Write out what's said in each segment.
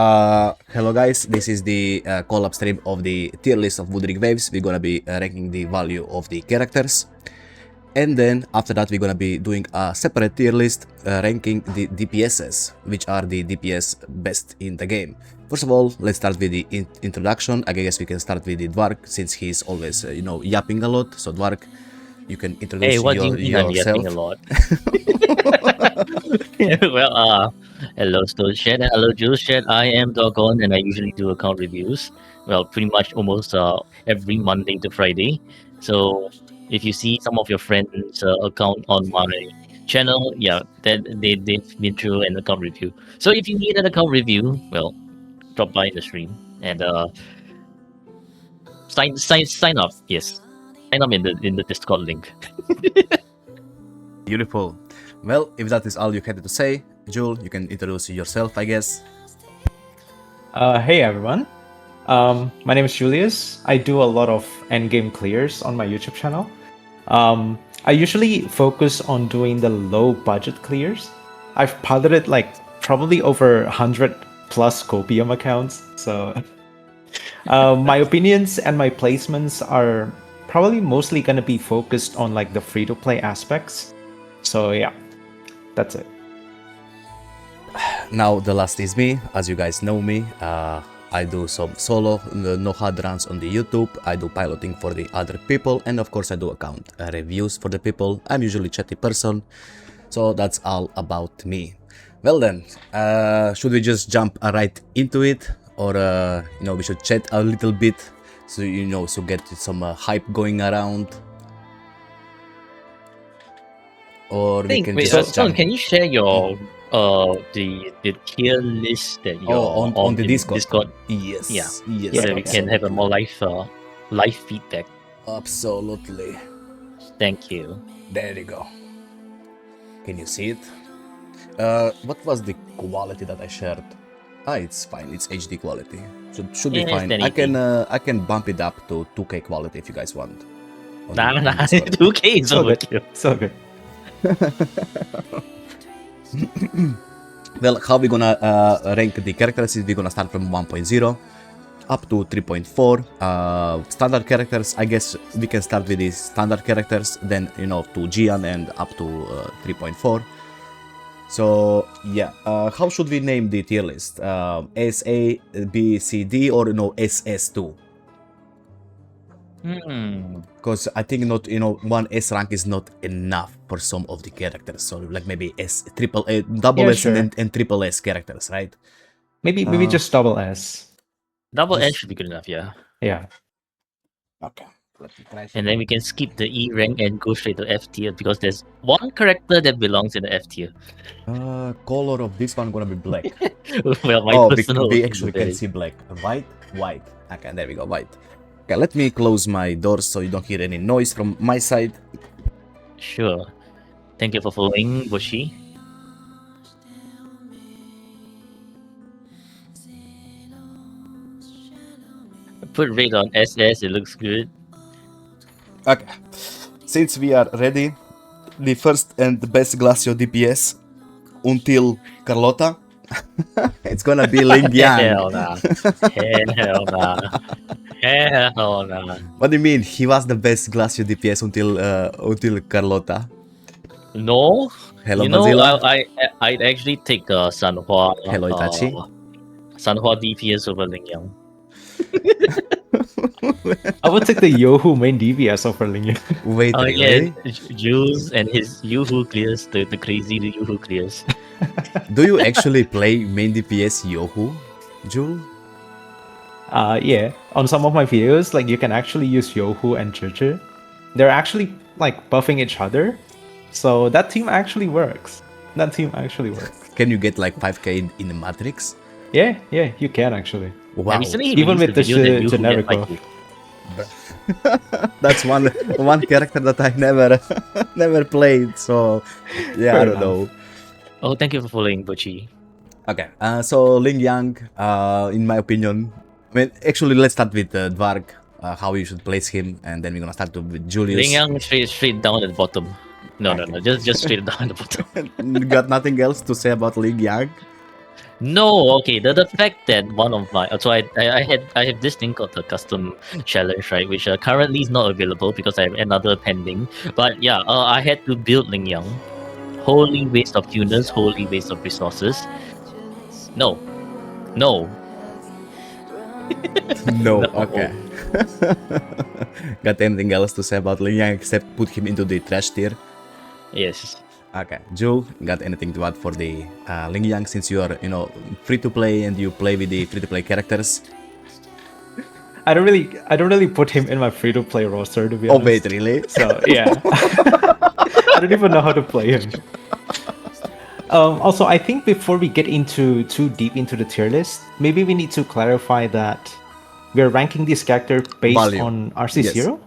Hello guys, this is the collab stream of the tier list of Wuthering Waves. We're gonna be ranking the value of the characters. And then after that we're gonna be doing a separate tier list ranking the DPSs, which are the DPS best in the game. First of all, let's start with the introduction. I guess we can start with the Dwark, since he's always, yapping a lot. So Dwark, you can introduce Hey, what do you mean I'm yourself. yapping a lot? Well, hello Stone Shed and hello Jules Shed. I am Dogon and I usually do account reviews. Well, pretty much almost every Monday to Friday. So if you see some of your friends' account on my channel, yeah, they've been through an account review. So if you need an account review, well, drop by in the stream and sign up. Yes, sign up in the Discord link. Beautiful. Well, if that is all you had to say, Jul, you can introduce yourself, I guess. Hey everyone. My name is Julius. I do a lot of endgame clears on my YouTube channel. I usually focus on doing the low budget clears. I've piloted like probably over 100 plus copium accounts. So my opinions and my placements are probably mostly going to be focused on like the free-to-play aspects. So yeah, that's it. Now the last is me. As you guys know me, I do some solo no hard runs on the YouTube. I do piloting for the other people, and of course I do account reviews for the people. I'm usually a chatty person, so that's all about me. Well then, should we just jump right into it, or we should chat a little bit, so so get some hype going around, or we can just Son, can you share your the tier list that you're on the Discord? Yes. Yeah. Yes. So that we can have a more live feedback. Absolutely. Thank you. There you go. Can you see it? What was the quality that I shared? It's fine. It's HD quality. Should be fine. I can bump it up to 2K quality if you guys want. Nah. 2K is So over. good. So good. Well, how we gonna rank the characters is we're gonna start from 1.0 up to 3.4. Standard characters, I guess we can start with these standard characters, then to Jiyan and up to 3.4. So yeah, how should we name the tier list? S, A, B, C, D, or SS2? Because I think not one S rank is not enough for some of the characters. So like maybe double S sure. and triple S characters, right? Maybe just double S. Double S should be good enough, yeah. Yeah. Okay. Let me try. And then we can skip the E rank and go straight to F tier because there's one character that belongs in the F tier. Color of this one gonna be black. Well, my personal we actually can see black. White. Okay, there we go, white. Okay, let me close my doors so you don't hear any noise from my side. Sure. Thank you for following, Boshi. Put rate on SS, it looks good. Okay, since we are ready, the first and the best Glacio DPS until Carlotta, it's gonna be Lingyang. Hell nah. Hell nah. Hell nah. What do you mean? He was the best Glacio DPS until Carlotta. No. Hello, Mozilla. Mozilla. I'd actually take Sanhua. Hello, Itachi. Sanhua DPS over Lingyang. I would take the Yohu main DPS over Lingyang. Wait, Oh really? yeah, Jules and his Yoo-Hoo clears, the crazy Yoo-Hoo clears. Do you actually play main DPS Yohu, Jul? Yeah. On some of my videos, like you can actually use Yohu and Zhezhi. They're actually like buffing each other. So that team actually works. Can you get like 5k in the Matrix? Yeah, you can actually. Wow. Recently, Even released with the the video that Yoo-Hoo generic get buff. fighting. That's one character that I never played. So yeah, Fair I don't enough. know. Oh, thank you for following, Bochi. Okay, so Lingyang, in my opinion, actually let's start with Dvarg, how you should place him, and then we're gonna start with Julius. Lingyang straight down at the bottom. No, just straight down at the bottom. Got nothing else to say about Lingyang? No, okay. The fact that one of my so I have this thing called the custom challenge, right, which currently is not available because I have another pending. But yeah, I had to build Lingyang. Holy waste of tuners, holy waste of resources. No, no, No, no. okay. Got anything else to say about Lingyang except put him into the trash tier? Yes. Okay, Jul, got anything to add for the Lingyang since you are, free to play and you play with the free to play characters? I don't really put him in my free to play roster, to be Oh honest. wait, really? So yeah, I don't even know how to play him. Also, I think before we get into too deep into the tier list, maybe we need to clarify that we're ranking this character based Value. on RC0.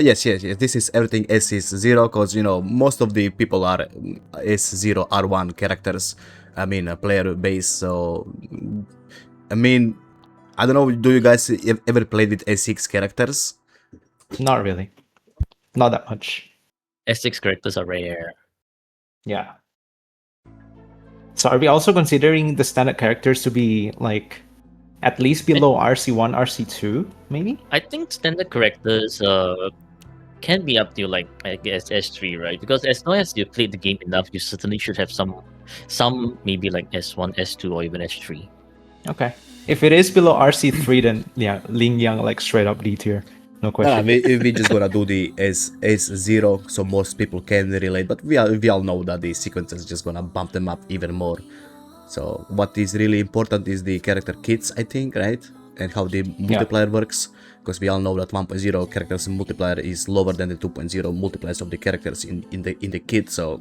Yes. This is everything S is 0 because most of the people are S0 R1 characters. I mean, player base. So, I mean, I don't know. Do you guys ever played with S6 characters? Not really, not that much. S6 characters are rare. Yeah. So are we also considering the standard characters to be like at least below RC1, RC2, maybe? I think standard characters can be up to like I guess S3, right? Because as long as you played the game enough, you certainly should have some maybe like S1, S2, or even S3. Okay. If it is below RC3, then yeah, Lingyang like straight up D tier. No question. We just gonna do the S0 so most people can relate, but we all know that the sequence is just gonna bump them up even more. So what is really important is the character kits, I think, right? And how the multiplier works, because we all know that 1.0 characters multiplier is lower than the 2.0 multipliers of the characters in the kit. So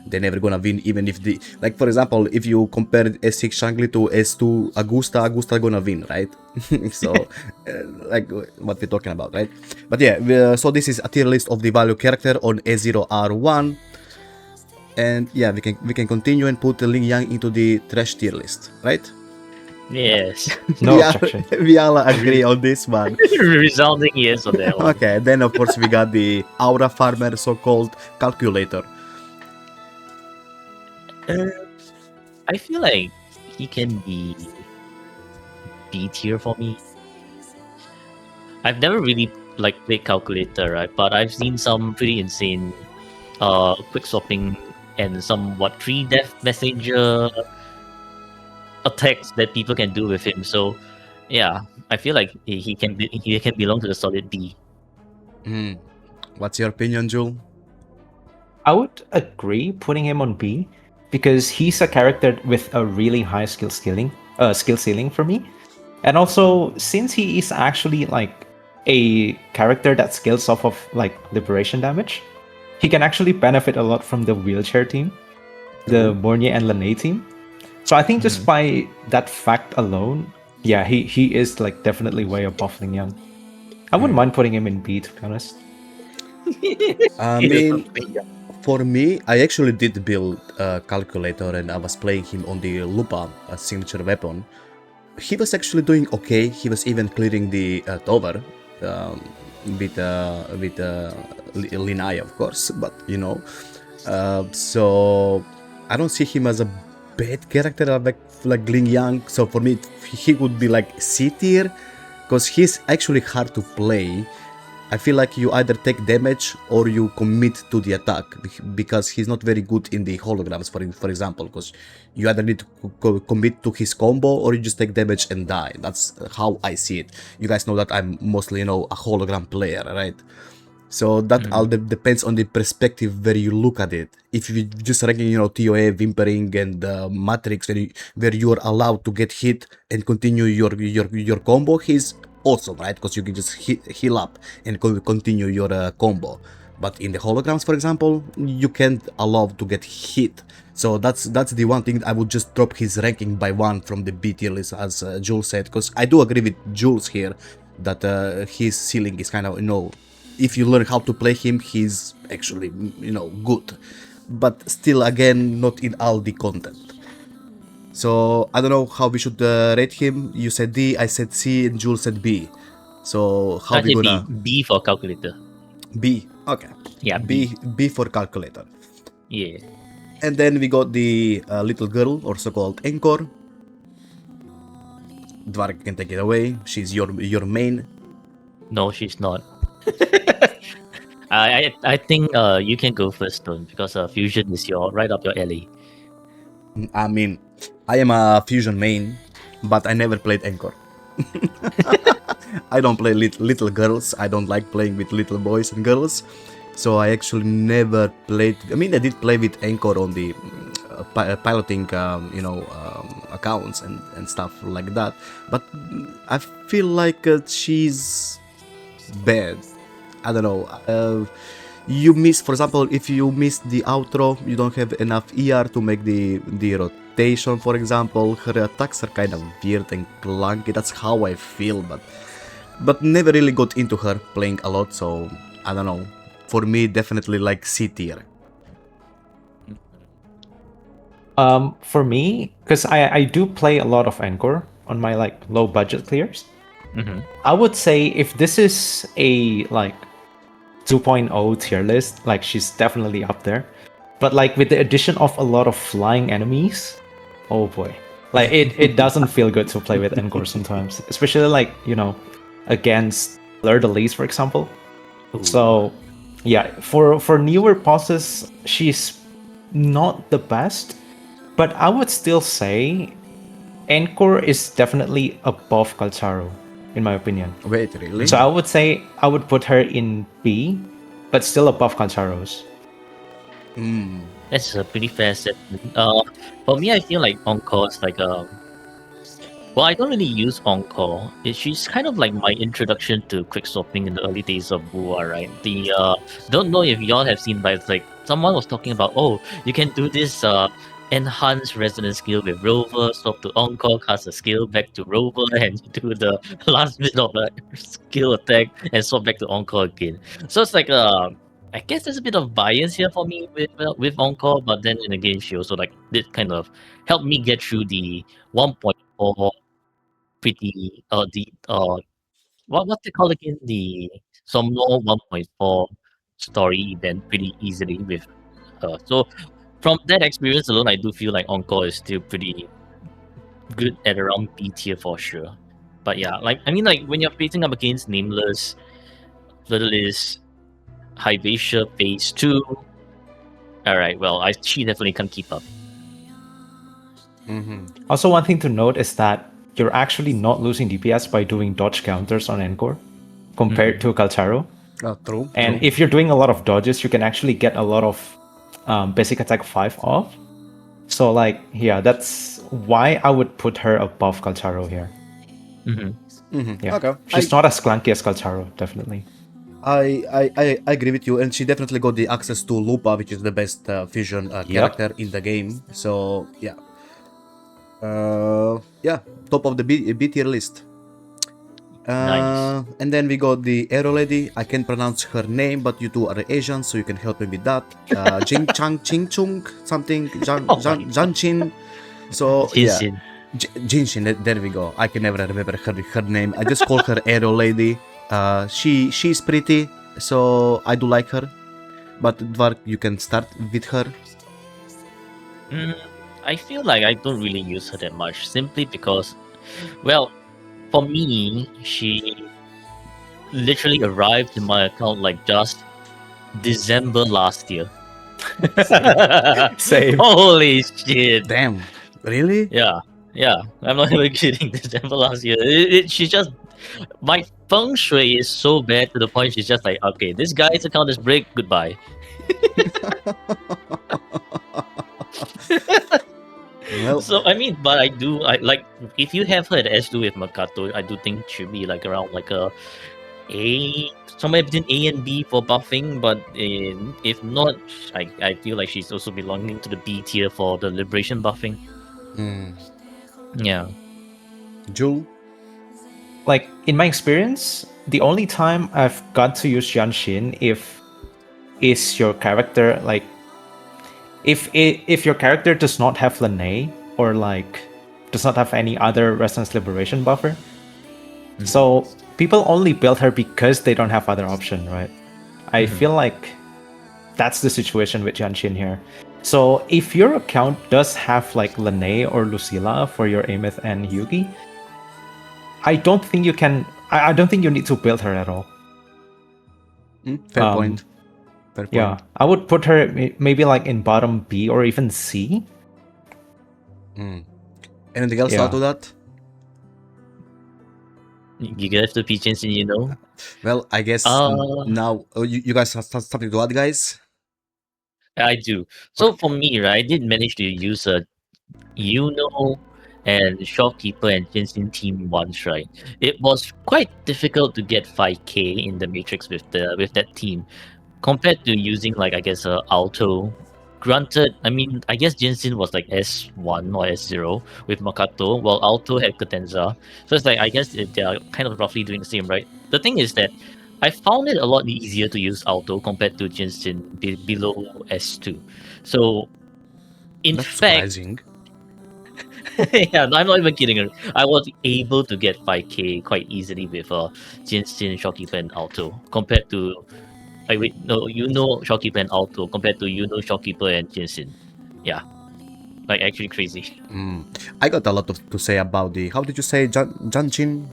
they're never gonna win, even if the for example, if you compare S6 Changli to S2 Augusta gonna win, right? So like what we're talking about, right? But yeah, so this is a tier list of the value character on S0R1. And yeah, we can continue and put the Lingyang into the trash tier list, right? Yes. No objection. We all agree on this one. Resounding yes on that one. Okay, then of course we got the Aura Farmer, so-called calculator. I feel like he can be B tier for me. I've never really played calculator, right? But I've seen some pretty insane quick swapping and some 3-death messenger attacks that people can do with him. So yeah, I feel like he can belong to the solid B. What's your opinion, Jul? I would agree putting him on B because he's a character with a really high skill ceiling for me. And also, since he is actually like a character that scales off of like liberation damage, he can actually benefit a lot from the wheelchair team, the Mornye and Lynae team. So I think just by that fact alone, yeah, he is like definitely way above Lingyang. I wouldn't mind putting him in B, to be honest. I mean, for me, I actually did build a calculator and I was playing him on the Lupa, a signature weapon. He was actually doing okay. He was even clearing the tower with Lynae, of course, but so I don't see him as a bad character like Lingyang. So for me, he would be like C tier because he's actually hard to play. I feel like you either take damage or you commit to the attack because he's not very good in the holograms, for example, because you either need to commit to his combo or you just take damage and die. That's how I see it. You guys know that I'm mostly, a hologram player, right? So that all depends on the perspective where you look at it. If you just ranking, TOA, Whimpering, and Matrix, where you are allowed to get hit and continue your combo, he's awesome, right? Because you can just heal up and continue your combo. But in the holograms, for example, you can't allow to get hit. So that's the one thing. I would just drop his ranking by 1 from the B tier list, as Jules said, because I do agree with Jules here that his ceiling is kind of, if you learn how to play him, he's actually, good. But still, again, not in all the content. So I don't know how we should rate him. You said D, I said C, and Jules said B. So how we gonna B for calculator? B? Okay. Yeah, B for calculator. Yeah. And then we got the little girl, also called Encore. Dvark can take it away. She's your main. No, she's not. I think you can go first, Stone, because fusion is right up your alley. I mean, I am a fusion main, but I never played Encore. I don't play little girls. I don't like playing with little boys and girls. So I actually never played. I mean, I did play with Encore on the piloting, accounts and stuff like that. But I feel like she's bad. I don't know. You miss, for example, if you miss the outro, you don't have enough ER to make the rotation, for example. Her attacks are kind of weird and clunky. That's how I feel, but never really got into her playing a lot, so I don't know. For me, definitely like C tier. For me, because I do play a lot of Encore on my like low budget clears. Mm-hmm. I would say if this is a like 2.0 tier list, like she's definitely up there. But like with the addition of a lot of flying enemies, oh boy. Like it doesn't feel good to play with Encore sometimes. Especially like, against Fleur-de-Lis, for example. Ooh. So yeah, for newer bosses, she's not the best. But I would still say Encore is definitely above Calcharo, in my opinion. Wait, really? So I would say I would put her in B, but still above Calcharo's. That's a pretty fair assessment. For me, I feel like Encore is like well, I don't really use Encore. She's kind of like my introduction to quick swapping in the early days of Bua, right? Don't know if y'all have seen, but it's like someone was talking about, oh, you can do this enhanced resonance skill with Rover, swap to Encore, cast a skill back to Rover, and do the last bit of a skill attack and swap back to Encore again. So it's like I guess there's a bit of bias here for me with Encore, but then again, she also like did kind of help me get through the 1.4 pretty what's it called again, the Somno 1.4 story event pretty easily with her. So from that experience alone, I do feel like Encore is still pretty good at around B tier for sure. But yeah, like I mean, like when you're facing up against Nameless, Fleur-de-Lis, Hyvatia Phase 2. Alright, well, she definitely can't keep up. Also, one thing to note is that you're actually not losing DPS by doing dodge counters on Encore compared to Calcharo. True. And if you're doing a lot of dodges, you can actually get a lot of basic attack 5 off. So like, yeah, that's why I would put her above Calcharo here. Yeah. Okay. She's not as clunky as Calcharo, definitely. I agree with you, and she definitely got the access to Lupa, which is the best fusion character in the game. So yeah, top of the B tier list. Nice. And then we got the Arrow Lady. I can't pronounce her name, but you two are Asian, so you can help me with that. Jing Chang Ching Chung something Jianxin. So Jinhsi. yeah, Jinshin. There we go. I can never remember her name. I just call her Arrow Lady. She's pretty, so I do like her. But Dvark, you can start with her. I feel like I don't really use her that much, simply because, well, for me, she literally arrived in my account like just December last year. Same. Holy shit! Damn, really? Yeah, I'm not even kidding. December last year, she's just, my feng shui is so bad to the point she's just like, okay, this guy's account is break, goodbye. Well, So I mean, but I like, if you have her at S2 with Makato, I do think it should be like around like a somewhere between A and B for buffing. But if not, I feel like she's also belonging to the B tier for the liberation buffing. Yeah. Jul. Like in my experience, the only time I've got to use Jianxin is your character like if your character does not have Lynae or like does not have any other resonance liberation buffer. So people only build her because they don't have other option, right? I feel like that's the situation with Jianxin here. So if your account does have like Lynae or Lucilla for your Ameth and Yugi, I don't think you can. I don't think you need to build her at all. Fair point. Fair point. Yeah, I would put her maybe like in bottom B or even C. Anything else to add to that? You guys the pigeons in, Well, I guess now you guys have something to add, guys? I do. So for me, right, I did manage to use a Iuno and Shorekeeper and Jianxin team once, right? It was quite difficult to get 5k in the matrix with that team compared to using like I guess Alto. Granted, I mean I guess Jinhsi was like S1 or S0 with Makato, while Alto had Cadenza. So it's like I guess they are kind of roughly doing the same, right? The thing is that I found it a lot easier to use Alto compared to Jinhsi below S2. So in That's fact, surprising. yeah, I'm not even kidding. I was able to get 5k quite easily with Jianxin, Shorekeeper, and Alto compared to Shorekeeper and Alto compared to Shorekeeper and Jianxin. Yeah, like actually crazy. I got a lot to say about the. How did you say Jianxin?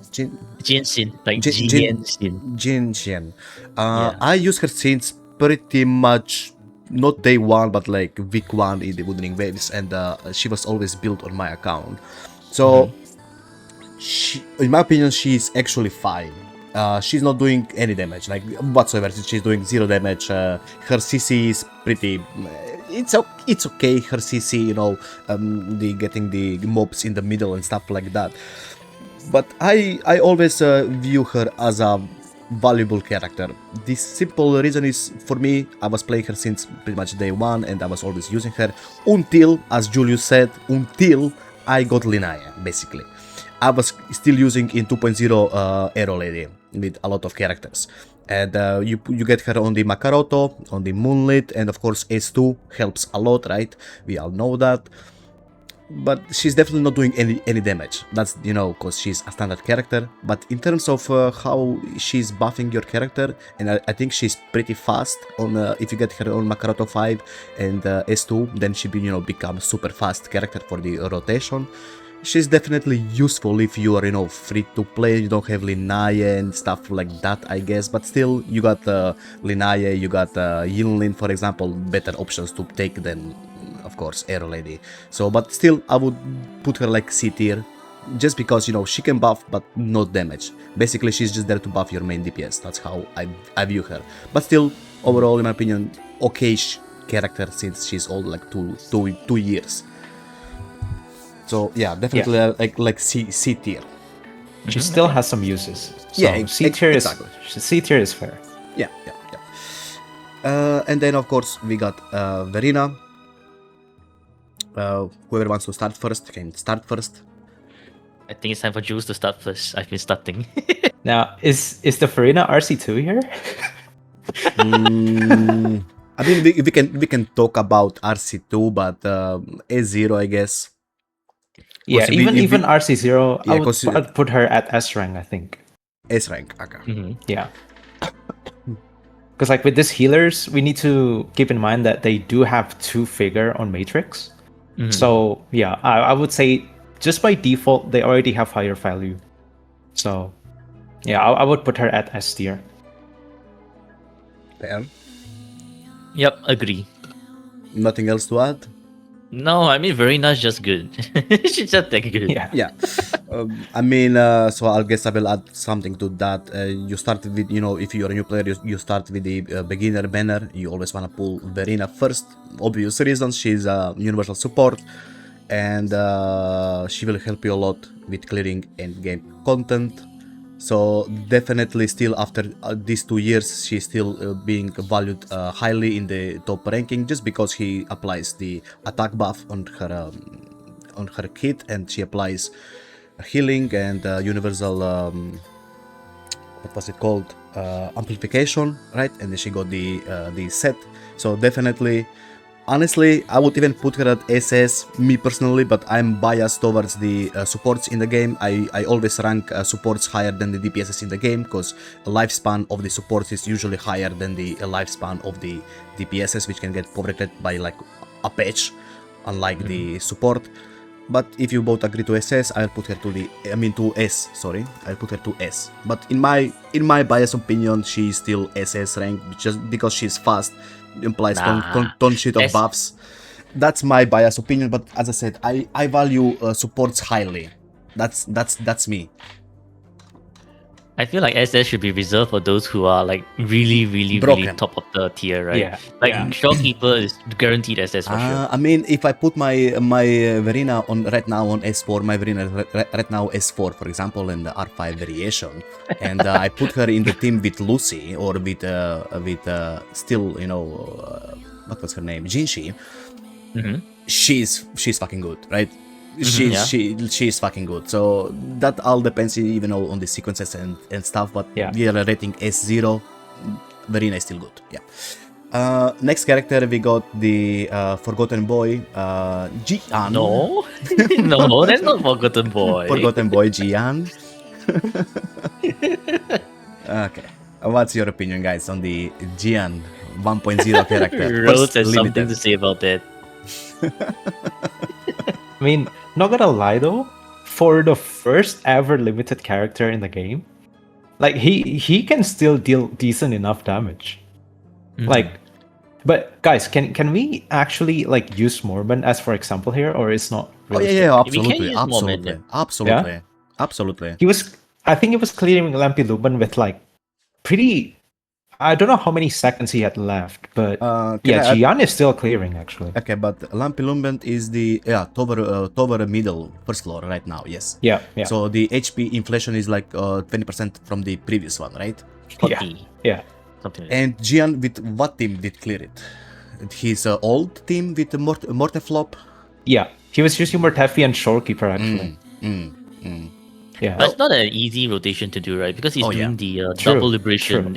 Jianxin, like Jin- Jianxin. Jinxian. Yeah. I use her since pretty much not day one, but like week one in the Wuthering Waves, and she was always built on my account. So, she, in my opinion, she's actually fine. She's not doing any damage, like whatsoever. She's doing 0 damage. Her CC is pretty. It's okay. Her CC, the getting the mobs in the middle and stuff like that. But I always view her as a valuable character. The simple reason is, for me, I was playing her since pretty much day one, and I was always using her until, as Julius said, until I got Lynae, basically. I was still using in 2.0 Arrow Lady with a lot of characters. And you get her on the Makaroto, on the Moonlit, and of course S2 helps a lot, right? We all know that. But she's definitely not doing any damage. That's, because she's a standard character. But in terms of how she's buffing your character, and I think she's pretty fast on if you get her on Makaroto 5 and S2, then she become super fast character for the rotation. She's definitely useful if you are, free to play, you don't have Lynae and stuff like that, I guess, but still, you got Lynae, you got Yinlin, for example, better options to take than, of course, Arrow Lady. So, but still, I would put her like C tier, just because, she can buff, but not damage. Basically, she's just there to buff your main DPS, that's how I view her. But still, overall, in my opinion, okay-ish character, since she's old, like two years. So yeah, definitely like C tier. She still has some uses. So Yeah, C tier exactly. C tier is fair. Yeah. And then of course we got Verina. Whoever wants to start first can start first. I think it's time for Jules to start first. I've been starting. Now, is the Verina RC2 here? I mean, we can talk about RC2, but A0, I guess. Yeah, even RC0, Yeah, I'd put her at S rank, I think. S rank, okay. Yeah. Because like with these healers, we need to keep in mind that they do have 2 figure on Matrix. So yeah, I would say just by default, they already have higher value. So yeah, I would put her at S tier. Fair. Yep, agree. Nothing else to add? No, I mean Verina's just good. She's just that good. Yeah. I mean, so I guess I will add something to that. You start with, if you're a new player, you start with the beginner banner. You always want to pull Verina first. Obvious reasons, she's a universal support, and she will help you a lot with clearing endgame content. So definitely still after these 2 years, she's still being valued highly in the top ranking, just because he applies the attack buff on her kit, and she applies healing and universal what was it called, amplification, right? And then she got the set. So definitely, honestly, I would even put her at SS, me personally, but I'm biased towards the supports in the game. I always rank supports higher than the DPSs in the game, because the lifespan of the supports is usually higher than the lifespan of the DPSs, which can get poverted by like a patch, unlike the support. But if you both agree to SS, I'll put her to S. Sorry, I'll put her to S. But in my biased opinion, she's still SS rank just because she's fast. Implies ton shit of buffs. That's my biased opinion. But as I said, I value supports highly. That's me. I feel like SS should be reserved for those who are like really top of the tier, right? Yeah. Like Shorekeeper is guaranteed SS for sure. I mean, if I put my Verina on right now on S4, my Verina right now S4, for example, in the R5 variation, and I put her in the team with Lucy or with still what was her name, Jinhsi, she's fucking good, right? She's fucking good. So that all depends even on the sequences and stuff. But we are rating S0. Verina is still good. Yeah. Next character we got the Forgotten Boy, Jiyan. No, no, that's not Forgotten Boy. Forgotten Boy Jiyan. Okay. What's your opinion, guys, on the Jiyan 1.0 character? Rose has something to say about that. I mean, not gonna lie though, for the first ever limited character in the game, like he can still deal decent enough damage. Like, but guys, can we actually like use Mormon as for example here, or it's not? Absolutely, Mormon, absolutely. I think he was clearing Lampi Luban with like pretty. I don't know how many seconds he had left, but Jiyan is still clearing actually. Okay, but Lampi Lumbent is the tower middle first floor right now. Yes. Yeah. So the HP inflation is like 20% from the previous one, right? 40. Yeah. Something like that. And Jiyan with what team did clear it? His old team with the Morteflop. Yeah, he was using Mortefi and Shorekeeper actually. Yeah. But it's not an easy rotation to do, right? Because he's doing the double liberation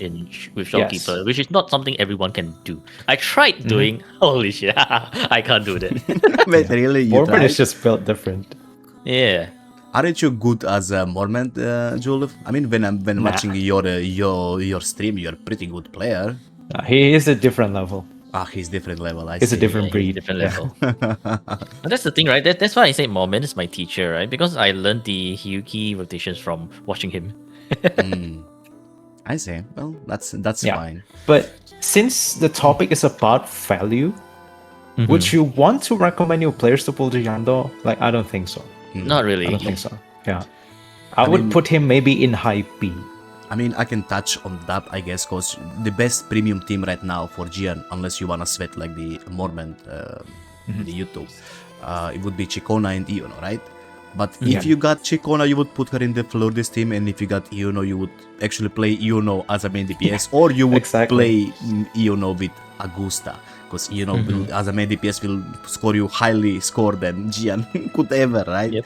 with Shorekeeper, which is not something everyone can do. I tried doing. Holy shit, I can't do that. Wait, really? You Mormon tried? is just built different. Yeah. Aren't you good as a Mormon, Jules? I mean, when watching your stream, you're a pretty good player. He is a different level. He's different level. It's a different breed. Different level. But that's the thing, right? That's why I say Mormon is my teacher, right? Because I learned the Hyuki rotations from watching him. I see. Well, that's fine. But since the topic is about value, would you want to recommend your players to pull Jiyan though? Like, I don't think so. Not really. I don't think so. Yeah. I would put him maybe in high B. I mean, I can touch on that, I guess, because the best premium team right now for Jiyan, unless you wanna sweat like the Mormon, the YouTube, it would be Ciaccona and Iuno, right? But if you got Ciaccona, you would put her in the Flordes team, and if you got Iuno, you would actually play Iuno as a main DPS, or you would play Iuno with Augusta, because Iuno will, as a main DPS will score you highly score than Jiyan could ever, right?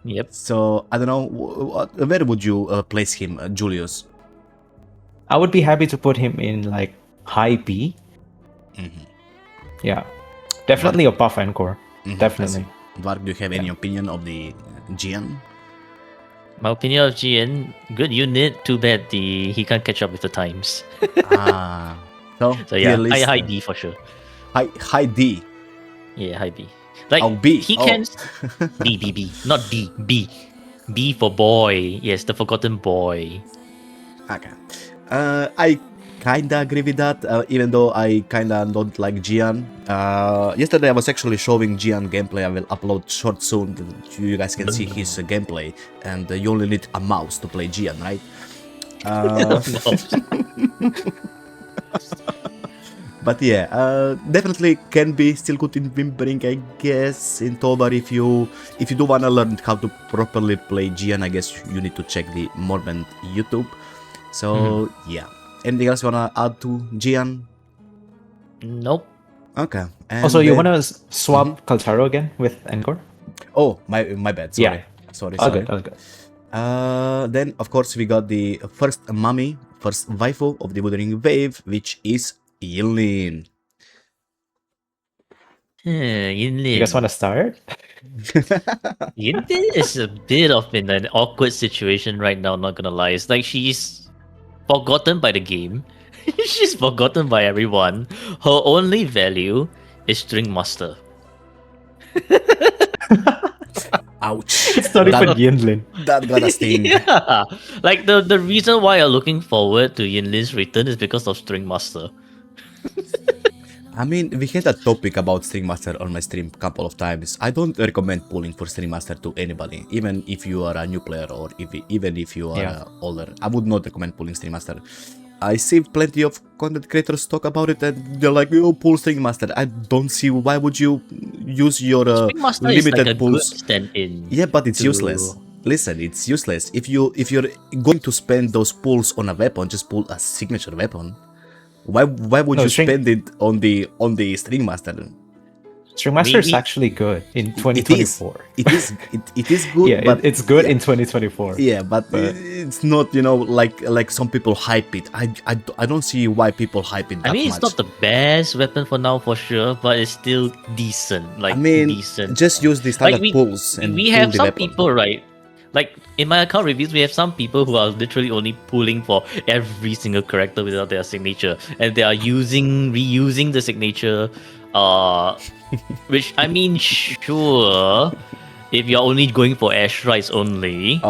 Yep. So I don't know, where would you place him, Julius? I would be happy to put him in like high B. Yeah, definitely above Encore. Definitely. Varg, do you have any opinion of the Jiyan? My opinion of Jiyan, good unit. Too bad he can't catch up with the times. So yeah, TIERLIST, high D for sure. High D. Yeah, high B. Like B. He can B, not D, B for boy. Yes, the forgotten boy. Okay. I kinda agree with that, even though I kinda don't like Jiyan. Yesterday I was actually showing Jiyan gameplay. I will upload short soon. You guys can see his gameplay, and you only need a mouse to play Jiyan, right? But yeah, definitely can be still good in Whimpering, I guess. In Tobar, if you do wanna learn how to properly play Jiyan, I guess you need to check the Mormon YouTube. So yeah, anything else you wanna add to Jiyan? Nope. Okay. And Also, you wanna swap Calcharo again with Encore? Oh, my bad. Sorry. Yeah. Sorry. All good. Then of course we got the first mummy, first waifu of the Wuthering Wave, which is Yinlin. Yinlin. You guys wanna start? Yinlin is a bit of in an awkward situation right now, not gonna lie. It's like she's forgotten by the game. She's forgotten by everyone. Her only value a string master. Ouch. It's not even that, Yinlin. that got a sting. Yeah, like the reason why I'm looking forward to Yinlin's return is because of string master. I mean, we had a topic about String Master on my stream a couple of times. I don't recommend pulling for String Master to anybody, even if you are a new player or even if you are older. I would not recommend pulling String Master. I see plenty of content creators talk about it and they're like, oh, pull String Master. I don't see why would you use your String master is limited like a pulls. good stand-in. Yeah, but it's useless. Listen, it's useless. If you're going to spend those pulls on a weapon, just pull a signature weapon. Why would you spend it on the String Master? String Master is actually good in 2024. It is good. Yeah, but it's good in 2024. Yeah, but it's not, like some people hype it. I don't see why people hype it that much. It's not the best weapon for now for sure, but it's still decent. Decent. Just use the standard pulls. And we have some people, right? Like in my account reviews, we have some people who are literally only pulling for every single character without their signature, and they are reusing the signature. Which sure, if you're only going for ash rights only.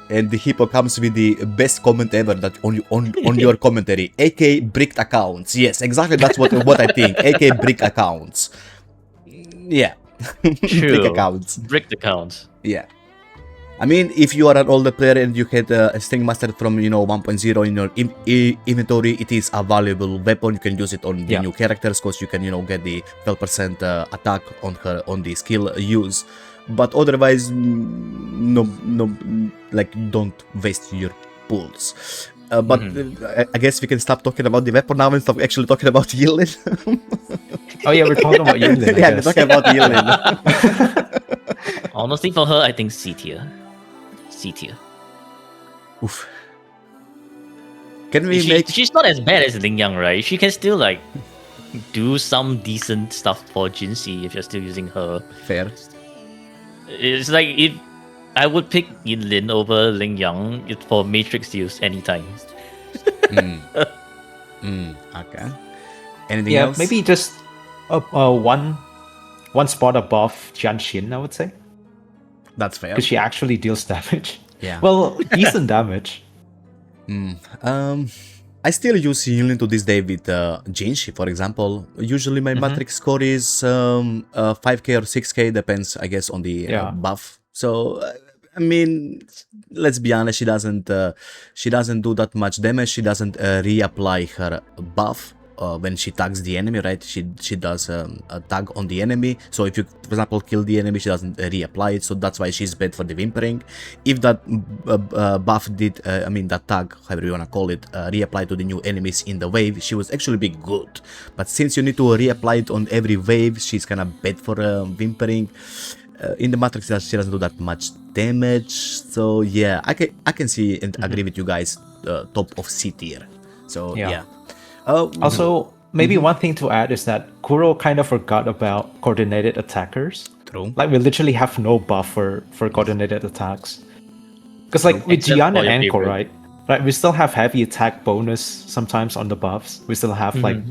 And the hippo comes with the best comment ever that on your commentary. AK bricked accounts. Yes, exactly. That's what I think. AK brick accounts. Yeah, True. brick accounts. Bricked accounts. Yeah. I mean, if you are an older player and you had a String Master from 1.0 in your inventory, it is a valuable weapon. You can use it on the new characters because you can get the 12% attack on the skill use. But otherwise, no, like don't waste your pulls. But I guess we can stop talking about the weapon now and stop actually talking about Yinlin. Oh yeah, we're talking about Yinlin. Yeah, we're talking about Yinlin. Honestly, for her, I think C tier. C tier. Oof. Can we She's not as bad as Lingyang, right? She can still do some decent stuff for Jinhsi if you're still using her. Fair. It's like if I would pick Yinlin over Lingyang for Matrix use anytime. Okay. Anything else? Maybe just one spot above Jianxin, I would say. That's fair. Because she actually deals damage. Yeah. Well, decent damage. I still use Yinlin to this day with Jinhsi, for example. Usually my matrix score is 5k or 6k, depends, I guess, on the buff. So, let's be honest, she doesn't do that much damage. She doesn't reapply her buff when she tags the enemy, right? She does a tag on the enemy. So if you, for example, kill the enemy, she doesn't reapply it. So that's why she's bad for the Whimpering. If that buff did, that tag, however you wanna call it, reapply to the new enemies in the wave, she was actually be good. But since you need to reapply it on every wave, she's kinda bad for Whimpering. In the Matrix, she doesn't do that much damage. So yeah, I can see and agree with you guys. Top of C tier. So yeah. Also, maybe one thing to add is that Kuro kind of forgot about coordinated attackers. True. Like we literally have no buff for coordinated attacks. Because like with Jiyan and Encore, right? Right, we still have heavy attack bonus sometimes on the buffs. We still have like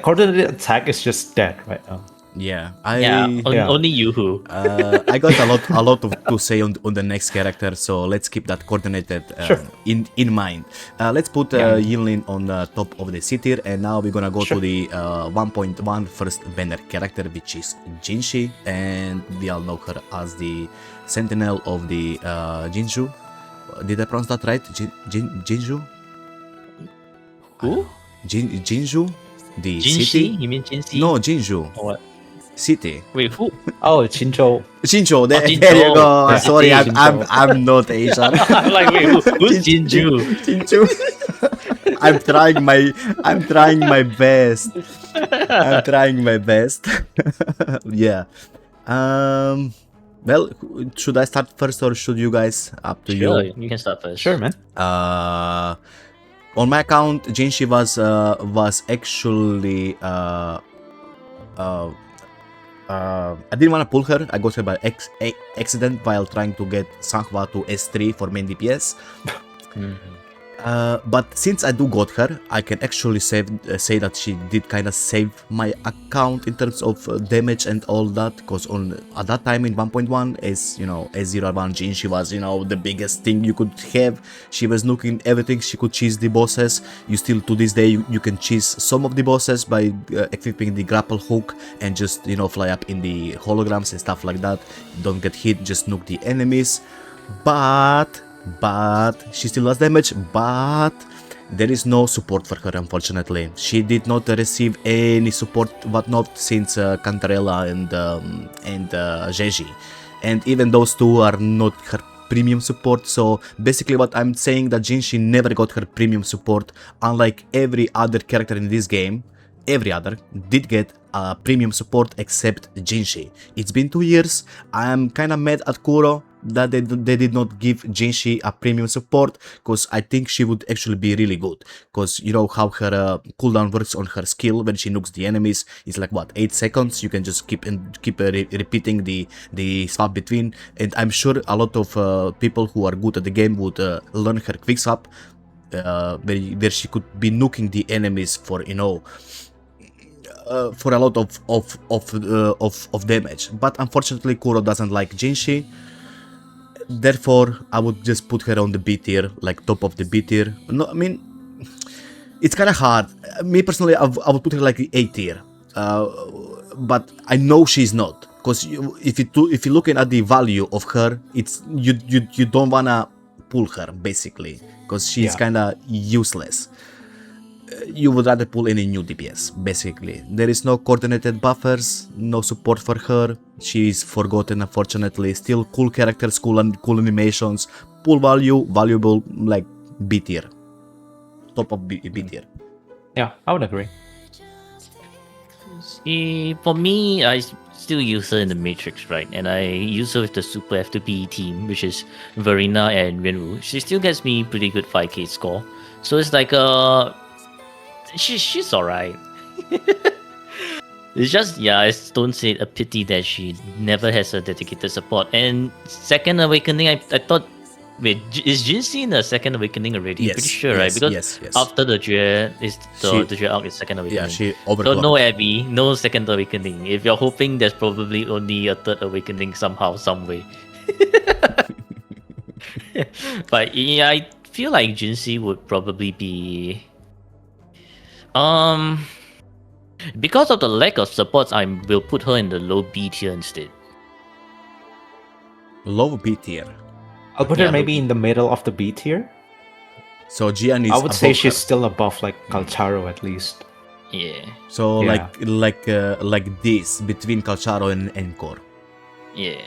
coordinated attack is just dead right now. Yeah, only Yoo-hoo. I got a lot to say on the next character, so let's keep that coordinated in mind. Let's put Yinlin on the top of the C tier, and now we're gonna go to the 1.1 first banner character, which is Jinhsi, and we all know her as the Sentinel of the Jinju. Did I pronounce that right? Jinju? Who? Jinju? The Jinhsi? city? You mean Jinhsi? No, Jinju. What? City. Wait, who? Oh, Chinchou. Chinchou, there you Chinchou. go. Yeah. Sorry, Chinchou. I'm not Asian. I'm like, wait, who's Jinju? Chinchou. I'm trying my best. I'm trying my best. Yeah. Well, should I start first or should you guys? Up to Sure, you. you can start first. Sure, man. On my account, Jinhsi was actually I didn't want to pull her. I got her by accident while trying to get Sanghua to S3 for main DPS. But since I do got her, I can actually say that she did kind of save my account in terms of damage and all that, because at that time in 1.1, as you know, as 0-1 Jin, she was, you know, the biggest thing you could have. She was nuking everything, she could cheese the bosses. You still to this day you can cheese some of the bosses by equipping the grapple hook and just, you know, fly up in the holograms and stuff like that. Don't get hit, just nuke the enemies. But she still does damage, but there is no support for her, unfortunately. She did not receive any support whatnot since Cantarella and Zhezhi, and even those two are not her premium support. So basically what I'm saying, that Jinhsi never got her premium support, unlike every other character in this game. Every other did get premium support except Jinhsi. It's been 2 years. I'm kinda mad at Kuro that they did not give Jinhsi a premium support, because I think she would actually be really good, because you know how her cooldown works on her skill when she nukes the enemies. It's like what, 8 seconds. You can just keep repeating the swap between, and I'm sure a lot of people who are good at the game would learn her quick swap, where she could be nuking the enemies for, you know, for a lot of damage. But unfortunately Kuro doesn't like Jinhsi. Therefore, I would just put her on the B tier, like top of the B tier. No, I mean, it's kind of hard. Me personally, I would put her like A tier. But I know she's not, because if you're looking at the value of her, it's you don't wanna pull her basically, because she's kind of useless. You would rather pull any new DPS, basically. There is no coordinated buffers, no support for her. She is forgotten, unfortunately. Still cool characters, cool animations, pull value, valuable, like B tier. Top of B tier. Yeah, I would agree. See, for me, I still use her in the Matrix, right? And I use her with the Super F2P team, which is Verina and Wenwu. She still gets me pretty good 5k score. So it's like she's alright. It's just, yeah, I don't say it, a pity that she never has a dedicated support. And Second Awakening, I thought, wait, is Jinhsi in the Second Awakening already? Yes, Pretty sure, right? Because after the Jue is the Jue arc is Second Awakening. Yeah, she so overclocked. no Abby, no Second Awakening. If you're hoping, there's probably only a Third Awakening somehow, some way. But yeah, I feel like Jinhsi would probably be because of the lack of supports, I will put her in the low B tier instead. Low B tier. I'll put her maybe in the middle of the B tier. So Jiyan is I would say above she's her. still above like Calcharo at least. Yeah. So Yeah. like this between Calcharo and Encore. Yeah.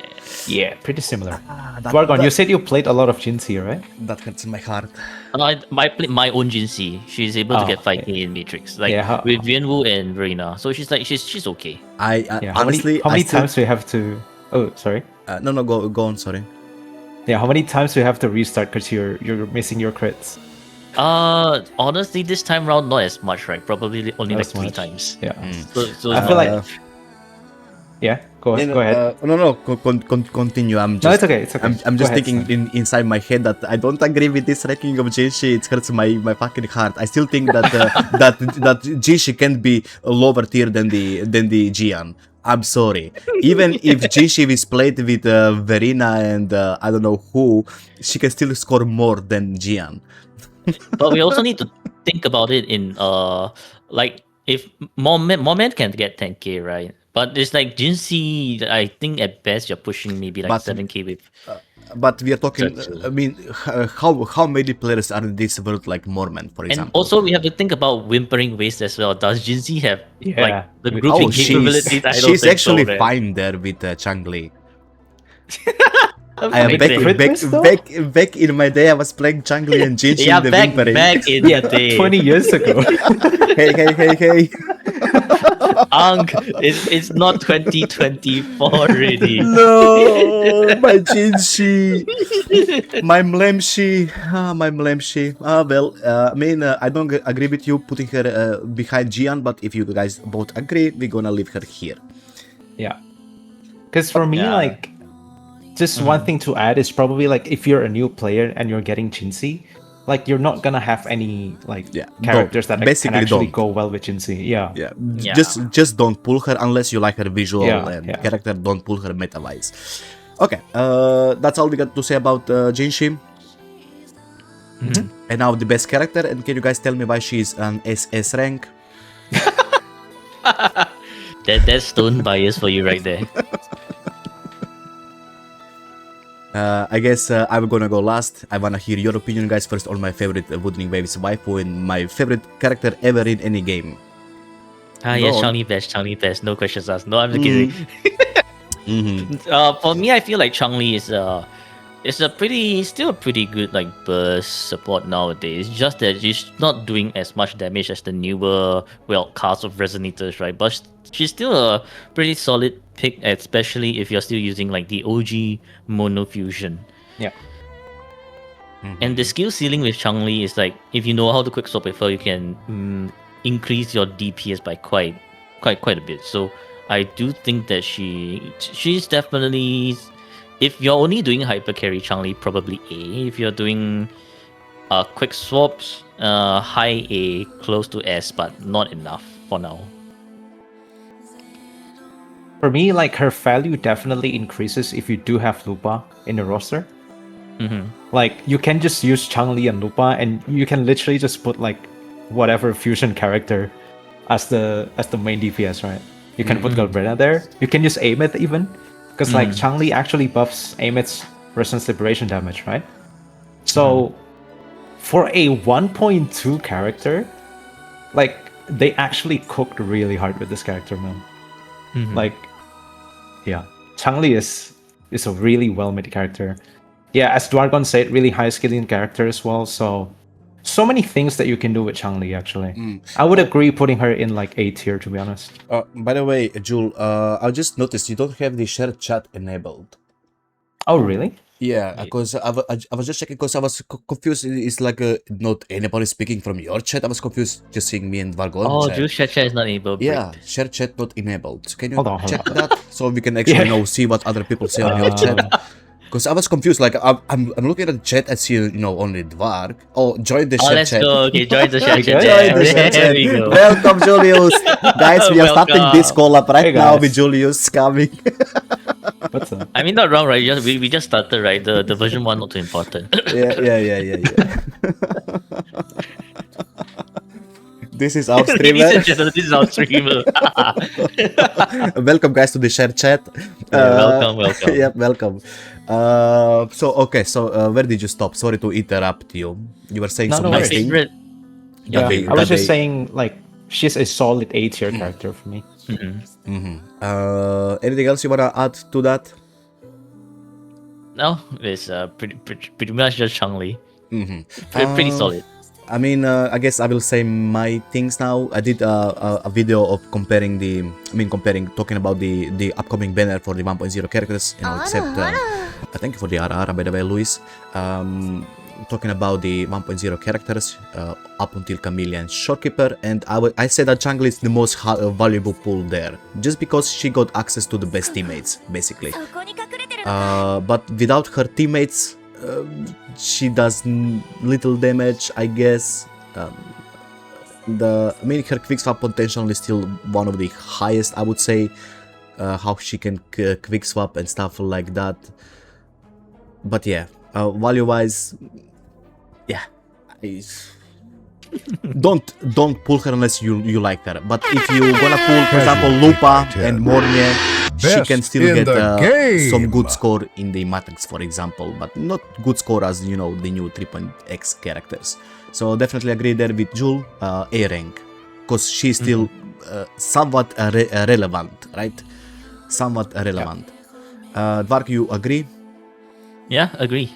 Yeah, pretty similar. That, Vargon, you said you played a lot of Jinhsi, right? that hurts my heart. I played my own Jinhsi. She's able to get 5k in Matrix, like with Yuanwu and Verina. So she's like she's okay. Yeah, Honestly, how many times do you have to? Oh, sorry. No, go on. Sorry. Yeah, how many times do you have to restart because you're missing your crits? Honestly, this time round not as much, right? Probably only Not like as 3 much. times. Yeah. So I it's feel not- like. Yeah, go ahead. Continue. I'm just. No, it's okay. It's okay. I'm Go just ahead, thinking inside my head that I don't agree with this ranking of Jinhsi. It hurts my fucking heart. I still think that that Jinhsi can be a lower tier than the Jiyan. I'm sorry. Even if Jinhsi is played with Verina and I don't know who, she can still score more than Jiyan. But we also need to think about it in like if Mornye can get 10k, right? But it's like Jinhsi, I think at best you're pushing maybe like But- 7k with. But we are talking. Such- I mean, how many players are in this world like Mormon, for And example? also we have to think about Whimpering Waste as well. Does Jinhsi have Yeah. like the Oh, grouping capabilities? I don't she's think actually so, man. fine there with Changli. I Back, think- crit back, miss, though? back in my day, I was playing Changli and Jinhsi yeah, in the back Whimpering. in the day. 20 years ago. hey. It's not 2024 already. No, my Jinhsi. My Mlemshi. My Mlemshi. Well, I mean, I don't agree with you putting her behind Jiyan, but if you guys both agree, we're gonna leave her here. Yeah. Because for me, Yeah. like, just one thing to add is probably like if you're a new player and you're getting Jinhsi, Like you're not gonna have any like Yeah, characters don't. that Basically can actually don't. go well with Jinhsi. Yeah. Yeah. Yeah. Just don't pull her unless you like her visual and Yeah. character. Don't pull her meta wise. Okay, that's all we got to say about Jianxin. And now the best character. And can you guys tell me why she's an SS rank? That's stone bias for you right there. I guess I'm gonna go last. I wanna hear your opinion, guys, first on my favorite Wuthering Waves waifu and my favorite character ever in any game. Yeah, Go on. Changli best. No questions asked. No, I'm just kidding. For me, I feel like Changli is still a pretty good like burst support nowadays. Just that she's not doing as much damage as the newer cast of resonators, right? But she's still a pretty solid pick, especially if you're still using like the OG mono fusion. Yeah. And the skill ceiling with Changli is like if you know how to quick swap with her, you can increase your DPS by quite a bit. So I do think that she's definitely, if you're only doing hyper carry Changli, probably A. If you're doing quick swaps, high A, close to S, but not enough for now. For me, like her value definitely increases if you do have Lupa in the roster. Like you can just use Changli and Lupa, and you can literally just put like whatever fusion character as the main DPS, right? You can put Galbrena there. You can use Amit even, because like Changli actually buffs Amit's resistance liberation damage, right? So for a 1.2 character, like they actually cooked really hard with this character, man. Like, yeah, Changli is a really well made character. Yeah, as Dwargon said, really high skilling character as well. So many things that you can do with Changli, actually. I would agree putting her in like A tier, to be honest. By the way, Jul, I just noticed you don't have the shared chat enabled. Oh, really? Yeah, because I was just checking because I was confused. It's like not anybody speaking from your chat. I was confused just seeing me and Dwargon Oh, chat. Juice chat is not enabled. Yeah, share chat not enabled. So can you Hold on. check that so we can actually see what other people say on your chat? Because I was confused. Like I'm looking at the chat and see only Dwarg. Oh, join the share Let's chat. go. Okay, join the share chat. Join the share There chat. we go. Welcome, Julius. Guys, we are starting this collab right Hey, now guys. with Julius coming. What's up? I mean, not wrong, right? We just started, right? The version 1 not too important. yeah. This is our Ladies streamer. and gentlemen, this is our streamer. Welcome, guys, to the share chat. Welcome. Yep, welcome. So where did you stop? Sorry to interrupt you. You were saying No, some no My nice thing. favorite. Yeah, they- I was that just they- saying, like, she's a solid A tier character for me. Anything else you wanna add to that? No, it's pretty much just Changli. Pretty solid. I mean, I guess I will say my things now. I did a video of talking about the upcoming banner for the 1.0 characters. Except thank you for the RR, by the way, Luis. Talking about the 1.0 characters up until Camellya and Shorekeeper, and I said that Changli is the most valuable pool there, just because she got access to the best teammates, basically. But without her teammates, she does little damage, I guess. Her quick swap potential is still one of the highest, I would say. How she can quick swap and stuff like that. But yeah, value-wise, yeah, don't pull her unless you like her. But if you gonna pull, for example, Lupa and Mornye, she can still get some good score in the Matrix, for example, but not good score as the new 3.x characters. So definitely agree there with Jul, A rank, because she's still somewhat relevant, right? Somewhat relevant. Dwark, you agree? Yeah, agree.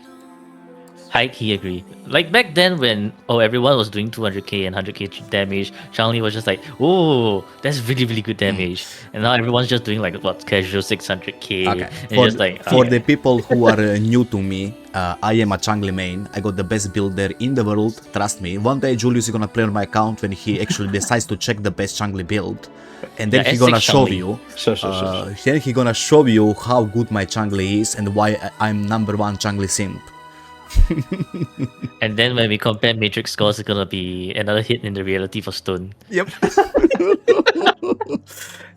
High key agree. Like back then when everyone was doing 200k and 100k damage, Changli was just like, oh, that's really really good damage. And now everyone's just doing like what casual 600k. Okay. And just like For the people who are new to me, I am a Changli main. I got the best build there in the world. Trust me. One day Julius is gonna play on my account when he actually decides to check the best Changli build, and then Yeah, he's gonna S6 show Changli. you. Sure. Then he's gonna show you how good my Changli is and why I'm #1 Changli simp. And then when we compare Matrix scores, it's gonna be another hit in the reality for Stone. Yep.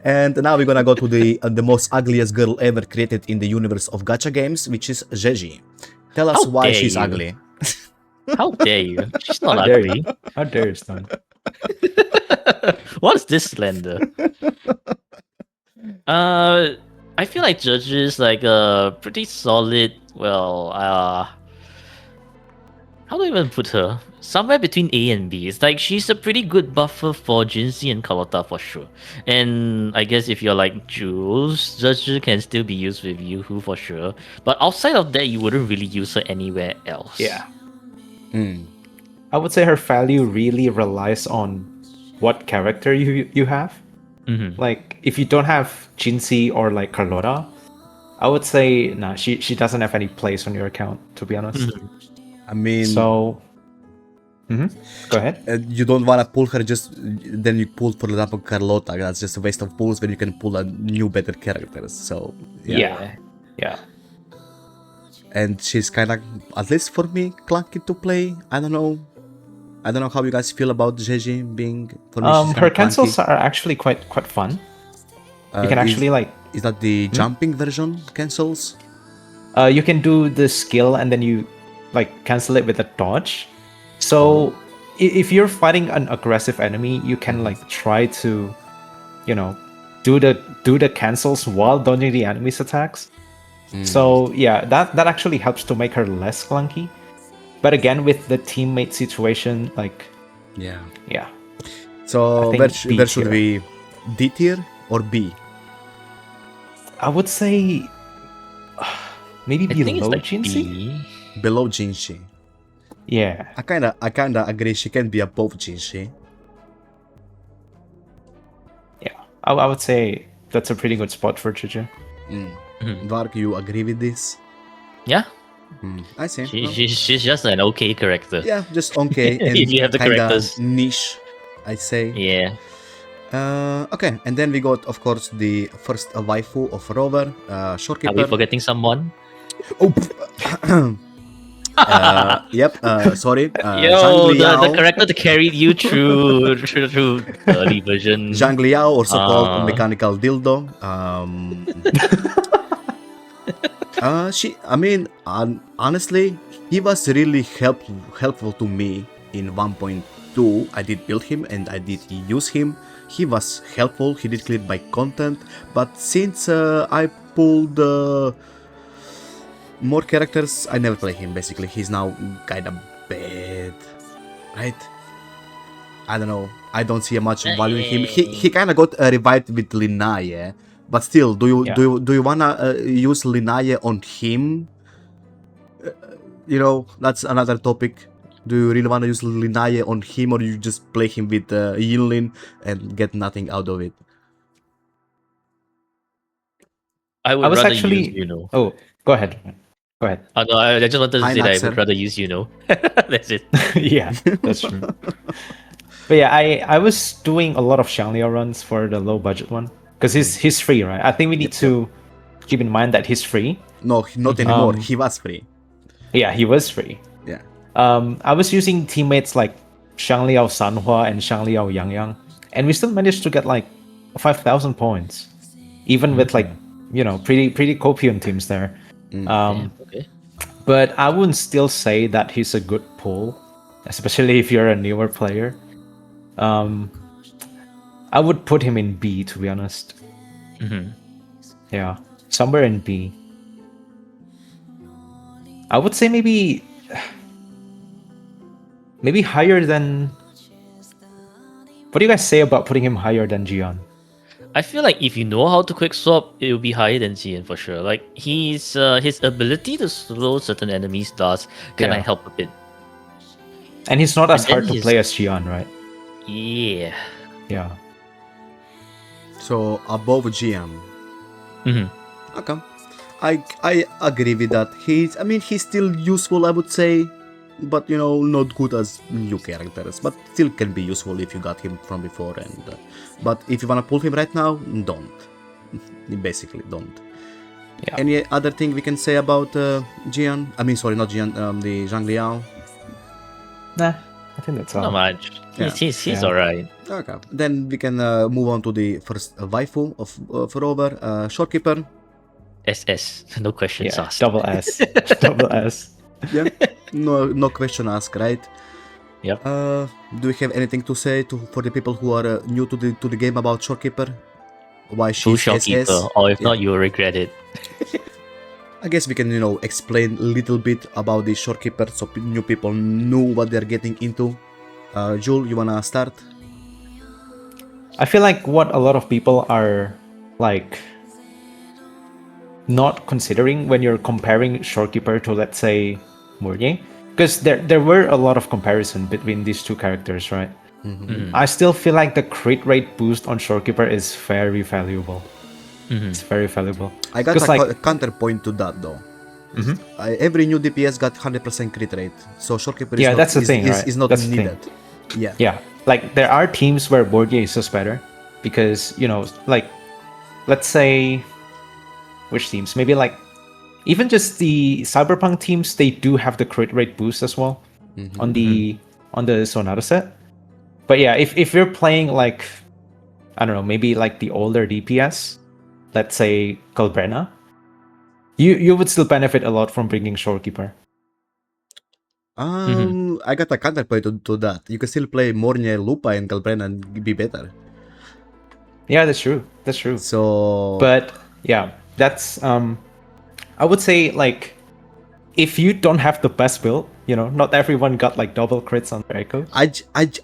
And now we're gonna go to the most ugliest girl ever created in the universe of gacha games, which is Zhezhi. Tell us How why dare she's you. ugly. How dare you? She's not How dare ugly. you? How dare you, Stone? What's this slender? I feel like Zhezhi is like a pretty solid. Well, how do I even put her? Somewhere between A and B. It's like she's a pretty good buffer for Jinhsi and Carlotta for sure. And I guess if you're like Jules, Zhezhi can still be used with Yoo-Hoo for sure. But outside of that, you wouldn't really use her anywhere else. Yeah. Mm. I would say her value really relies on what character you have. Mm-hmm. Like, if you don't have Jinhsi or like Carlotta, I would say nah, she doesn't have any place on your account, to be honest. Mhm. I mean, So, go ahead. you don't wanna pull her just then you pull, for example, Carlotta. That's just a waste of pulls when you can pull a new better characters. So Yeah. and she's kind of, at least for me, clunky to play. I don't know how you guys feel about Zhezhi being, for me, she's Her kinda cancels clunky. are actually quite fun. You can actually Is that the jumping version cancels? you can do the skill and then you like cancel it with a dodge. So if you're fighting an aggressive enemy, you can like try to, do the cancels while dodging the enemy's attacks. So yeah, that actually helps to make her less clunky. But again, with the teammate situation, like Yeah. yeah, So I think where B should tier. we, D tier or B? I would say maybe I think it's below like Jinhsi. B. Below Jinhsi. Yeah, I kinda agree. She can be above Jinhsi. yeah. I would say that's a pretty good spot for Juju. Vark, you agree with this? Yeah, I see. Well, she's just an okay character. yeah, just okay and If you have the kinda characters. niche, I'd say. Yeah. Okay, and then we got, of course, the first waifu of Rover, Are we Shorekeeper. forgetting someone? Oh, yep. Sorry. Yo, Xiangli the Yao. character that carried you through the early version. Xiangli Yao, also called Ah. Mechanical Dildo. Honestly, he was really helpful to me in 1.2. I did build him and I did use him. He was helpful. He did clear my content. But since I pulled more characters, I never play him. Basically, he's now kind of bad, right? I don't know. I don't see much value in him. He kind of got revived with Lynae, but still, do you wanna use Lynae on him? That's another topic. Do you really wanna use Lynae on him, or you just play him with Yinlin and get nothing out of it? I would I was rather actually. use Iuno. Oh, go ahead. Go ahead. No, I just wanted to Hi, say that I Naxer. would rather use Iuno. That's it. Yeah, that's true. But yeah, I was doing a lot of Xiangli Yao runs for the low budget one because he's free, right? I think we need to keep in mind that he's free. No, not anymore. He was free. Yeah, he was free. Yeah. I was using teammates like Xiangli Yao Sanhua and Xiangli Yao Yangyang, and we still managed to get like 5,000 points, even with like pretty copium teams there. Okay. But I wouldn't still say that he's a good pull, especially if you're a newer player. I would put him in B, to be honest. Yeah, somewhere in B. I would say maybe higher than. What do you guys say about putting him higher than Jiyan? I feel like if you know how to quick swap, it will be higher than Jiyan for sure. Like his ability to slow certain enemies does kind of Yeah. help a bit. And he's not as And then hard to he's- play as Jiyan, right? Yeah. Yeah. So above GM. Mhm. Okay. I agree with that. He's still useful, I would say, but not good as new characters, but still can be useful if you got him from before. And but if you wanna pull him right now, don't. Basically, don't. Yeah. Any other thing we can say about Jiyan? I mean, sorry, not Jiyan, the Changli Yao. Nah, I think that's all. Not much. Yeah. He's Yeah. alright. Okay. Then we can move on to the first waifu of Phrolova, Shorekeeper. SS. No questions Yeah, asked. double S. Double S. Yeah. No question asked, right? Yep. Do you have anything to say for the people who are new to the game about Shorekeeper? Why Full she's SS? Shorekeeper, or if Yeah. not, you'll regret it. I guess we can, explain a little bit about the Shorekeeper so new people know what they're getting into. Jul, you wanna start? I feel like what a lot of people are like not considering when you're comparing Shorekeeper to, let's say, Mornye, because there were a lot of comparison between these two characters, right? I still feel like the crit rate boost on Shorekeeper is very valuable. It's very valuable. I got 'Cause, a counterpoint to that though. Every new DPS got 100% crit rate, so Shorekeeper Yeah, is not, that's the is, thing, is, right? is not That's the thing. needed. Yeah. Yeah, like there are teams where Mornye is just better because, like, let's say, which teams? Maybe like even just the Cyberpunk teams, they do have the crit rate boost as well on the Sonata set. But yeah, if you're playing like, I don't know, maybe like the older DPS, let's say Galbrena, you would still benefit a lot from bringing Shorekeeper. I got a counterpoint to that. You can still play Mornye, Lupa, and Galbrena and be better. Yeah, that's true. That's true. So, But yeah, that's I would say, like, if you don't have the best build, not everyone got like double crits on their Echo. I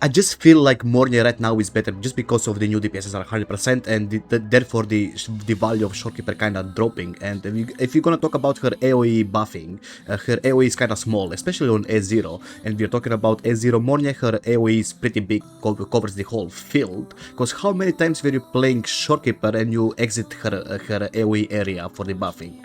just feel like Mornye right now is better just because of the new DPSs are 100% and therefore the value of Shorekeeper kind of dropping. And if you're gonna talk about her AoE buffing, her AoE is kind of small, especially on A0. And we're talking about A0 Mornye, her AoE is pretty big, covers the whole field. Because how many times were you playing Shorekeeper and you exit her AoE area for the buffing?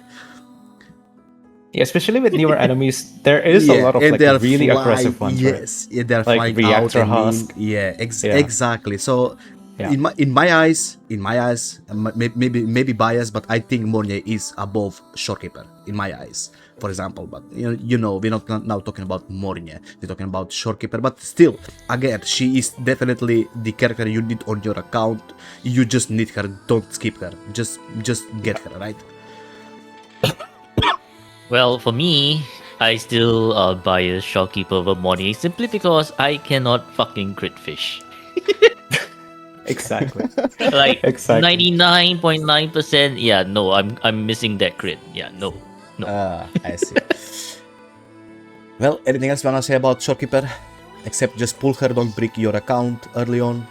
Yeah, especially with newer enemies, there is a lot of like really aggressive ones. Yes, right? yeah, they're Like flying out Reactor and Husk. yeah, Yeah. exactly. So, Yeah. in my eyes, maybe biased, but I think Mornye is above Shorekeeper in my eyes. For example, but we're not now talking about Mornye, we're talking about Shorekeeper. But still, again, she is definitely the character you need on your account. You just need her. Don't skip her. Just get her, right? Well, for me, I still bias Shorekeeper over Mornye simply because I cannot fucking crit fish. Exactly. Like Exactly. 99.9%. Yeah, no, I'm missing that crit. Yeah, no. I see. Well, anything else you wanna say about Shorekeeper? Except just pull her, don't break your account early on.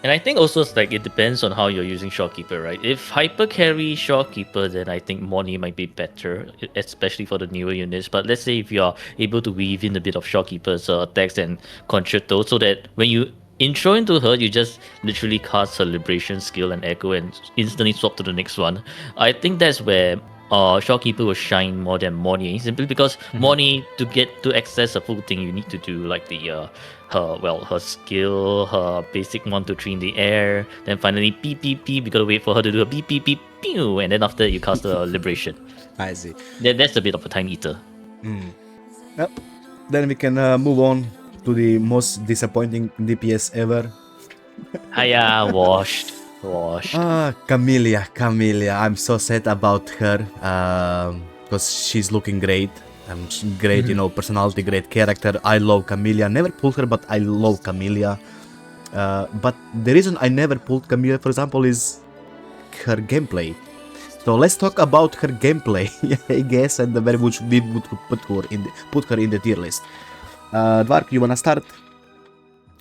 And I think also it's like it depends on how you're using Shorekeeper, right? If hyper carry Shorekeeper, then I think Mornye might be better, especially for the newer units. But let's say if you're able to weave in a bit of Shorekeeper's attacks and concerto, so that when you intro into her, you just literally cast her Liberation skill and Echo and instantly swap to the next one. I think that's where Shorekeeper will shine more than Mornye, simply because Mornye, to access a full thing, you need to do like the her skill, her basic 1, 2, 3 in the air, then finally beep beep beep. We gotta wait for her to do a beep beep beep pew, and then after you cast the Liberation. I see. That's a bit of a time eater. Yep. Then we can move on to the most disappointing DPS ever. Hiya, washed. Camellya. I'm so sad about her because she's looking great. She's great, personality, great character. I love Camellya. Never pulled her, but I love Camellya. But the reason I never pulled Camellya, for example, is her gameplay. So let's talk about her gameplay, I guess, and where we would put her in the tier list. Dvark, you wanna start?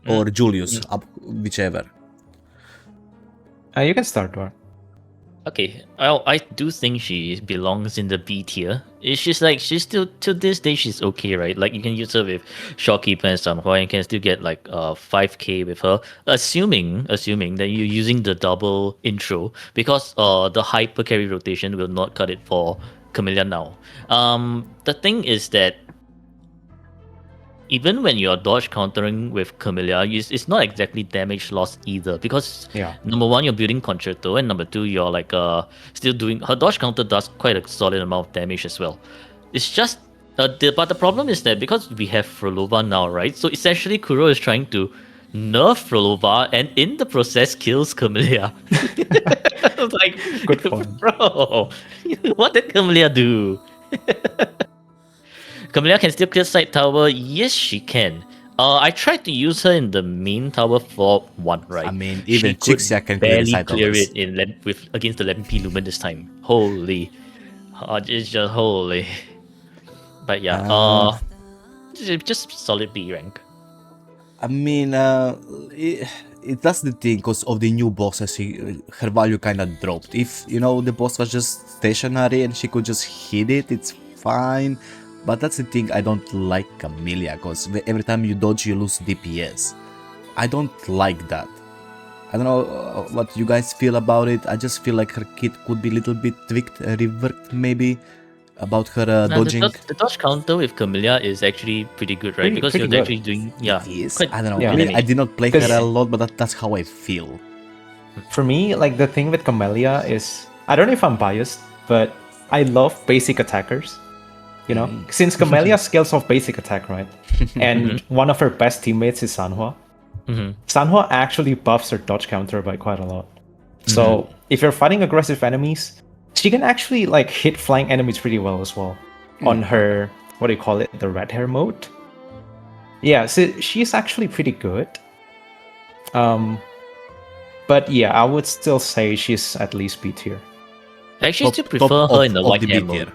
Or Julius, whichever. You can start, Dwar. Okay, I do think she belongs in the B tier. It's just like she's still to this day she's okay, right? Like you can use her with Shorekeeper and Sanhua and can still get like 5k with her, assuming that you're using the double intro, because the hyper carry rotation will not cut it for Camellya now. The thing is that even when you're dodge countering with Camellya, it's not exactly damage loss either, because Yeah. number one, you're building Concerto, and number two, you're like still doing her dodge counter does quite a solid amount of damage as well. It's just but the problem is that because we have Phrolova now, right? So essentially, Kuro is trying to nerf Phrolova, and in the process kills Camellya. I was like, Good point. bro, what did Camellya do? Camellya can still clear side tower. Yes, she can. I tried to use her in the main tower for one, right? I mean, even she could Chixia can clear the barely side clear towers. it with against the 11p Lumen this time. Holy, it's just holy. But yeah, just solid B rank. I mean, that's the thing, because of the new bosses, her value kind of dropped. If, you know, the boss was just stationary and she could just hit it, it's fine. But that's the thing, I don't like Camellya, because every time you dodge, you lose DPS. I don't like that. I don't know what you guys feel about it. I just feel like her kit could be a little bit tweaked, reworked maybe, about her dodging. The dodge counter with Camellya is actually pretty good, right? Because Pretty you're good. actually doing Yes, quite I don't know. Yeah. I mean, I did not play her a 'Cause- lot, but that's how I feel. For me, like the thing with Camellya is, I don't know if I'm biased, but I love basic attackers. You know, since Camellya scales off basic attack, right? And one of her best teammates is Sanhua. Sanhua actually buffs her dodge counter by quite a lot. So if you're fighting aggressive enemies, she can actually like hit flying enemies pretty well as well on her, what do you call it, the red hair mode. Yeah, so she's actually pretty good. But yeah, I would still say she's at least B tier. I actually still Top prefer her of- in the of white the hair B mode. tier.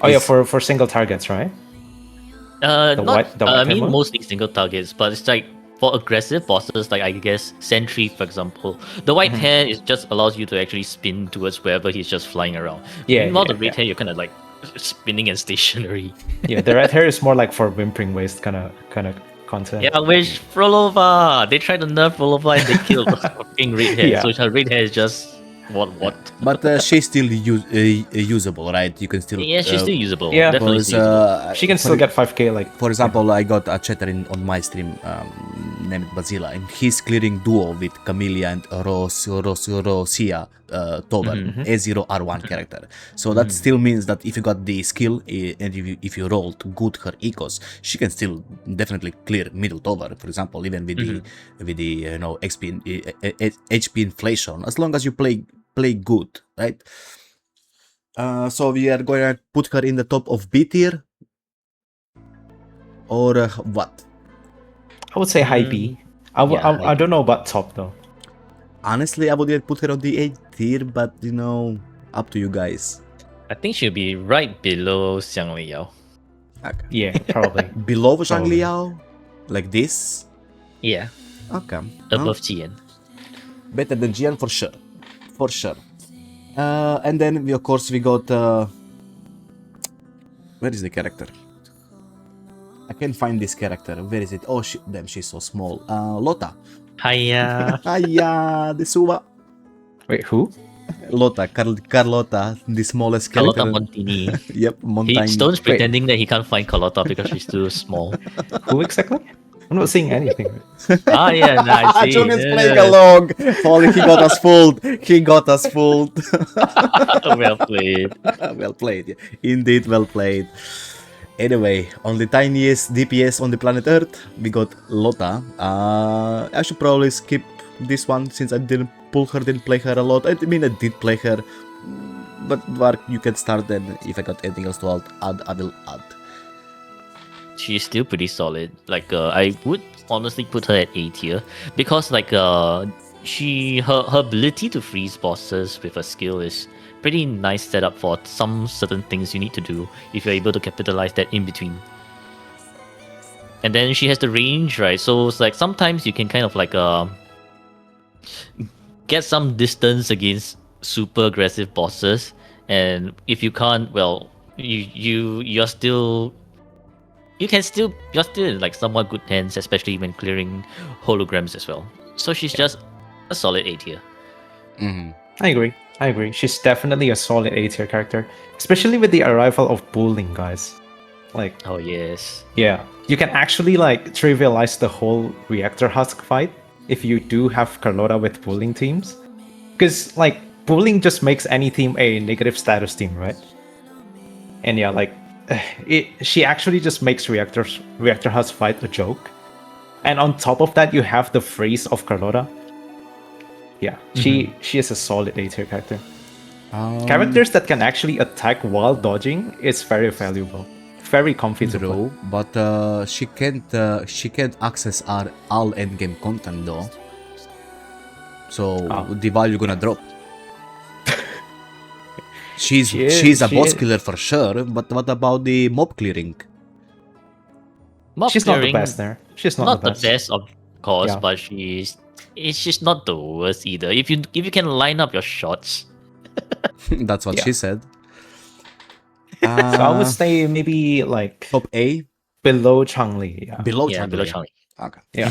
Oh yeah, Is- for single targets, right? I white mean hair mode? mostly single targets, but it's like for aggressive bosses, like I guess Sentry, for example, the white hair is just allows you to actually spin towards wherever he's just flying around. Yeah, Meanwhile, yeah, the red yeah. hair, you're kind of like spinning and stationary. Yeah, the red hair is more like for whimpering waist kind of content. Yeah, where's Phrolova? They tried to nerf Phrolova and they killed the fucking red hair. Yeah. So her red hair is just what? But she's still usable, right? You can still. Yeah, she's still usable. yeah, Definitely because, still usable. She can still get 5k like For example, I got a chatter on my stream named Bazila, and he's clearing duo with Camellya and Roccia Tover, A0R1 character. So that still means that if you got the skill and if you rolled good her ecos, she can still definitely clear middle Tover. For example, even with the you know HP inflation, as long as you play good, right? So we are going to put her in the top of B tier. Or what? I would say high B. I don't know about top though. Honestly, I would even put her on the 8th tier, but you know, up to you guys. I think she'll be right below Xiangli Yao. Okay. Yeah, probably. Below Changli Yao? Like this? Yeah, Okay. above Jiyan. Better than Jian for sure. For sure. And then, we, of course, we got... where is the character? I can't find this character. Where is it? Oh, damn, she's so small. Lotta. Hiya. Hiya, the Suva. Wait, who? Lotta, Carlotta, the smallest Carlotta character. Montini. Yep, Montaigne. Stone's pretending that he can't find Carlotta because she's too small. Who exactly? I'm not seeing anything. Yeah, nice. I see. Julian's Yeah. playing along. Holy, he got us fooled. He got us fooled. Well played. Well played. Yeah. Indeed, well played. Anyway, on the tiniest DPS on the planet Earth, we got Lotta. I should probably skip this one since I didn't play her a lot. I mean, I did play her, but Vark, you can start then. If I got anything else to add, I will add. She's still pretty solid. Like I would honestly put her at A tier because like her ability to freeze bosses with her skill is pretty nice setup for some certain things you need to do if you're able to capitalize that in between. And then she has the range, right? So it's like sometimes you can kind of like get some distance against super aggressive bosses, and if you can't, well, you're still in like somewhat good hands, especially when clearing holograms as well. So she's just a solid A tier. I agree. She's definitely a solid A tier character, especially with the arrival of Bulling, guys. Like, Oh yes. yeah, you can actually like trivialize the whole reactor husk fight if you do have Carlotta with pooling teams, because like pooling just makes any team a negative status team, right? And yeah, like she actually just makes reactor husk fight a joke, and on top of that, you have the freeze of Carlotta. Yeah, she is a solid A tier character. Characters that can actually attack while dodging is very valuable, very comfy to play. True, but she can't access our all endgame content though. So the value gonna drop. she's a boss killer for sure, but what about the mob clearing? Mob She's not the clearing, best there. She's not not the best, of course, Yeah. but she's not the worst either. If you can line up your shots. That's what Yeah. she said. So I would say maybe like Top A, below Changli. Yeah. below Yeah, Changli. below Changli. Okay. Yeah.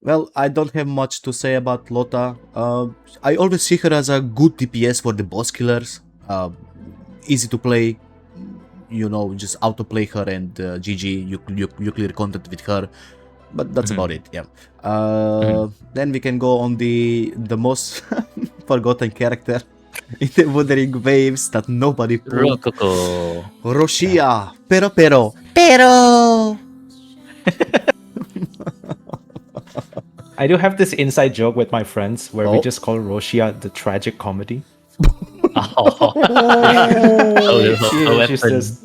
Well, I don't have much to say about Lotta. I always see her as a good DPS for the boss killers. Easy to play. You know, just auto play her and GG. You clear content with her. But that's about it. Yeah. Then we can go on the most forgotten character in the Wuthering waves that nobody pulled. Rococo. Roccia. Pero. I do have this inside joke with my friends where we Oh. just call Roccia the tragic comedy. Oh. She's just,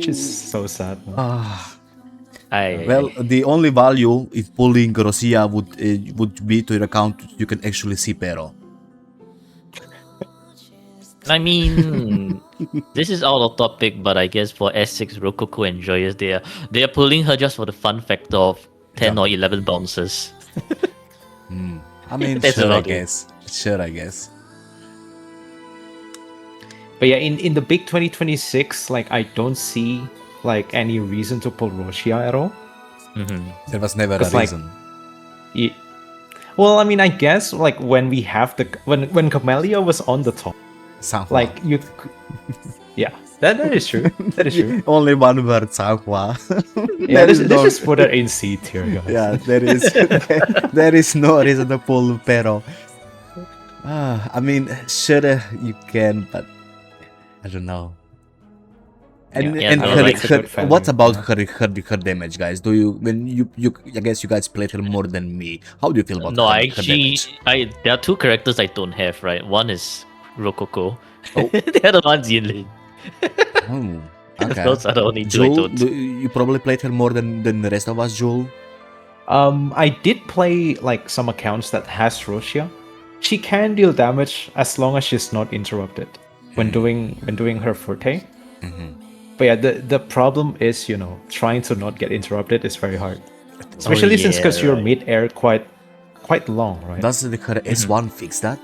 she's so sad. Well, the only value if pulling Roccia would be to your account. You can actually see Pero. I mean, this is out of topic, but I guess for S6, Rococo and Joyous, they are pulling her just for the fun factor of 10 or 11 bounces. I mean, That's sure, I about it. guess. Sure, I guess. But yeah, in the big 2026, like I don't see like any reason to pull Roccia at all. There was never a 'Cause, like, reason. Well, I mean, I guess like when we have when Camellya was on the top, Sanhua. like yeah, that is true. That is true. Only one word, Sanhua. Yeah, let's just put her in C tier, guys. Yeah, there is no reason to pull Pero. I mean, sure you can, but I don't know. And Yeah, and I her, like the her, good what value, about yeah. her damage, guys? Do you when you I guess you guys played her more than me. How do you feel about No, her, I her actually, damage? there are two characters I don't have, right? One is Rococo. The other one's Yinlin. Oh, okay. Those are the only two I Jewel, don't. you probably played her more than the rest of us, Jewel. I did play like some accounts that has Roccia. She can deal damage as long as she's not interrupted when doing her forte. But yeah, the problem is, you know, trying to not get interrupted is very hard, especially since because you're right. mid-air quite long, right? Does her S1 fix that?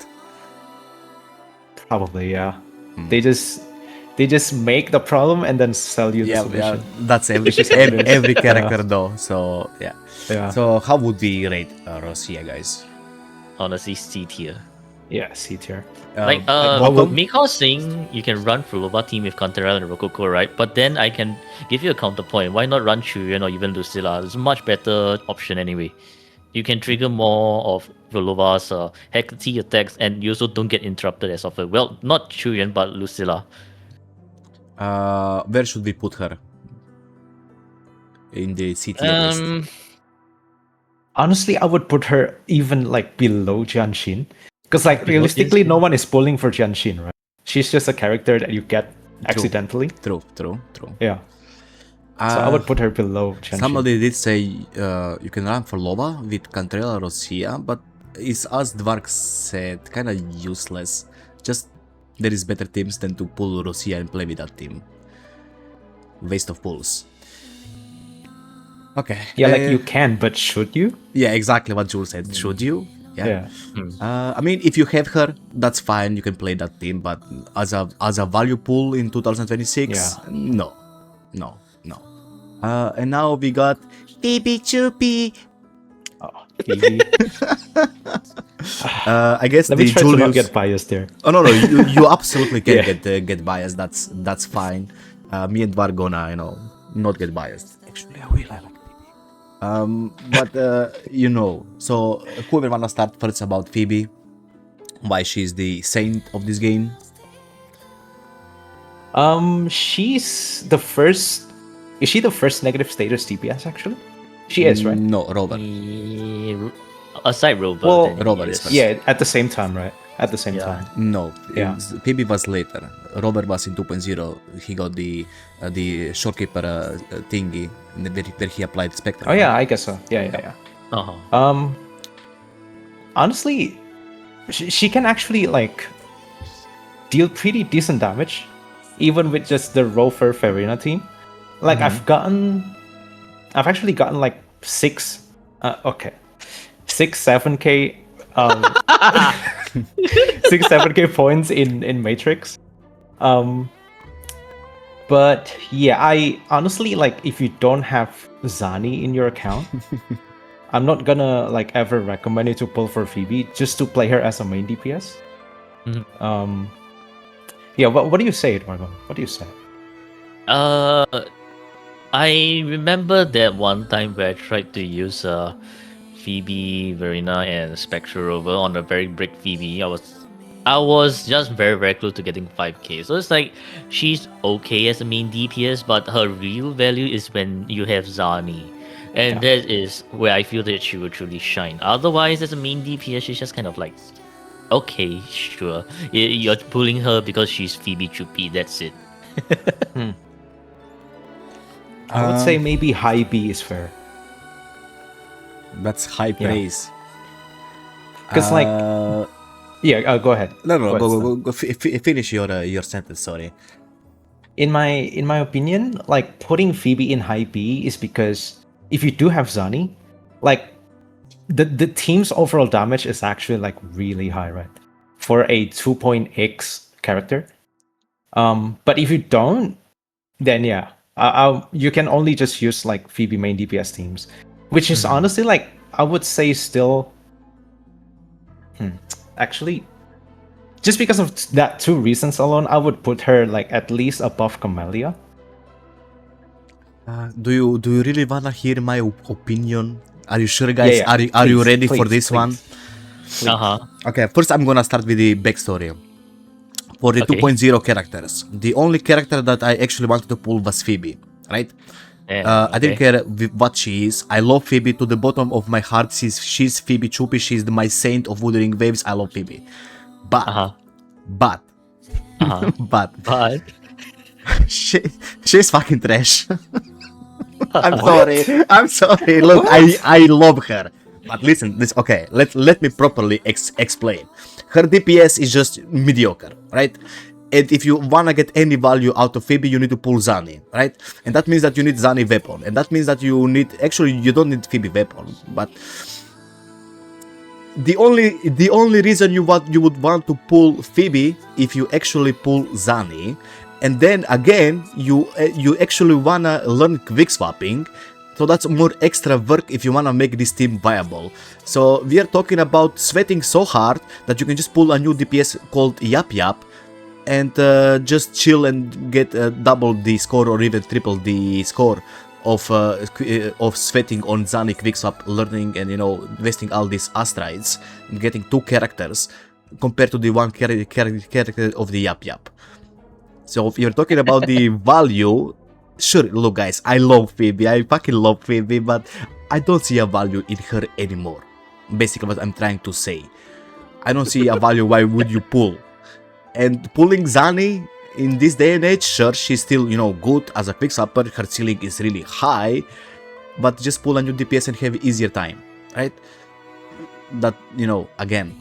Probably, yeah. They just make the problem and then sell you the solution. That's every character though. So yeah. Yeah. So how would we rate Roccia, guys? Honestly, C tier. Yeah, C tier. Like, bottom? Miko saying you can run Phrolova team with Cantarella and Rococo, right? But then I can give you a counterpoint. Why not run Qiuyuan or even Lucilla? It's a much better option anyway. You can trigger more of Phrolova's Hecate attacks, and you also don't get interrupted as often. Well, not Qiuyuan, but Lucilla. Where should we put her? In the city list. Honestly, I would put her even like below Jianxin. Because like realistically, no one is pulling for Jianxin, right? She's just a character that you get accidentally. True. Yeah. So I would put her below Jianxin. Somebody did say you can run Phrolova with Cantarella Roccia, but it's as Dvark said, kind of useless. Just there is better teams than to pull Roccia and play with that team. Waste of pulls. Okay. Yeah, like you can, but should you? Yeah, exactly what Jules said. Should you? Yeah. I mean, if you have her, that's fine. You can play that team, but as a value pool in 2026, no. And now we got Phoebe Choopy. Oh, Phoebe. I guess Let the me try to not Julius. get biased there. Oh no, you absolutely can Yeah. get biased. That's fine. Me and Dvar gonna not get biased. Actually, I really like Phoebe. But so whoever wanna start first about Phoebe, why she's the saint of this game? She's the first. Is she the first negative status DPS actually? She is, right? No, Rover. Aside Rover, Well, then Rover he is is. first. Yeah, at the same time, right? At the same Yeah. time. No, Yeah. Phoebe was later. Robert was in 2.0. He got the Shorekeeper thingy where he applied Spectre. Oh yeah, I guess so. Yeah. Uh-huh. Honestly, she can actually like deal pretty decent damage, even with just the Rover Verina team. Like I've actually gotten like 7k, 7k points in Matrix. But yeah, I honestly like if you don't have Zani in your account, I'm not gonna like ever recommend you to pull for Phoebe just to play her as a main DPS. Yeah, what do you say, Eduardo? What do you say? I remember that one time where I tried to use Phoebe, Verina, and Spectre Rover on a very brick Phoebe. I was just very close to getting 5k. So it's like she's okay as a main DPS, but her real value is when you have Zani. And that is where I feel that she will truly shine. Otherwise, as a main DPS, she's just kind of like, okay, sure. You're pulling her because she's Phoebe Chupi, that's it. I would say maybe high B is fair. That's high praise. Because like, go ahead. No, Go go finish your sentence. Sorry. In my opinion, like putting Phoebe in high B is because if you do have Zani, like the team's overall damage is actually like really high, right? For a 2.x character. But if you don't, then yeah, you can only just use like Phoebe main DPS teams, which is honestly like I would say still. Actually, just because of that two reasons alone, I would put her like at least above Camellya. Do you really wanna hear my opinion? Are you sure, guys? Yeah. Are you Please, ready for please, this one? please. Okay, first I'm gonna start with the backstory. For the Okay. 2.0 characters, the only character that I actually wanted to pull was Phoebe, right? I didn't care what she is. I love Phoebe to the bottom of my heart. She's Phoebe Chupi. She's my saint of Wuthering Waves. I love Phoebe. But she's fucking trash. I'm sorry. Look, I love her. But listen, okay. Let me properly explain. Her DPS is just mediocre, right? And if you wanna get any value out of Phoebe, you need to pull Zani, right? And that means that you need Zani weapon, and that means that you don't need Phoebe weapon. But the only reason you would want to pull Phoebe if you actually pull Zani, and then again you actually wanna learn quick swapping. So that's more extra work if you wanna make this team viable. So we are talking about sweating so hard that you can just pull a new DPS called Yap Yap and just chill and get double the score or even triple the score of sweating on Zani quickswap, learning and wasting all these astrides and getting two characters compared to the one character of the Yap Yap. So if you're talking about the value, sure, look guys, I love Phoebe, I fucking love Phoebe, but I don't see a value in her anymore. Basically what I'm trying to say. I don't see a value, why would you pull? And pulling Zani in this day and age, sure, she's still, good as a quickswapper, her ceiling is really high, but just pull a new DPS and have easier time, right? That, again.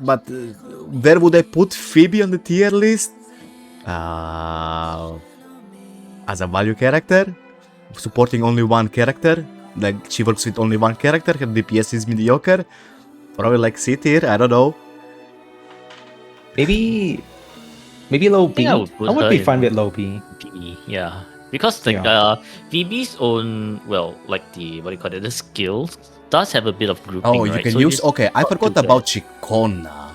But where would I put Phoebe on the tier list? As a value character, supporting only one character, like she works with only one character, her DPS is mediocre, probably like C tier, I don't know. Maybe low B. I I would would put be her fine in with low B. Phoebe, yeah. Because Phoebe's own, what do you call it, the skills does have a bit of grouping, Oh, you right? can So use, it's okay, I not forgot too about bad. Ciaccona.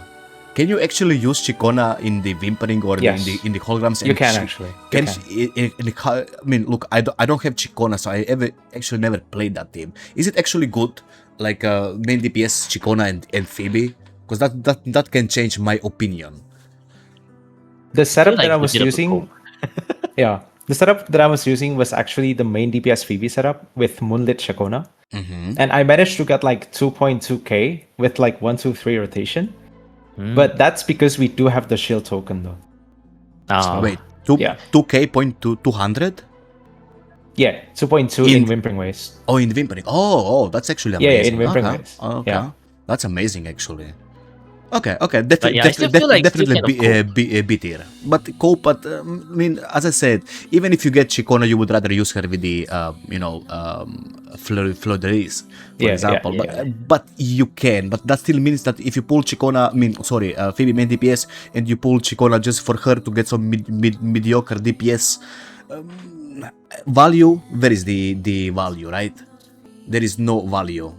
Can you actually use Ciaccona in the Whimpering or Yes. in the holograms? You can actually. Can I mean, look, I don't have Ciaccona, so I actually never played that team. Is it actually good, like main DPS Ciaccona and Phoebe? Because that can change my opinion. The setup like that I we was did a using, yeah, the setup that I was using was actually the main DPS Phoebe setup with Moonlit Ciaccona, and I managed to get like 2.2k with like 1-2-3 rotation. But that's because we do have the shield token though. Wait, yeah. 2k point 200? Yeah, 2.2 in Whimpering Waste. Oh, in Whimpering. Oh, that's actually Yeah, amazing. in Whimpering Okay. Waste. Okay. Yeah. That's amazing, actually. Okay, I still feel like definitely still kind of B tier. But cope, but I mean, as I said, even if you get Ciaccona, you would rather use her with the, Fleuries, for example. But you can. But that still means that if you pull Ciaccona, Phoebe main DPS, and you pull Ciaccona just for her to get some mediocre DPS value, where is the value, right? There is no value.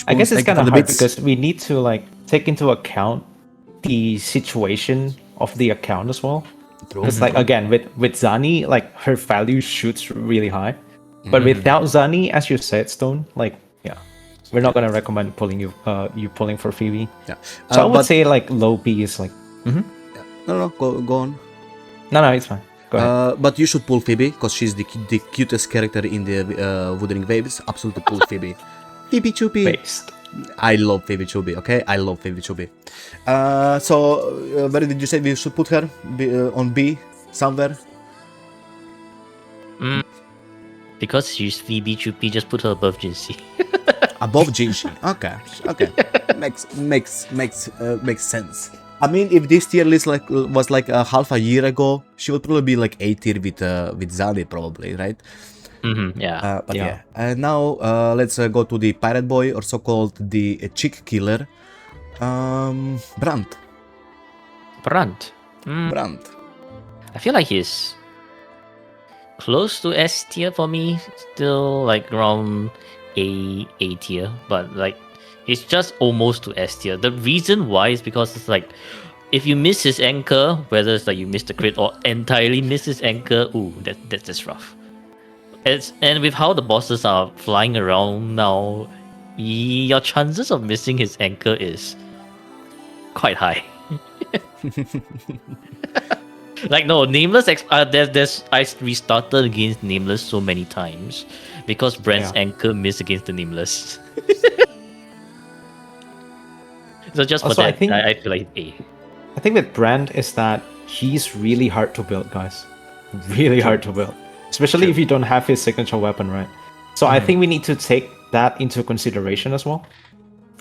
I guess it's kind of hard because we need to like take into account the situation of the account as well. Because like again with Zani, like her value shoots really high, but without Zani, as you said, Stone, like we're not gonna recommend pulling you pulling for Phoebe. Yeah. So I would say like low B is like. No, go on. No, it's fine. Go ahead. But you should pull Phoebe because she's the cutest character in the Wuthering Waves. Absolutely pull Phoebe. Phoebe Chupi. Based. I love Phoebe Chupi, okay? I love Phoebe Chupi. So, where did you say we should put her? On B? Somewhere? Because she's Phoebe Chupi, just put her above Jinhsi. Above Jinhsi. Okay. Makes sense. I mean, if this tier list was like half a year ago, she would probably be like A tier with Zani, probably, right? Yeah. But yeah. Now let's go to the pirate boy, or so-called the chick killer, Brant. Brant. Brant. I feel like he's close to S tier for me. Still like around A tier, but like he's just almost to S tier. The reason why is because it's like if you miss his anchor, whether it's like you miss the crit or entirely miss his anchor, that's just rough. And with how the bosses are flying around now, your chances of missing his anchor is quite high. Like no, Nameless. I restarted against Nameless so many times because Brant's anchor missed against the Nameless. So just for Also, that, I feel like A. I think with Brant is that he's really hard to build, guys. Really hard to build. Especially if you don't have his signature weapon, right? So I think we need to take that into consideration as well.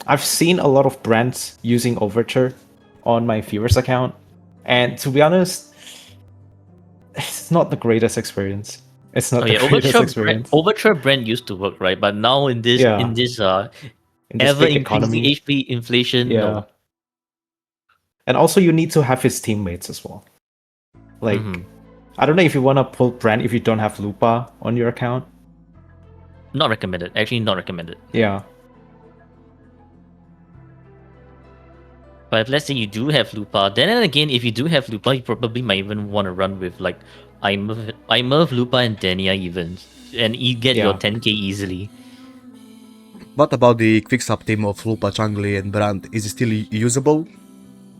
I've seen a lot of Brants using Overture on my viewers account, and to be honest, it's not the greatest experience. It's not the greatest experience. Overture Brant used to work, right? But now in this ever increasing HP inflation, no. And also you need to have his teammates as well. Like I don't know if you want to pull Brant if you don't have Lupa on your account. Not recommended. Actually, not recommended. Yeah. But if let's say you do have Lupa, then again, if you do have Lupa, you probably might even want to run with like Imerv, Lupa, and Denia even, and you get your 10k easily. What about the quick-sub team of Lupa, Changli, and Brant? Is it still usable?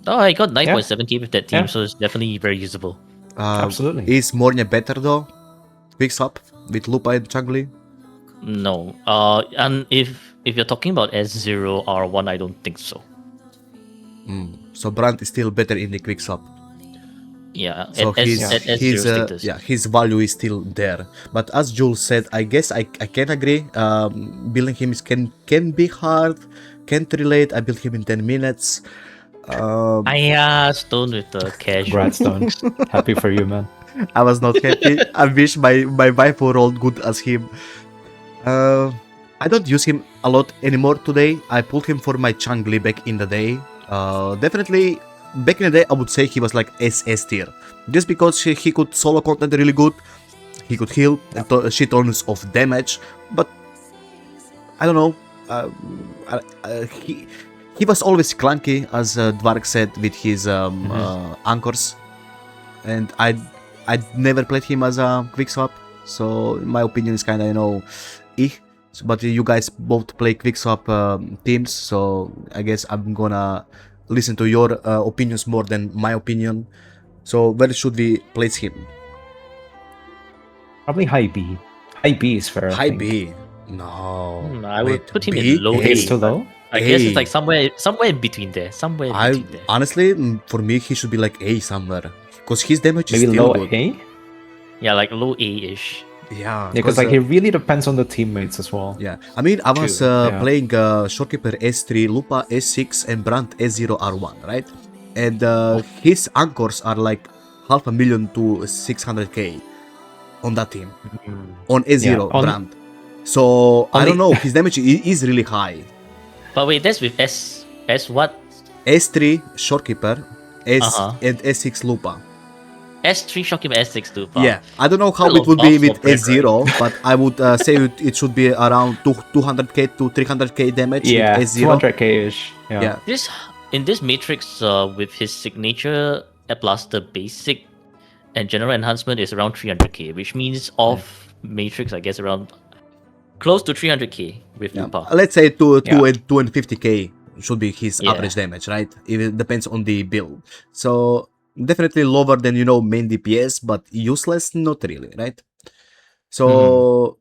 Oh, I got 9.7k with that team, so it's definitely very usable. Absolutely. Is Mornye better though? Quick-sub with Lupa and Changli? No. And if you're talking about S0 R1, I don't think so. So Brant is still better in the quick-sub. Yeah. So his value is still there. But as Jules said, I guess I can agree. Building him can be hard. Can't relate. I built him in 10 minutes. Stone with the casual. Congrats, Stone. Happy for you, man. I was not happy. I wish my wife were all good as him. I don't use him a lot anymore today. I pulled him for my Changli back in the day. Definitely, back in the day, I would say he was like SS tier. Just because he could solo content really good. He could heal shit tons of damage. But, I don't know. he was always clunky, as Dvark said, with his anchors, and I never played him as a quick swap, so my opinion is kind of but you guys both play quick swap teams, so I guess I'm gonna listen to your opinions more than my opinion. So where should we place him? Probably high B. High B is fair. I High think. B. No. I would wait, put him B? in low Okay, A. it's too low. I guess A. it's like somewhere in between there. Somewhere in between there. Honestly, for me, he should be like A somewhere, because his damage is Maybe still low good. A. Yeah, like low A-ish. Yeah, Because like it really depends on the teammates as well. yeah, I mean, I was True, yeah. playing Shorekeeper S3, Lupa S6, and Brant S0 R1, right? And his anchors are like 500,000 to 600k on that team, on S0 Yeah, on- Brant. So I on don't the- know, his damage is really high. But wait, that's with S what? S3 Shorekeeper, Uh-huh. and S6 Lupa. S3 Shorekeeper, S6 Lupa. Yeah, I don't know how Still it would be above with for Brant, S0, but I would say it should be around 200k to 300k damage Yeah, with S0. 200k ish. Yeah. This in this matrix with his signature plus the basic and general enhancement is around 300k, which means off matrix I guess around close to 300k with Yeah. Lupa. Let's say 2 Yeah. and 250k should be his Yeah. average damage, right? It depends on the build. So definitely lower than main DPS, but useless not really, right? So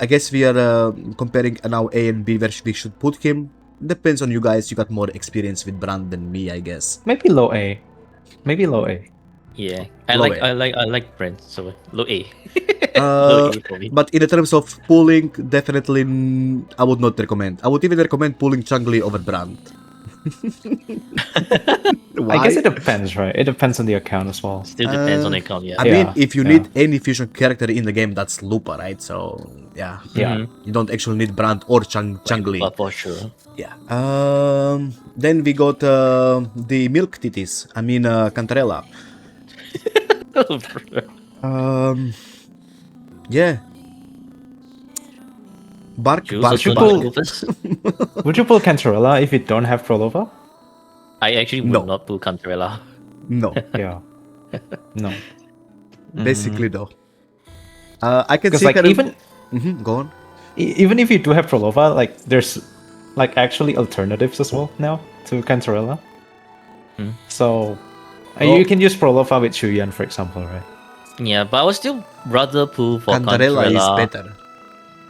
I guess we are comparing now A and B where we should put him. Depends on you guys. You got more experience with Brand than me, I guess. Maybe low A. Maybe low A. Yeah, I Low like A. I like Brent, so low A. Uh, Low A for me. but in the terms of pulling, definitely I would not recommend. I would even recommend pulling Changli over Brand. I guess it depends, right? It depends on the account as well. Still depends on uh, the account, yeah. I mean, Yeah, if you yeah. need any fusion character in the game, that's Lupa, right? So yeah, Yeah. Mhm. you don't actually need Brand or Changli. But for sure. Yeah. Then we got the milk titties. I mean, Cantarella. Yeah. Bark, Jules, bark, would you bark. like to go first? Would you pull Cantarella if you don't have Phrolova? I actually would No. not pull Cantarella. No, Yeah. No. basically no. I can Because see like kind of- even Mhm, go on. even if you do have Phrolova, like there's like actually alternatives as well now to Cantarella. Hmm. So Oh. you can use Phrolova with Qiuyuan, for example, right? Yeah, but I would still rather pull for Cantarella is Cantarella. better.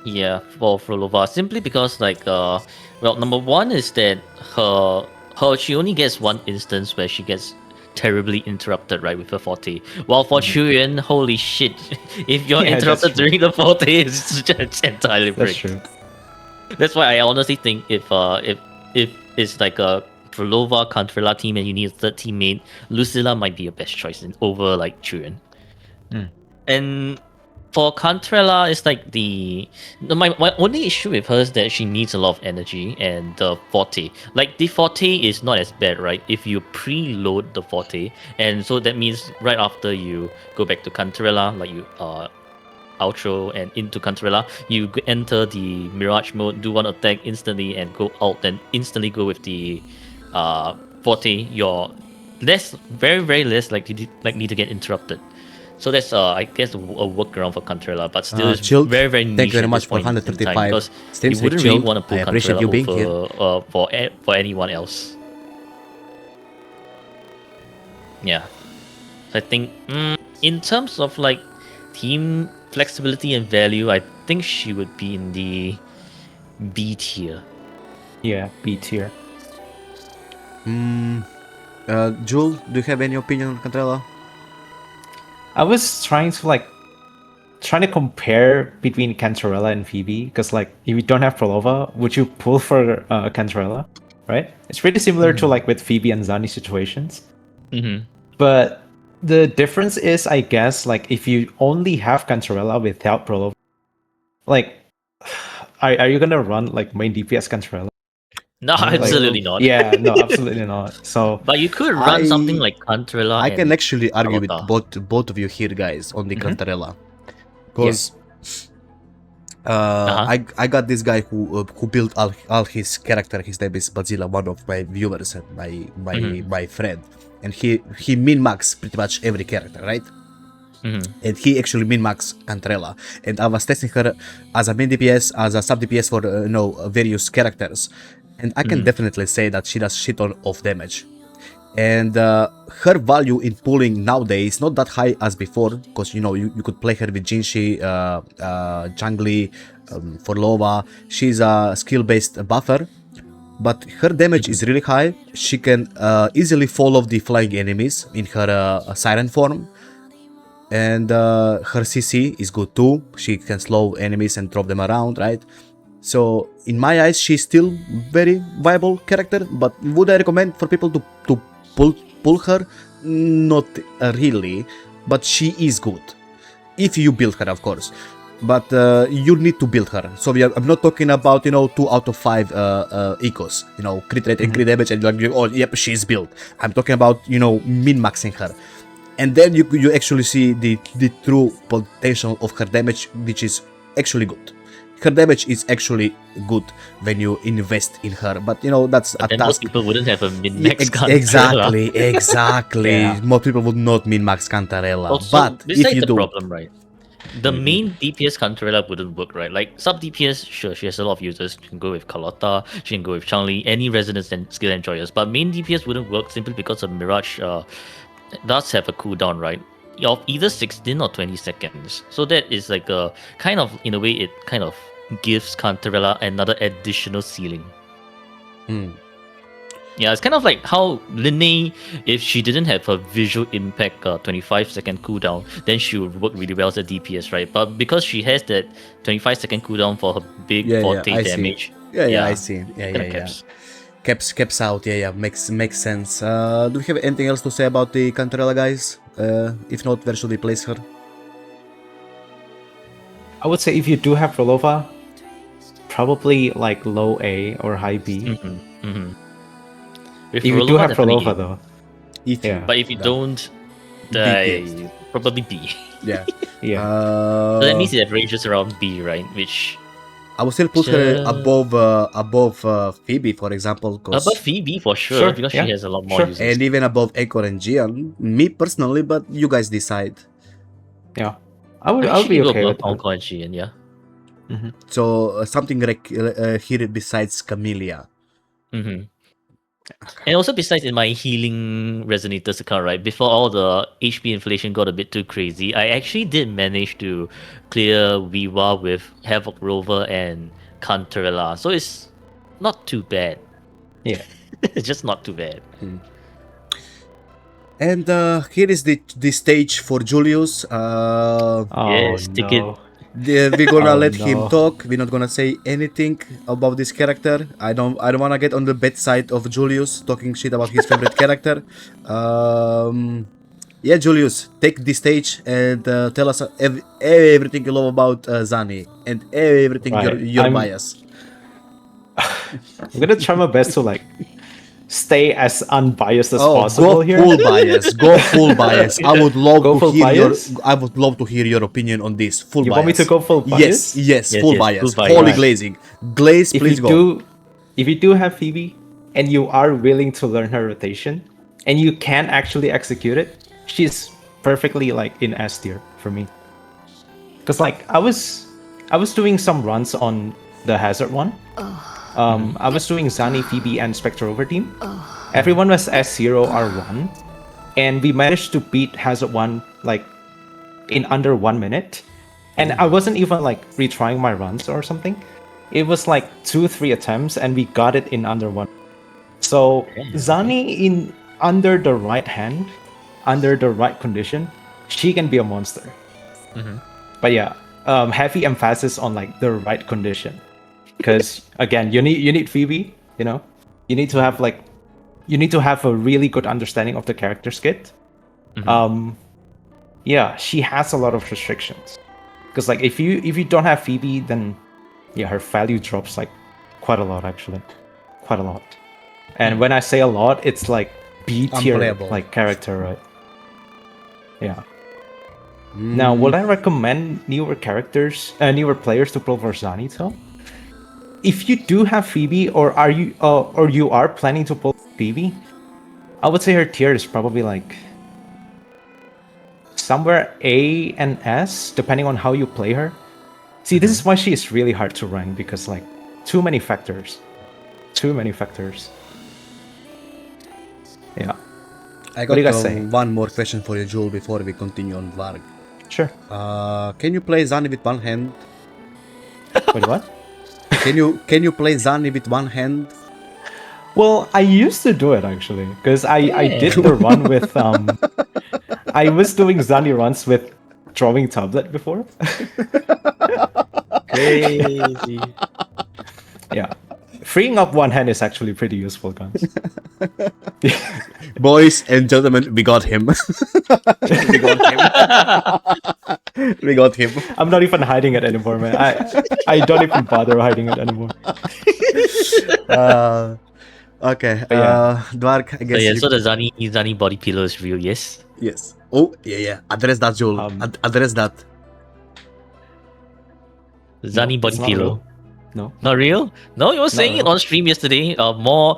Yeah, for Phrolova, simply because well, number one is that she only gets one instance where she gets terribly interrupted, right, with her forte. While for Qiuyuan, holy shit, if you're Yeah, that's interrupted true. during the forte, it's just entirely That's brick. true. That's why I honestly think if it's like a Phrolova Cantarella team and you need a third teammate, Lucilla might be your best choice over like Qiuyuan. Mm. And for Cantarella, it's like my only issue with her is that she needs a lot of energy and the forte. Like the forte is not as bad, right? If you preload the forte, and so that means right after you go back to Cantarella, like you outro and into Cantarella, you enter the Mirage mode, do one attack instantly, and go out. Then instantly go with the forte. You're very very less likely to get interrupted. So that's I guess a workaround for Cantarella, but still it's Chilled, very very niche. thank you very at much this for point in 135 time, because streams you with wouldn't really Chilled. want to pull I appreciate you being Cantarella over for anyone else. Yeah, so I think in terms of like team flexibility and value, I think she would be in the B tier. Yeah, B tier. Jul, do you have any opinion on Cantarella? I was trying to compare between Cantarella and Phoebe, because like if you don't have Phrolova, would you pull for Cantarella? Right? It's pretty similar to like with Phoebe and Zani situations. Mm-hmm. But the difference is, I guess, like if you only have Cantarella without Phrolova, like are you gonna run like main DPS Cantarella? No, Like, absolutely not. Yeah, no, absolutely not. So But you could run something like Cantarella. I can and actually argue with Carlotta. both of you here, guys, on the Mhm. Cantarella, because I got this guy who built all his character. His name is Bazilla, one of my viewers and my friend, and he min max pretty much every character, right? And he actually min max Cantarella, and I was testing her as a main DPS, as a sub DPS for various characters, and I can definitely say that she does shit on of damage. And her value in pulling nowadays not that high as before, because you could play her with Jinhsi, Changli, Phrolova. She's a skill-based buffer, but her damage is really high. She can easily fall off the flying enemies in her siren form, and her CC is good too. She can slow enemies and drop them around, right? So in my eyes, she's still very viable character. But would I recommend for people to pull her? Not really, but she is good if you build her, of course. But you need to build her. So I'm not talking about 2 out of 5 ecos, crit rate and crit damage, and like, oh yep, she's built. I'm talking about min maxing her, and then you actually see the true potential of her damage, which is actually good. Her damage is actually good when you invest in her, but that's a Then task. most people wouldn't have a min-max Exactly. Most people would not min-max Cantarella. Also, But if besides you the do, problem, right? The main DPS Cantarella wouldn't work, right? Like sub DPS, sure, she has a lot of users. She can go with Carlotta, she can go with Changli, any resonance and skill enjoyers. But main DPS wouldn't work simply because of Mirage does have a cooldown, right? Of either 16 or 20 seconds. So that is like a kind of, in a way, it kind of gives Cantarella another additional ceiling. Yeah, it's kind of like how Lynae, if she didn't have a visual impact 25-second cooldown, then she would work really well as a DPS, right? But because she has that 25-second cooldown for her big forte I damage. see. I see. Caps. Caps out. Makes sense. Do we have anything else to say about the Cantarella, guys? If not, where should we place her? I would say if you do have Phrolova, probably like low A or high B. If you do have Phrolova though. But if you don't, probably B. Yeah. So that means it ranges around B, right? Which I would still put her above Phoebe, for example. Above Phoebe for sure, because she has a lot more users. And even above Encore and Jiyan. Me personally, but you guys decide. Yeah, I'll be okay with Encore and Jiyan, yeah. So something like here besides Camellya. And also besides in my healing resonators account, right, before all the HP inflation got a bit too crazy, I actually did manage to clear Viva with Havoc Rover and Cantarella. So it's not too bad. Yeah. It's just not too bad. And here is the stage for Julius. Yes, take it. We're gonna let him talk. We're not gonna say anything about this character. I don't wanna get on the bad side of Julius talking shit about his favorite character. Yeah, Julius, take the stage and tell us everything you love about Zani and everything your bias. I'm gonna try my best to stay as unbiased as possible here. Go full bias. I would love to hear your opinion on this. Full bias. You want me to go full bias? Yes, full bias. Holy glazing. Glaze, please go. If you do have Phoebe and you are willing to learn her rotation and you can actually execute it, she's perfectly in S tier for me. Because I was doing some runs on the Hazard one. I was doing Zani, Phoebe, and Spectre over team. Everyone was S0 R1, and we managed to beat Hazard 1 in under 1 minute. And I wasn't even retrying my runs or something. It was 2-3 attempts, and we got it in under 1. So Zani in under the right hand, under the right condition, she can be a monster. But yeah, heavy emphasis on the right condition. Because again, you need Phoebe, you need to have a really good understanding of the character skit. Yeah, she has a lot of restrictions. Because if you don't have Phoebe, then her value drops quite a lot actually, quite a lot. And when I say a lot, it's B tier character, right? Yeah. Now, would I recommend newer players to pull for Zani though? If you do have Phoebe, or you are planning to pull Phoebe, I would say her tier is probably like somewhere A and S, depending on how you play her. See, this is why she is really hard to rank, because like too many factors. Yeah. I What do you guys got say? one more question for you, Jul, before we continue on Varg. Sure. Can you play Zani with one hand? Wait, what? Can you play Zani with one hand? Well, I used to do it actually, because I did the run with I was doing Zani runs with drawing tablet before. Crazy. Yeah. Freeing up one hand is actually pretty useful, guys. Boys and gentlemen, we got him. We got him. We got him. I'm not even hiding it anymore, man. I don't even bother hiding it anymore. Okay. yeah. Dwark, I guess. So yeah, so the Zani body pillow is real, yes? Yes. Oh, yeah. Address that, Joel. Address that. Zani body it's not pillow. real. No. Not real? No, you were saying it no. on stream yesterday. More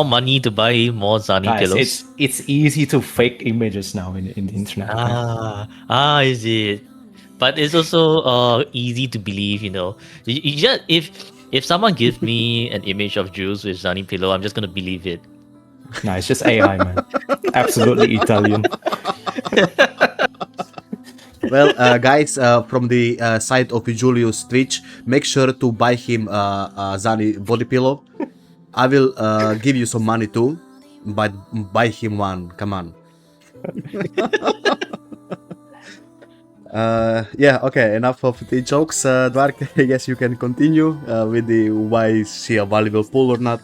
money to buy more Zani Guys, pillows. it's easy to fake images now in the internet. Is it? But it's also easy to believe, you know. You just if someone gives me an image of Jules with Zani pillow, I'm just gonna believe it. No, it's just AI, man. Absolutely Italian. Well, guys, from the side of Julius Twitch, make sure to buy him Zani body pillow. I will give you some money too, but buy him one. Come on. Yeah, okay, enough of the jokes, Dwark. I guess you can continue with the why is she a valuable pull or not.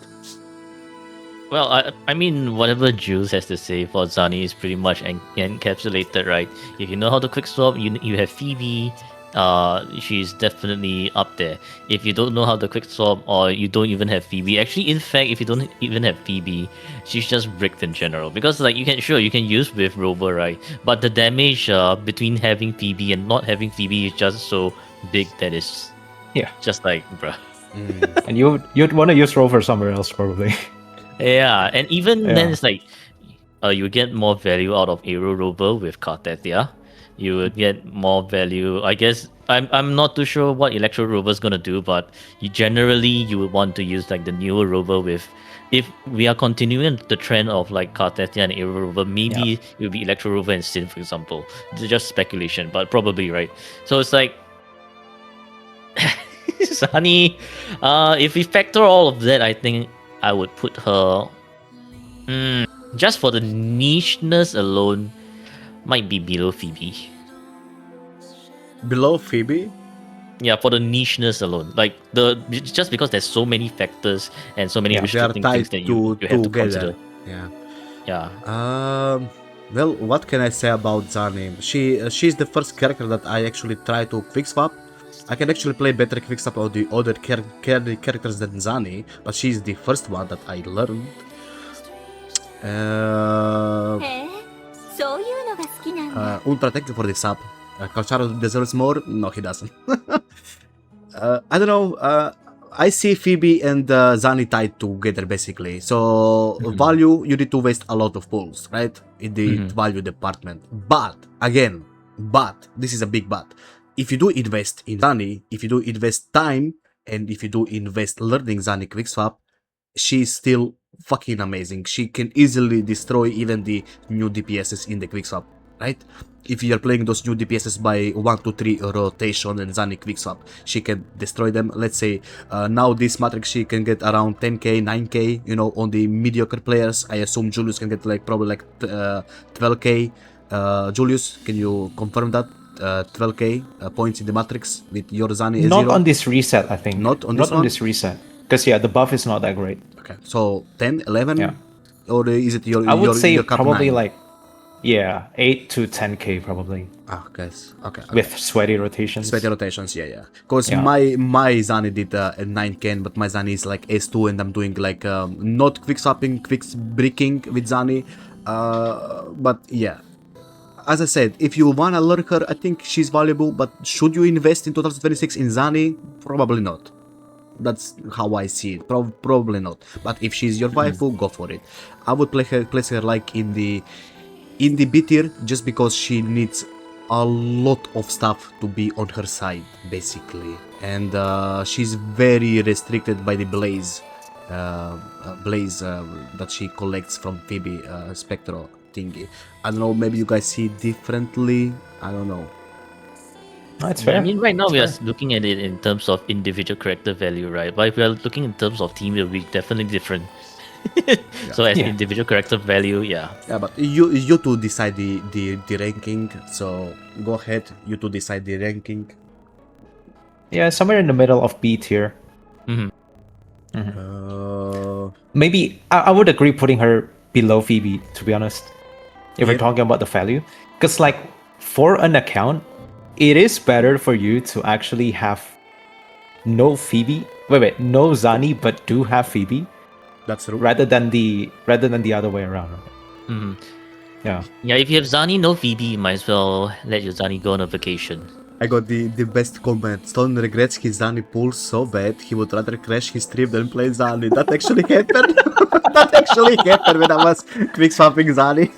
Well, I mean, whatever Jules has to say for Zani is pretty much encapsulated, right? If you know how to quick swap, you have Phoebe. She's definitely up there. If you don't know how to quick swap, or you don't even have Phoebe, actually, in fact, if you don't even have Phoebe, she's just bricked in general. Because like you can use with Rover, right? But the damage between having Phoebe and not having Phoebe is just so big that it's just like bruh. And you'd want to use Rover somewhere else probably. Yeah, and even then it's like you get more value out of Aero Rover with Cartethyia. You would get more value. I guess I'm not too sure what Electro Rover is gonna do, but you would want to use like the newer Rover with. If we are continuing the trend of like Cartethyia and Aero Rover, maybe it will be Electro Rover and Sin, for example. It's just speculation, but probably right. So it's like Zani. If we factor all of that, I think I would put her just for the nicheness alone, might be below Phoebe. Below Phoebe? Yeah, for the nicheness alone, like just because there's so many factors and so many restricting things that you have to consider. Yeah. Well, what can I say about Zani? She's the first character that I actually try to quick swap. I can actually play better quick swap of the other characters than Zani, but she's the first one that I learned. Ultra, thank you for the sub. Calcharo deserves more? No, he doesn't. I don't know. I see Phoebe and Zani tied together basically. So value, you need to waste a lot of pulls, right? In the value department. But again, this is a big but. If you do invest in Zani, if you do invest time, and if you do invest learning Zani quickswap, she's still fucking amazing. She can easily destroy even the new DPSs in the quickswap, right? If you're playing those new DPSs by 1 to 3 rotation and Zani quickswap, she can destroy them. Let's say now this matrix she can get around 10k, 9k, you know, on the mediocre players. I assume Julius can get like probably like 12k. Julius, can you confirm that? 12k points in the matrix with your Zani. Not on this reset, I think. Not on this reset. Because the buff is not that great. Okay, so 10, 11? Or is it your I would say your probably 9? like 8 to 10k probably. Ah, guys. Okay. With sweaty rotations. Sweaty rotations, yeah. Because my Zani did a 9k, but my Zani is like S2 and I'm doing like not quick swapping, quick breaking with Zani. But yeah. as I said, if you wanna learn her, I think she's valuable. But should you invest in 2026 in Zani? Probably not. That's how I see it. Probably not. But if she's your waifu, go for it. I would place her like in the B tier just because she needs a lot of stuff to be on her side, basically, and she's very restricted by the blaze that she collects from Phoebe Spectro thingy. I don't know, maybe you guys see it differently. I don't know. That's Yeah, fair. I mean, right now we are That's looking at it in terms of individual character value, right? But if we are looking in terms of team, it will be definitely different. So as Yeah. individual character value, yeah. Yeah, but you two decide the ranking. So go ahead, you two decide the ranking. Yeah, somewhere in the middle of B tier. Mhm. Maybe I would agree putting her below Phoebe, to be honest. If we're Yeah. talking about the value. Because like for an account, it is better for you to actually have no Phoebe. Wait, no Zani, but do have Phoebe. That's true. Rather than the other way around. Mhm. Yeah. Yeah, if you have Zani, no Phoebe, you might as well let your Zani go on a vacation. I got the best comment. Stone regrets his Zani pulls so bad he would rather crash his trip than play Zani. That actually happened. That actually happened when I was quick swapping Zani.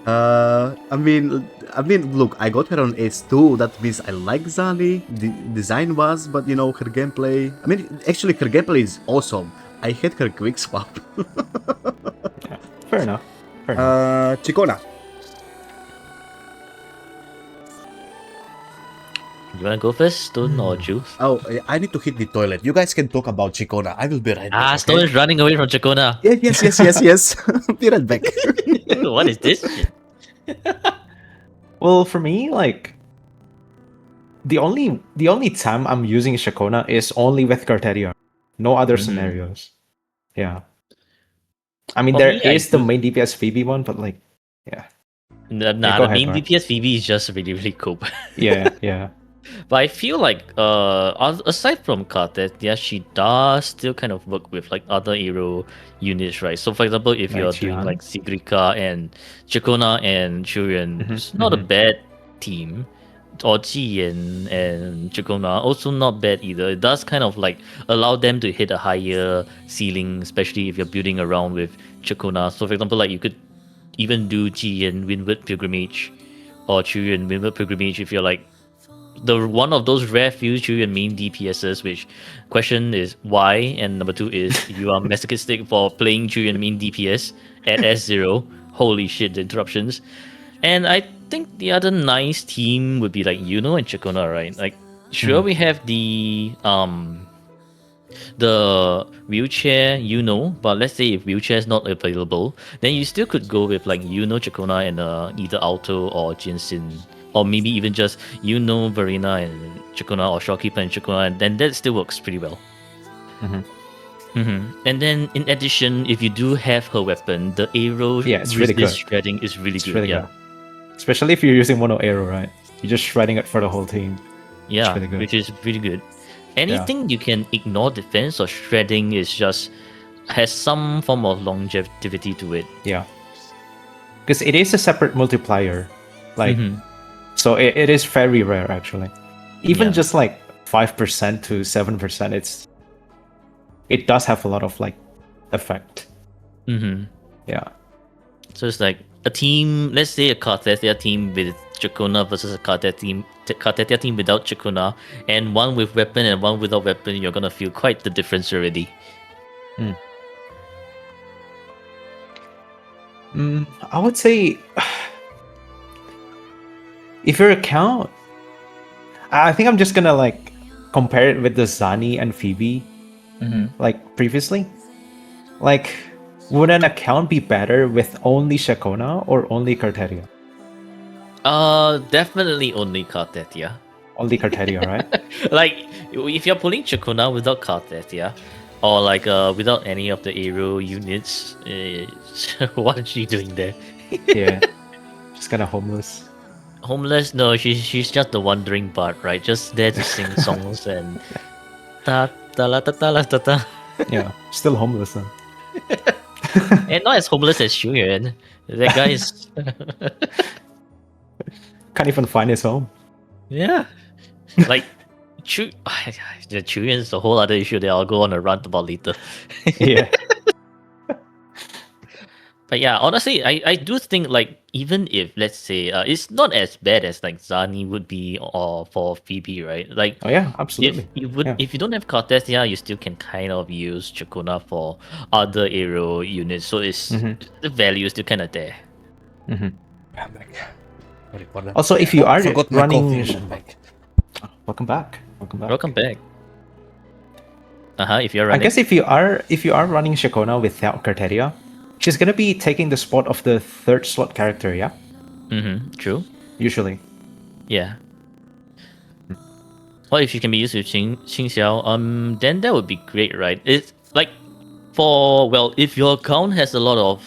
I mean, look, I got her on S2. That means I like Zani. The design was, but you know, her gameplay. I mean, actually, her gameplay is awesome. I had her quick swap. Yeah. Fair enough. Fair enough. Ciaccona. You wanna go first, Stone or Juice? Oh, I need to hit the toilet. You guys can talk about Ciaccona. I will be right back. Ah, okay? Stone is running away from Ciaccona. Yes. Be right back. What is this shit? Well, for me, like the only time I'm using Ciaccona is only with Cartethyia. No other scenarios. Yeah. I mean, For there me, I is the do- main DPS Phoebe one, but like, yeah. Nah, go the ahead, main Mark. DPS Phoebe is just really, really cool. Yeah. But I feel like, aside from Cartethyia, she does still kind of work with like other hero units, right? So, for example, if Like you're doing Jiyan. like Sigrica and Ciaccona and Qiuyuan, it's not a bad team. Or Jiyan and Ciaccona, also not bad either. It does kind of like allow them to hit a higher ceiling, especially if you're building around with Ciaccona. So, for example, like you could even do Jiyan Windward Pilgrimage or Qiuyuan Windward Pilgrimage if you're like the one of those rare few Qiuyuan main DPSs, which question is why, and number two is you are masochistic for playing Qiuyuan main DPS at S0. Holy shit, the interruptions. And I think the other nice team would be like Iuno and Ciaccona, right? Like sure we have the wheelchair, but let's say if wheelchair is not available, then you still could go with like Ciaccona and either Alto or Jinhsi, or maybe even just Verina and Ciaccona, or Shorekeeper and Ciaccona, and then that still works pretty well. And then in addition, if you do have her weapon, the arrow it's really good. shredding is really It's good. really yeah. good. Especially if you're using mono arrow, right? You're just shredding it for the whole team. Yeah, really good. which is really good. Anything you can ignore defense or shredding is just has some form of longevity to it. Yeah. Because it is a separate multiplier. Like, so it is very rare actually. Even Yeah. just like 5% to 7%, it does have a lot of like effect. Yeah. So it's like a team, let's say a Cartethyia team with Ciaccona versus a Cartethyia team without Ciaccona, and one with weapon and one without weapon, you're gonna feel quite the difference already. I would say if your account, I think I'm just gonna like compare it with the Zani and Phoebe, like previously. Like, would an account be better with only Ciaccona or only Cartethyia? Definitely only Cartethyia. Only Cartethyia, right? Like, if you're pulling Ciaccona without Cartethyia, or like without any of the aero units, what is she doing there? Yeah, just kind of homeless. Homeless? No, she's just the wandering bard, right? Just there to sing songs and ta ta la ta ta la ta ta. Yeah, still homeless then. And not as homeless as Qiuyuan. That guy is Can't even find his home. yeah. Like the Qiuyuan is a whole other issue that I'll go on a rant about later. Yeah. But yeah, honestly, I do think like even if let's say it's not as bad as like Zani would be or for Phoebe, right? Like Oh yeah, absolutely. if you don't have Cartethyia, you still can kind of use Ciaccona for other aerial units. So it's the value is still kind of there. I'm back. Sorry for that. Also, if you are Forgot my running, coffee. I'm back. welcome back. Welcome back. Welcome back. If you're I running. guess if you are running Ciaccona without Cartethyia, she's gonna be taking the spot of the third slot character. Yeah, True. usually. Yeah. Well, if you can be used with Xiao, then that would be great, right? It's like if your account has a lot of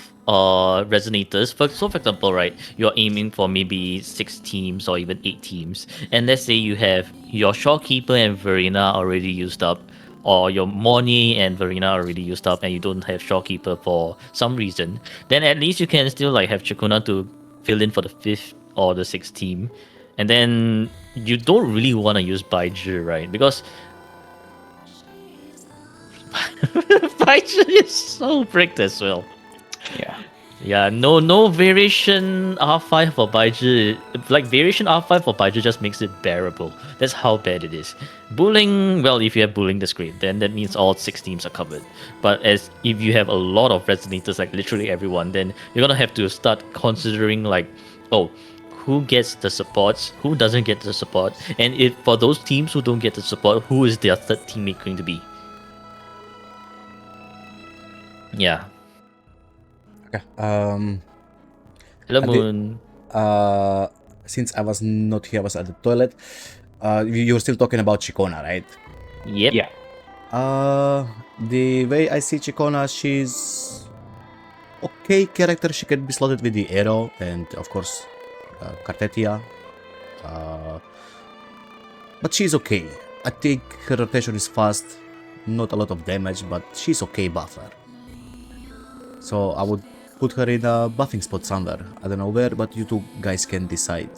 resonators, for example, right, you're aiming for maybe 6 teams or even 8 teams, and let's say you have your Shorekeeper and Verina already used up, or your Mornye and Verina already used up, and you don't have Shorekeeper for some reason, then at least you can still like have Ciaccona to fill in for the 5th or the 6th team. And then you don't really want to use Baizhi, right? Because Baizhi is so bricked as well. Yeah. Yeah, no variation R5 for Baizhi. Like variation R5 for Baizhi just makes it bearable. That's how bad it is. Bullying, well, if you have bullying, that's great. Then that means all 6 teams are covered. But if you have a lot of resonators, like literally everyone, then you're gonna have to start considering like, oh, who gets the supports, who doesn't get the support, and if for those teams who don't get the support, who is their third teammate going to be? Yeah. Okay. Hello, Moon. Since I was not here, I was at the toilet. You were still talking about Ciaccona, right? Yep. Yeah. The way I see Ciaccona, she's okay character. She can be slotted with the arrow and of course Cartethyia. But she's okay. I think her rotation is fast, not a lot of damage, but she's okay buffer. So I would put her in a buffing spot somewhere. I don't know where, but you two guys can decide.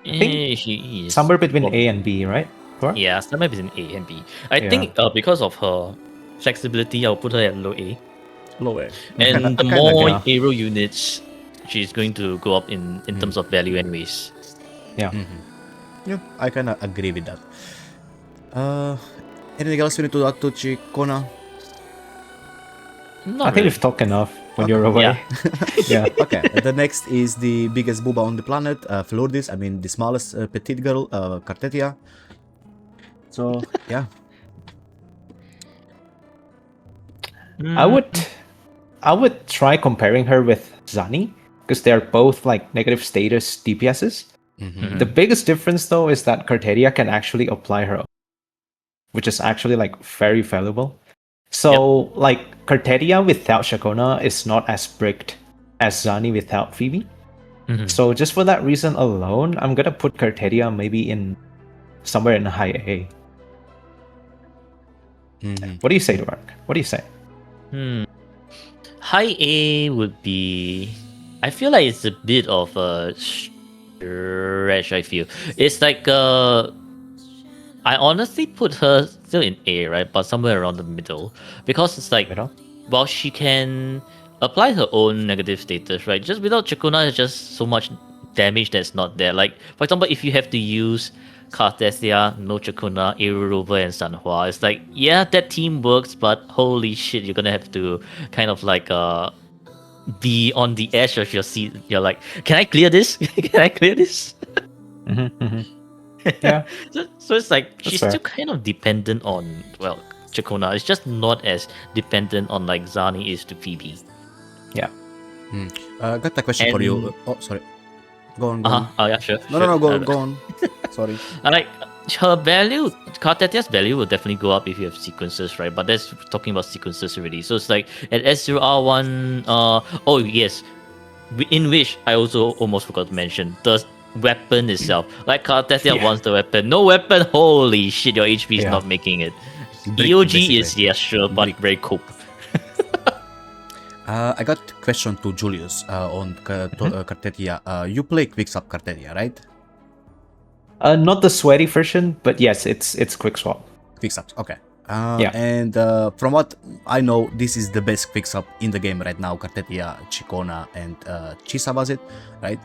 think She is Somewhere between A and B, right? Correct? Yeah, somewhere between A and B. I Yeah. think because of her flexibility, I'll put her at low A. Lower. And the Kinda, more yeah. aero units, she's going to go up in terms of value anyways. Yeah. Yeah, I kinda agree with that. Anything else you need to add to Ciaccona? Not I think really. we've talked enough when you're away. Yeah. Yeah. Okay, the next is the biggest booba on the planet, Flourdis, I mean the smallest petite girl, Cartethyia. So, yeah. I would try comparing her with Zani because they're both like negative status DPSs. The biggest difference though is that Cartethyia can actually apply her own, which is actually like very valuable. So like Cartethyia without Ciaccona is not as bricked as Zani without Phoebe. So just for that reason alone, I'm gonna put Cartethyia maybe in somewhere in high A. What do you say, Mark? What do you say? High A would be. I feel like it's a bit of a stretch. I feel it's like I honestly put her still in A, right? But somewhere around the middle, because it's like, Middle? well, she can apply her own negative status, right? Just without Ciaccona, it's just so much damage that's not there. Like, for example, if you have to use Cartethyia, no Ciaccona, Aerova, and Sanhua, it's like, yeah, that team works, but holy shit, you're gonna have to kind of like be on the edge of your seat. You're like, can I clear this? Can I clear this? Yeah. So it's like she's fair. still kind of dependent on, well, Ciaccona. It's just not as dependent on like Zani is to Phoebe. Yeah. Got a question for you. Oh, sorry. Go on. Go on. Oh yeah, sure. No, sure. go on. Sorry. Like her value, Cartethia's value will definitely go up if you have sequences, right? But that's talking about sequences already. So it's like at S0R1. Oh yes, in which I also almost forgot to mention the weapon itself. Like Cartethyia wants the weapon. No weapon. Holy shit! Your HP is not making it. Brick, EOG basically. is, yeah, sure, but Brick. very cope. I got question to Julius on Cartethyia. You play Quickswap Cartethyia, right? Not the sweaty version, but yes, it's quick swap. Quickswap, okay. Yeah. And from what I know, this is the best Quickswap in the game right now. Cartethyia, Ciaccona, and Chisa, was it, right?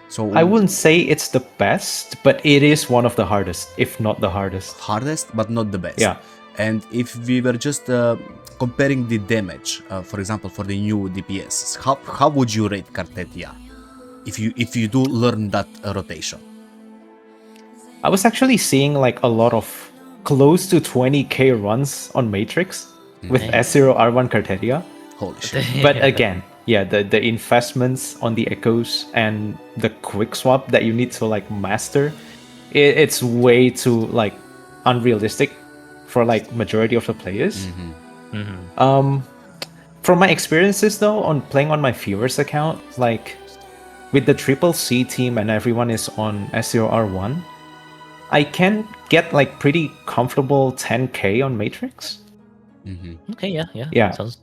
So I wouldn't say it's the best, but it is one of the hardest, if not the hardest. Hardest, but not the best. Yeah. And if we were just comparing the damage, for example, for the new DPS, how would you rate Cartethyia if you do learn that rotation? I was actually seeing like a lot of close to 20k runs on Matrix with S0 R1 Cartethyia. Holy shit. But again, yeah, the investments on the echoes and the quick swap that you need to like master, it's way too like unrealistic for like majority of the players. From my experiences though, on playing on my viewers account, like with the triple C team and everyone is on S0R1, I can get like pretty comfortable 10k on Matrix. Okay, yeah. Yeah. Sounds...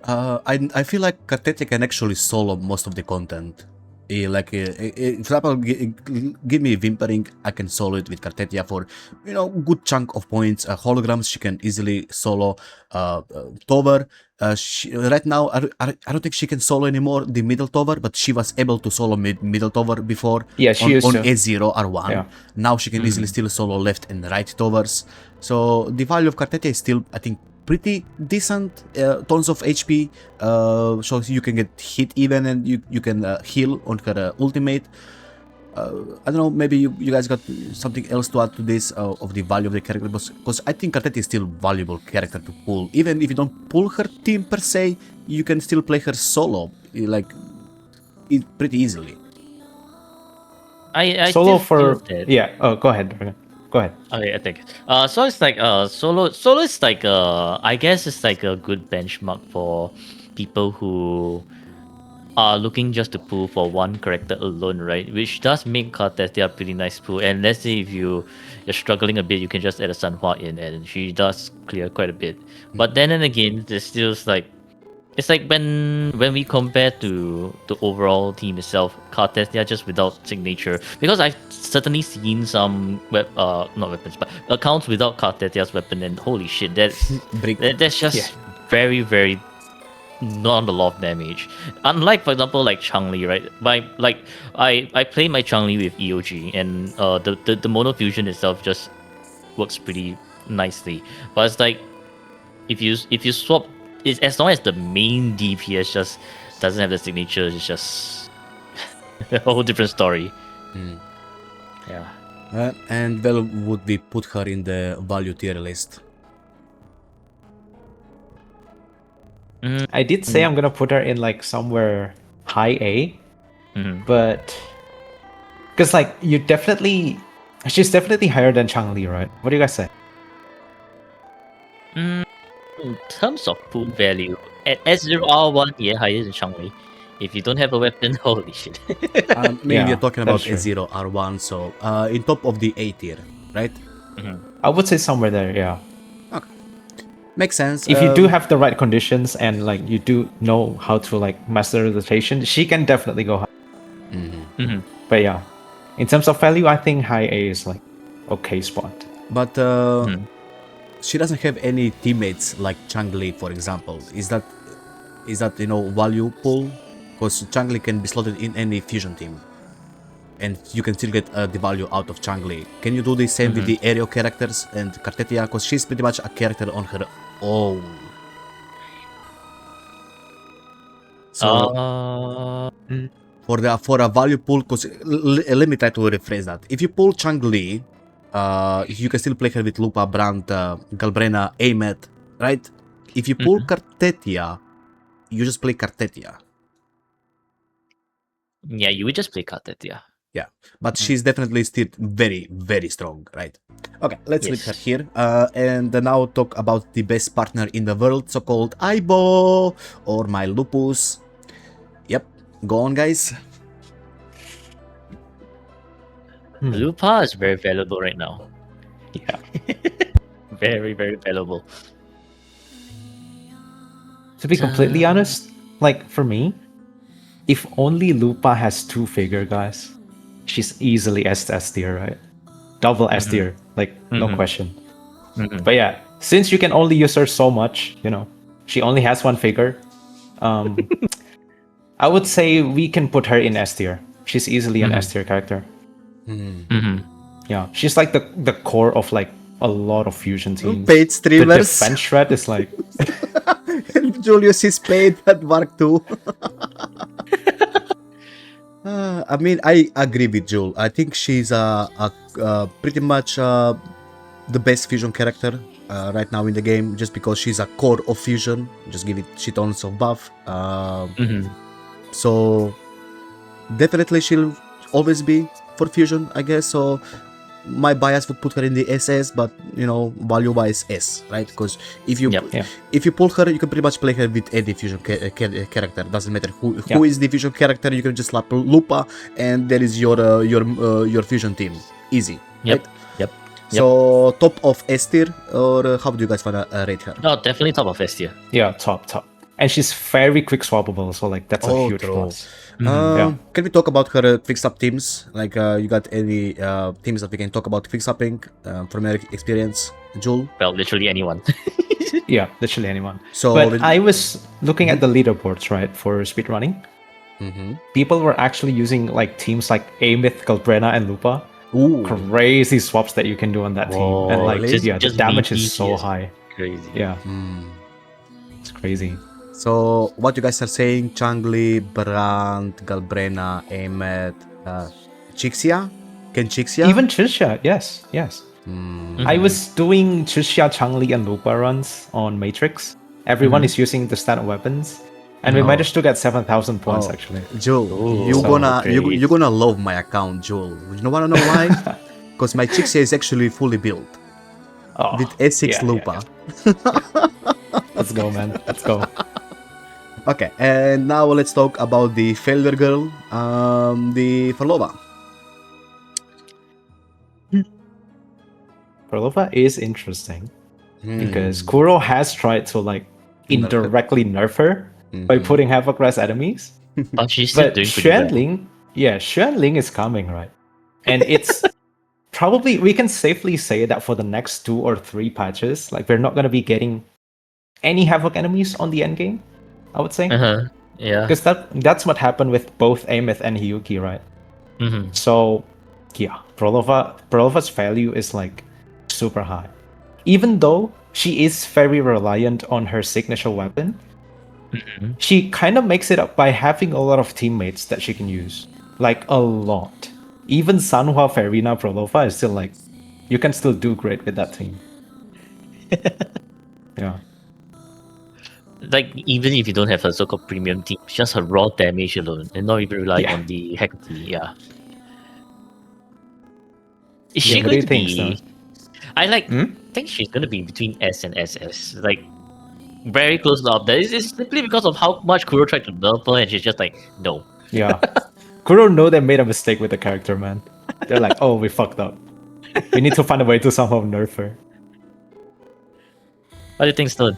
I feel like Cartethyia can actually solo most of the content. For example, give me Whimpering, I can solo it with Cartethyia for good chunk of points. Holograms she can easily solo. Tower, right now I don't think she can solo anymore the middle tower, but she was able to solo middle tower before. Yeah, she on used to. A0 R1. Yeah. Now she can easily still solo left and right towers. So the value of Cartethyia is still, I think, pretty decent, tons of HP, so you can get hit even, and you can heal on her ultimate. I don't know, maybe you guys got something else to add to this of the value of the character, because I think Cartethyia is still valuable character to pull. Even if you don't pull her team per se, you can still play her solo, pretty easily. I Solo did for feel that. yeah. Oh, go ahead. Go ahead. Okay, I think. So it's like solo is like I guess it's like a good benchmark for people who are looking just to pull for one character alone, right? Which does make Cartethyia a pretty nice pull. And let's say if you're struggling a bit, you can just add a Sanhua in, and she does clear quite a bit. But then and again, there's still like, it's like when we compare to the overall team itself, Cartethyia just without signature. Because I've certainly seen some not weapons, but accounts without Cartethia's weapon, and holy shit, that's just very, very not a lot of damage. Unlike, for example, like Changli, right? I play my Changli with EOG, and the mono fusion itself just works pretty nicely. But it's like if you swap. It's, as long as the main DPS just doesn't have the signature, it's just a whole different story. Yeah. And well, would we put her in the value tier list? I did say I'm gonna put her in like somewhere high A, but because like she's definitely higher than Changli, right? What do you guys say? In terms of pool value, at S0R1, yeah, higher than Changli. If you don't have a weapon, holy shit. Maybe Yeah, we're talking about that's true. A0 R1, so in top of the A tier, right? I would say somewhere there, yeah. Okay, makes sense. If you do have the right conditions and like you do know how to like master the rotation, she can definitely go high. But yeah, in terms of value, I think high A is like okay spot. But she doesn't have any teammates like Changli, for example. Is that value pool? Because Changli can be slotted in any fusion team, and you can still get the value out of Changli. Can you do the same with the aerial characters and Cartethyia? Because she's pretty much a character on her own. So for a value pool, because let me try to rephrase that. If you pull Changli, you can still play her with Lupa, Brant, Galbrena, Amet, right? If you pull Cartethyia, you just play Cartethyia. Yeah, you would just play Cartethyia. Yeah, but she's definitely still very, very strong, right? Okay, let's leave her here. And now talk about the best partner in the world, so-called Aibo, or my Lupus. Yep, go on, guys. Lupa is very valuable right now. Yeah. Very, very valuable. To be completely honest, like for me, if only Lupa has 2 figure, guys, she's easily S tier, right? Double S tier, like no question. But yeah, since you can only use her so much, she only has 1 figure. I would say we can put her in S tier. She's easily an S tier character. Yeah, she's like the core of like a lot of fusion teams. Paid The streamers. defense shred is like Julius is paid at Mark 2. I mean, I agree with Jul. I think she's pretty much the best fusion character right now in the game, just because she's a core of fusion. Just give it shit tons of buff. So definitely she'll always be for fusion, I guess. So my bias would put her in the SS, but value-wise S, right? Because if you pull her, you can pretty much play her with any fusion character. Doesn't matter who is the fusion character. You can just slap Lupa, and there is your fusion team. Easy. Yep. Right? Yep. So top of S tier, or how do you guys wanna rate her? No, definitely top of S tier. yeah, top. And she's very quick swappable, so like that's a huge true. plus. Can we talk about her quick swap teams? Like, you got any teams that we can talk about quick swapping from your experience, Jul? Well, literally anyone. Yeah, literally anyone. So But I was looking at the leaderboards, right, for speedrunning. People were actually using like teams like Amith, Galbrena, and Lupa. Ooh. Crazy swaps that you can do on that team, and like Just- the just damage being is so easy. high. Crazy. Yeah, it's crazy. So what you guys are saying? Changli, Brant, Galbrena, Amith, Chixia? Can Chixia? Even Chisia, yes. I was doing Chisia, Changli, and Lupa runs on Matrix. Everyone is using the standard weapons, and we managed to get 7,000 points actually. Jul, so you're gonna love my account, Jul. You wanna know why? Because my Chixia is actually fully built Oh, with S6 yeah, Lupa. Let's go, man. Let's go. Okay, and now let's talk about the failure girl, the Phrolova. Phrolova is interesting because Kuro has tried to like indirectly nerf her by putting Havoc Res enemies. But she's still But doing pretty well. Xuanling is coming, right? And it's probably, we can safely say that for the next 2 or 3 patches, like we're not going to be getting any Havoc enemies on the end game, I would say. Yeah. Because that's what happened with both Amith and Hyuki, right? So, yeah, Phrolova's value is like super high. Even though she is very reliant on her signature weapon, she kind of makes it up by having a lot of teammates that she can use. Like, a lot. Even Sanhua, Verina, Phrolova is still like, you can still do great with that team. Yeah. Like, even if you don't have a so-called premium team, just her raw damage alone, and not even relying on the hack key, yeah. Is she what do going you to think, be... Stan? I think she's going to be between S and SS. Like, very close up there. It's simply because of how much Kuro tried to nerf her, and she's just like, no. Yeah. Kuro know they made a mistake with the character, man. They're like, oh, we fucked up. We need to find a way to somehow nerf her. What do you think, Stone?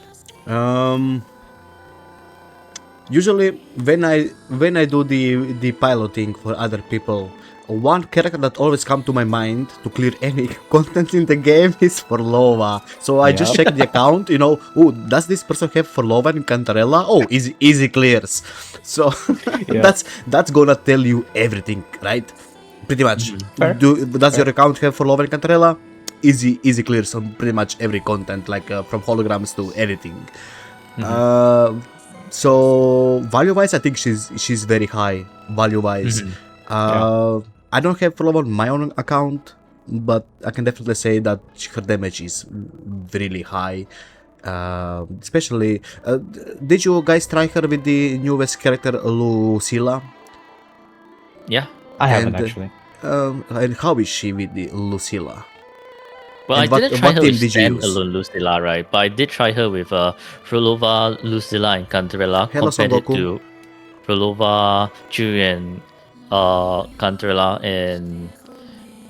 Usually when I do the piloting for other people, one character that always come to my mind to clear any content in the game is Phrolova. So I just check the account, oh, does this person have Phrolova in Cantarella? Oh, easy clears. So that's gonna tell you everything, right? Pretty much. Does your account have Phrolova in Cantarella? Easy clears on pretty much every content, like from holograms to anything. So value-wise, I think she's very high value-wise. I don't have Phrolova on my own account, but I can definitely say that her damage is really high. Especially, did you guys try her with the newest character Lucilla? Yeah. I haven't actually. And how is she with the Lucilla? Well, And I didn't try what her team with did you use? standalone Lucilla, right? But I did try her with Phrolova, Lucilla, and Cantarella. Hello, compared it Son Goku. to Phrolova, Qiuyuan, Cantarella, and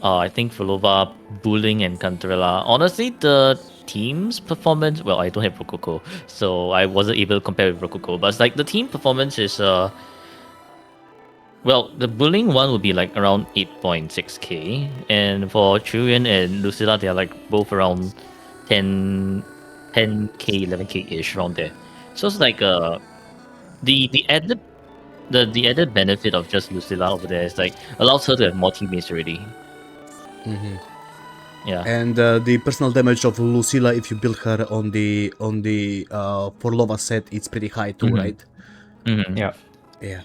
I think Phrolova, Bullying, and Cantarella. Honestly, the team's performance. Well, I don't have Rococo, so I wasn't able to compare with Rococo. But it's like the team performance is well, the bullying one would be like around 8.6k, and for Qiuyuan and Lucilla, they are like both around 10k, 11k ish around there. So it's like the added the added benefit of just Lucilla over there is like allows her to have more teammates already. Yeah. And the personal damage of Lucilla, if you build her on the Phrolova set, it's pretty high too, right? Yeah. Yeah.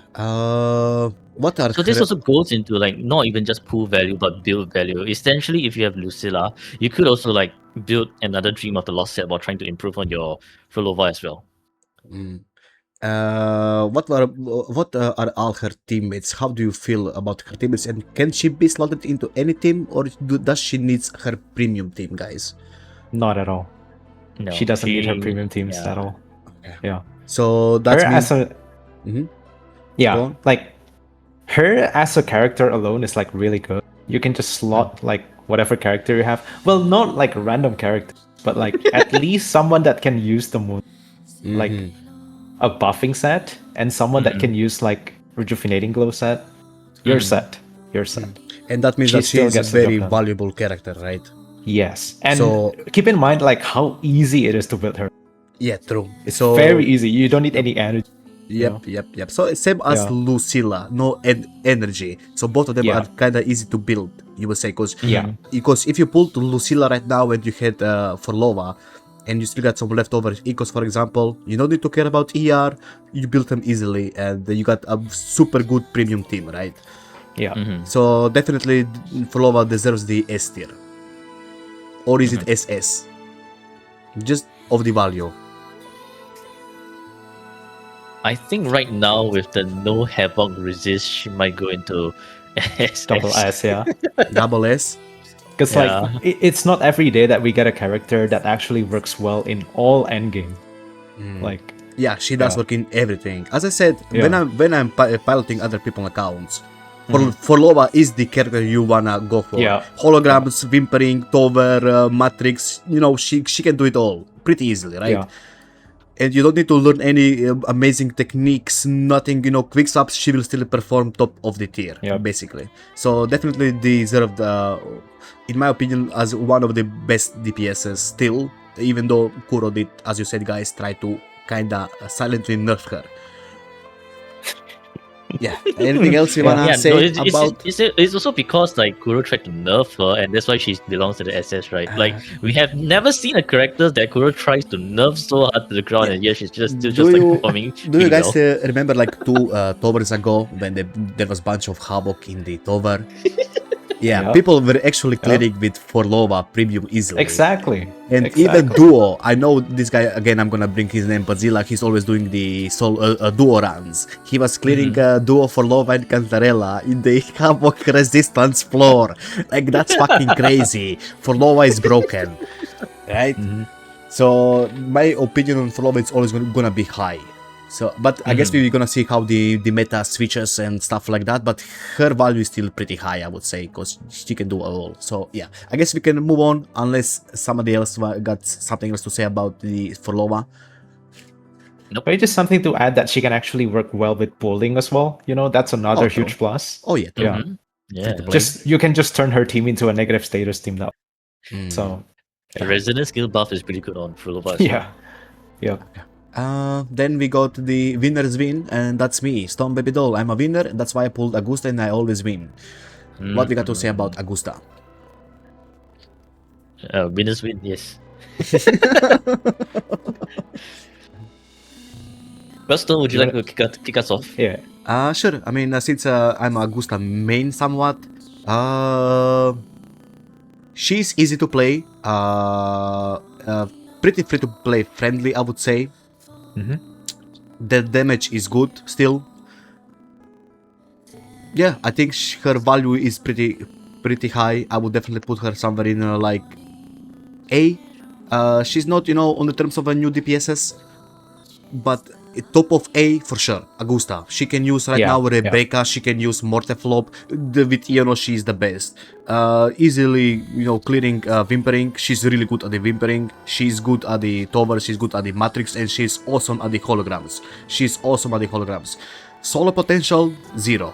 What are So this also goes into like not even just pool value but build value. Essentially, if you have Lucilla, you could also like build another Dream of the Lost set while trying to improve on your Phrolova as well. What are all her teammates? How do you feel about her teammates? And can she be slotted into any team, or does she needs her premium team, guys? Not at all. No, She doesn't need her premium teams at all. Yeah. So that's Her as a Go yeah, on. like her as a character alone is like really good. You can just slot like whatever character you have. Well, not like random character, but like at least someone that can use the moon, like a buffing set, and someone that can use like rejuvenating glow set. You're set. You're set. And that means She that still she's a gets the job very done. valuable character, right? Yes, and So- keep in mind like how easy it is to build her. Yeah, true. It's So very easy. You don't need any energy. Yep. So same as Yeah. Lucilla, no energy. So both of them Yeah. are kind of easy to build, you would say, Yeah. because if you pull to Lucilla right now and you had Phrolova, and you still got some leftover ecos, for example, you don't need to care about ER. You build them easily, and you got a super good premium team, right? Yeah. So definitely Phrolova deserves the S tier, or is it SS? Just of the value. I think right now with the no havoc resist, she might go into SS. Double S, yeah. Double S. Because Yeah. like it's not every day that we get a character that actually works well in all endgame. Like Yeah, she does Yeah. work in everything. As I said, Yeah. when I'm piloting other people accounts, Phrolova is the character you wanna go for. Yeah. Holograms, Whimpering, Tover, Matrix. You know, she can do it all pretty easily, right? Yeah. And you don't need to learn any amazing techniques, nothing. You know, quick swaps. She will still perform top of the tier, Yeah. basically. So definitely deserved, in my opinion, as one of the best DPSs still. Even though Kuro did, as you said, guys, try to kinda silently nerf her. Yeah. Anything else you wanna say no, about? it's also because like Kuro tried to nerf her, and that's why she belongs to the SS, right? Like we have never seen a character that Kuro tries to nerf so hard to the ground, and yet she's just still just like performing. Do you pretty guys well. remember like two Tovers ago when there was bunch of havoc in the Tover? Yeah, Yeah. people were actually clearing with Phrolova premium easily. Exactly. And Exactly. even Duo, I know this guy, again, I'm gonna bring his name, Pazilla, he's always doing the Duo runs. He was clearing Duo Phrolova and Cantarella in the Havoc resistance floor. Like, that's fucking crazy. Phrolova is broken, right? So, my opinion on Phrolova is always gonna be high. So, but I guess we're gonna see how the meta switches and stuff like that, but her value is still pretty high, I would say, because she can do it all. So, yeah, I guess we can move on, unless somebody else got something else to say about the Phrolova. Maybe just something to add that she can actually work well with bowling as well. You know, that's another Oh, true. huge plus. Oh, yeah, true. Yeah. Yeah, You can just turn her team into a negative status team now. So the resonance skill buff is pretty good on Phrolova. as well. yeah. Yep. Then we got the winner's win, and that's me, Storm Baby Doll. I'm a winner, and that's why I pulled Augusta, and I always win. What we got to say about Augusta? Winners win, yes. Well, Stone, would you like to kick us off? Yeah. Sure. I mean, since I'm Augusta main somewhat, she's easy to play, pretty free to play friendly, I would say. The damage is good still. Yeah, I think her value is pretty high. I would definitely put her somewhere in like A. She's not, on the terms of a new DPSs, but top of A for sure. Augusta. She can use right now Rebecca. She can use Morteflop. With Iuno, she's the best. Easily, clearing Whimpering. She's really good at the Whimpering. She's good at the Tower. She's good at the Matrix, and she's awesome at the holograms. Solo potential 0.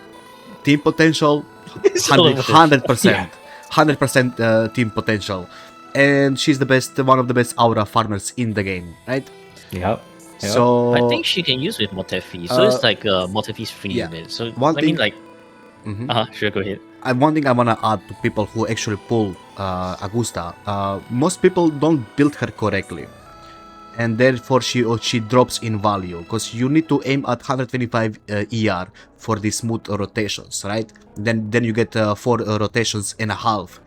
Team potential 100%. 100% team potential. And she's one of the best aura farmers in the game, right? Yep. So I think she can use with Motefi. So it's like Motefi's free unit. So sure, go ahead. One thing I wanna add to people who actually pull Augusta. Most people don't build her correctly, and therefore she drops in value, because you need to aim at 125 ER for the smooth rotations, right? Then you get 4 rotations and a half.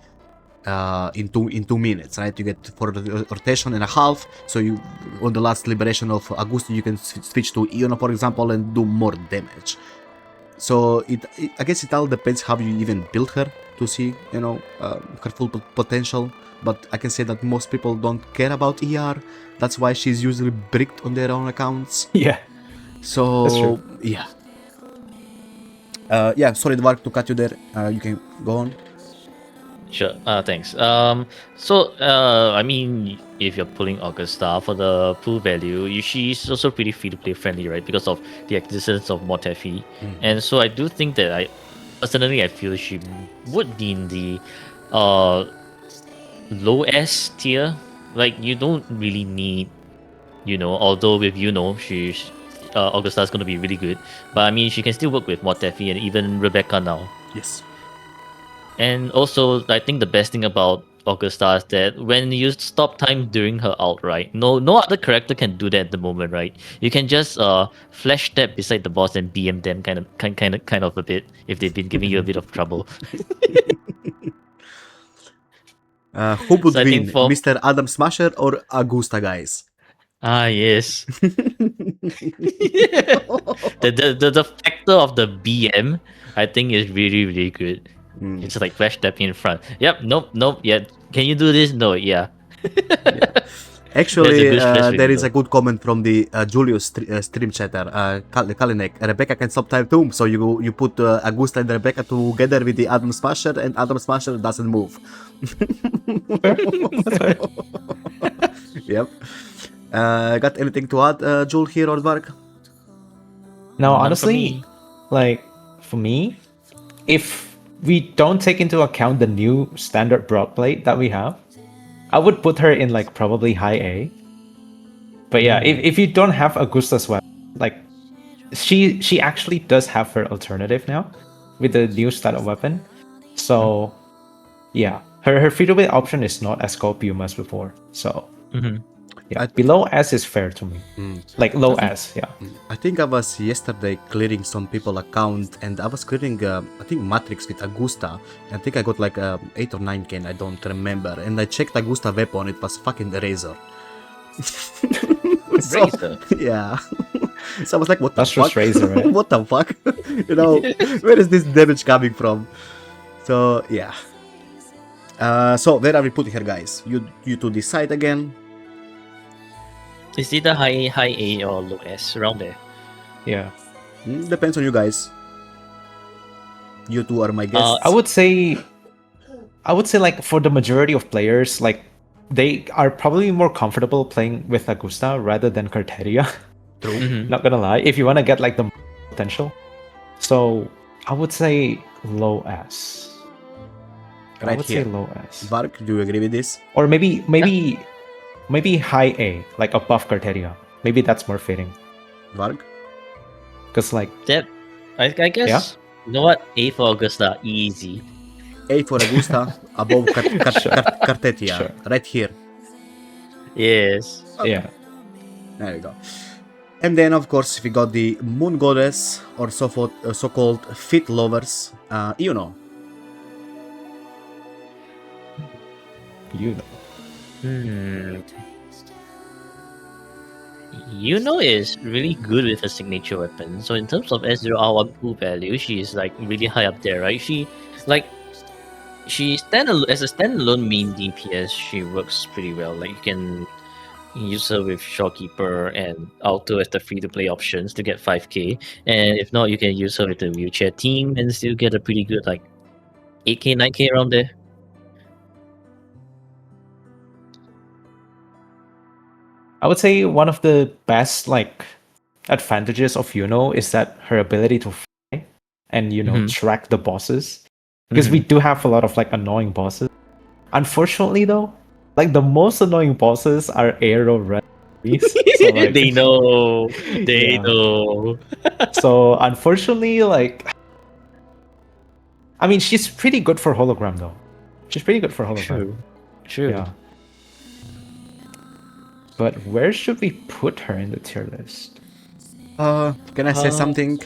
In 2 minutes, right? You get 4 rotation and a half. So you, on the last liberation of Augusta, you can switch to Iuno, for example, and do more damage. So I guess it all depends how you even build her to see, her full potential. But I can say that most people don't care about ER. That's why she's usually bricked on their own accounts. Yeah. So that's true. Yeah. Sorry, Dwarf, to cut you there. You can go on. Sure. Thanks. I mean, if you're pulling Augusta for the pool value, she's also pretty free-to-play friendly, right? Because of the existence of Motefi. And so I do think that I feel she would be in the low S tier. Like, you don't really need, although with she's Augusta's going to be really good. But I mean, she can still work with Motefi and even Rebecca now. Yes. And also, I think the best thing about Augusta is that when you stop time during her ult, right? No other character can do that at the moment, right? You can just flash step beside the boss and BM them kind of a bit if they've been giving you a bit of trouble. Who would win, Mr. Adam Smasher or Augusta, guys? Yes. The factor of the BM, I think, is really, really good. It's like flash stepping in front. Yep, nope, yeah. Can you do this? No, yeah. Actually, there is a good comment from the Julius stream chatter, Kalinek. Rebecca can stop time too, so you put Augusta and Rebecca together with the Adam Smasher, and Adam Smasher doesn't move. Yep. Got anything to add, Jul here or Dvark? No, honestly, for me, if we don't take into account the new standard broadblade that we have, I would put her in probably high A. But yeah, if you don't have Augusta's weapon, she actually does have her alternative now with the new starter weapon. So yeah, her free-to-play option is not as copium as before. So yeah, below S is fair to me. Low S, yeah. I think I was yesterday clearing some people account, and I was clearing I think Matrix with Augusta. I think I got 8 or 9 can, I don't remember. And I checked Augusta weapon, it was fucking the Razor. Razor? Yeah. So I was like, what the fuck? That's just Razor, right? What the fuck? Where is this damage coming from? So yeah. So where are we putting her, guys? You two decide again. It's either high A or low S, around there. Yeah. Depends on you guys. You two are my guests. I would say for the majority of players, they are probably more comfortable playing with Augusta rather than Cartethyia. True. Not gonna lie, if you want to get the potential. So I would say low S. Right, I would say low S. Vark, do you agree with this? Or maybe high A, above Cartethyia. Maybe that's more fitting. Vark? Because that, I guess. Yeah? You know what? A for Augusta, easy. A for Augusta, above Cartethyia, Sure. right here. Yes. Okay. Yeah. There you go. And then, of course, we got the Moon Goddess, or so-called Fit Lovers, Iuno. Iuno is really good with her signature weapon. So in terms of S0R1 pool value, she is really high up there, right? She standalone as a standalone main DPS, she works pretty well. You use her with Shorekeeper and Auto as the free-to-play options to get 5k. And if not, you can use her with the wheelchair team and still get a pretty good, like, 8k, 9k around there. I would say one of the best like advantages of Iuno is that her ability to fly and track the bosses. Because we do have a lot of like annoying bosses. Unfortunately though, like the most annoying bosses are arrow red. So, like, They know. They Yeah. know. So unfortunately, like I mean she's pretty good for hologram though. She's pretty good for hologram. True. Yeah. But where should we put her in the tier list? Can I say something?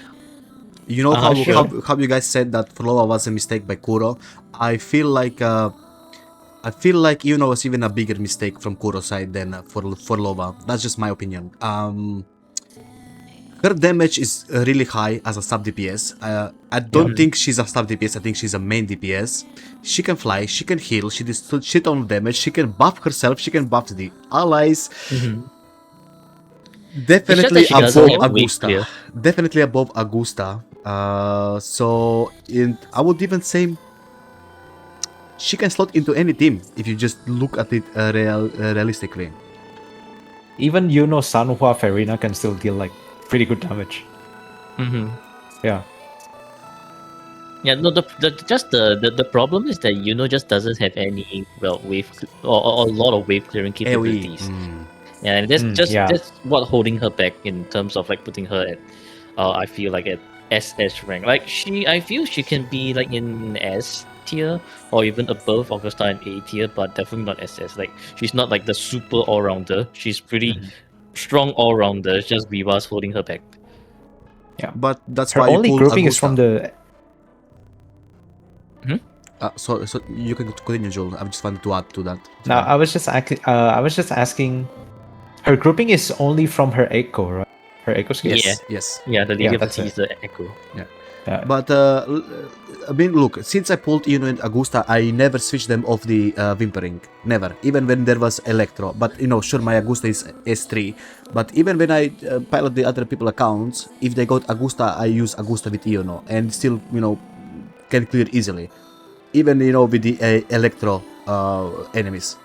You know sure. how you guys said that Phrolova was a mistake by Kuro? I feel like Iuno was even a bigger mistake from Kuro's side than for Phrolova. That's just my opinion. Her damage is really high as a sub DPS. I don't think she's a sub DPS, I think she's a main DPS. She can fly, she can heal, she does shit ton of damage, she can buff herself, she can buff the allies. Definitely she doesn't above have wave Augusta. clear. Definitely above Augusta. I would even say she can slot into any team if you just look at it realistically. Even Sanhua Verina can still deal like pretty good damage. Yeah. Yeah, no. The problem is that just doesn't have any wave or a lot of wave clearing capabilities. Yeah, and that's what holding her back in terms of like putting her at, I feel like at SS rank. Like I feel she can be like in S tier or even above Augusta in A tier, but definitely not SS. Like she's not like the super all rounder. She's pretty strong all rounder. It's just Viva's holding her back. Yeah, but that's her why only you grouping Augusta. is from the. So you can continue, Joel. I just wanted to add to that. No, I was just asking. Her grouping is only from her echo, right? Her echo skill. Yes. Yeah, the League of the that's it. Seas, the Echo. Yeah. But I mean, look, since I pulled Iuno and Augusta, I never switched them off the Whimpering. Never. Even when there was Electro. But, sure, my Augusta is S3. But even when I pilot the other people accounts, if they got Augusta, I use Augusta with Iuno. And still, can clear easily. Even, with the Electro enemies.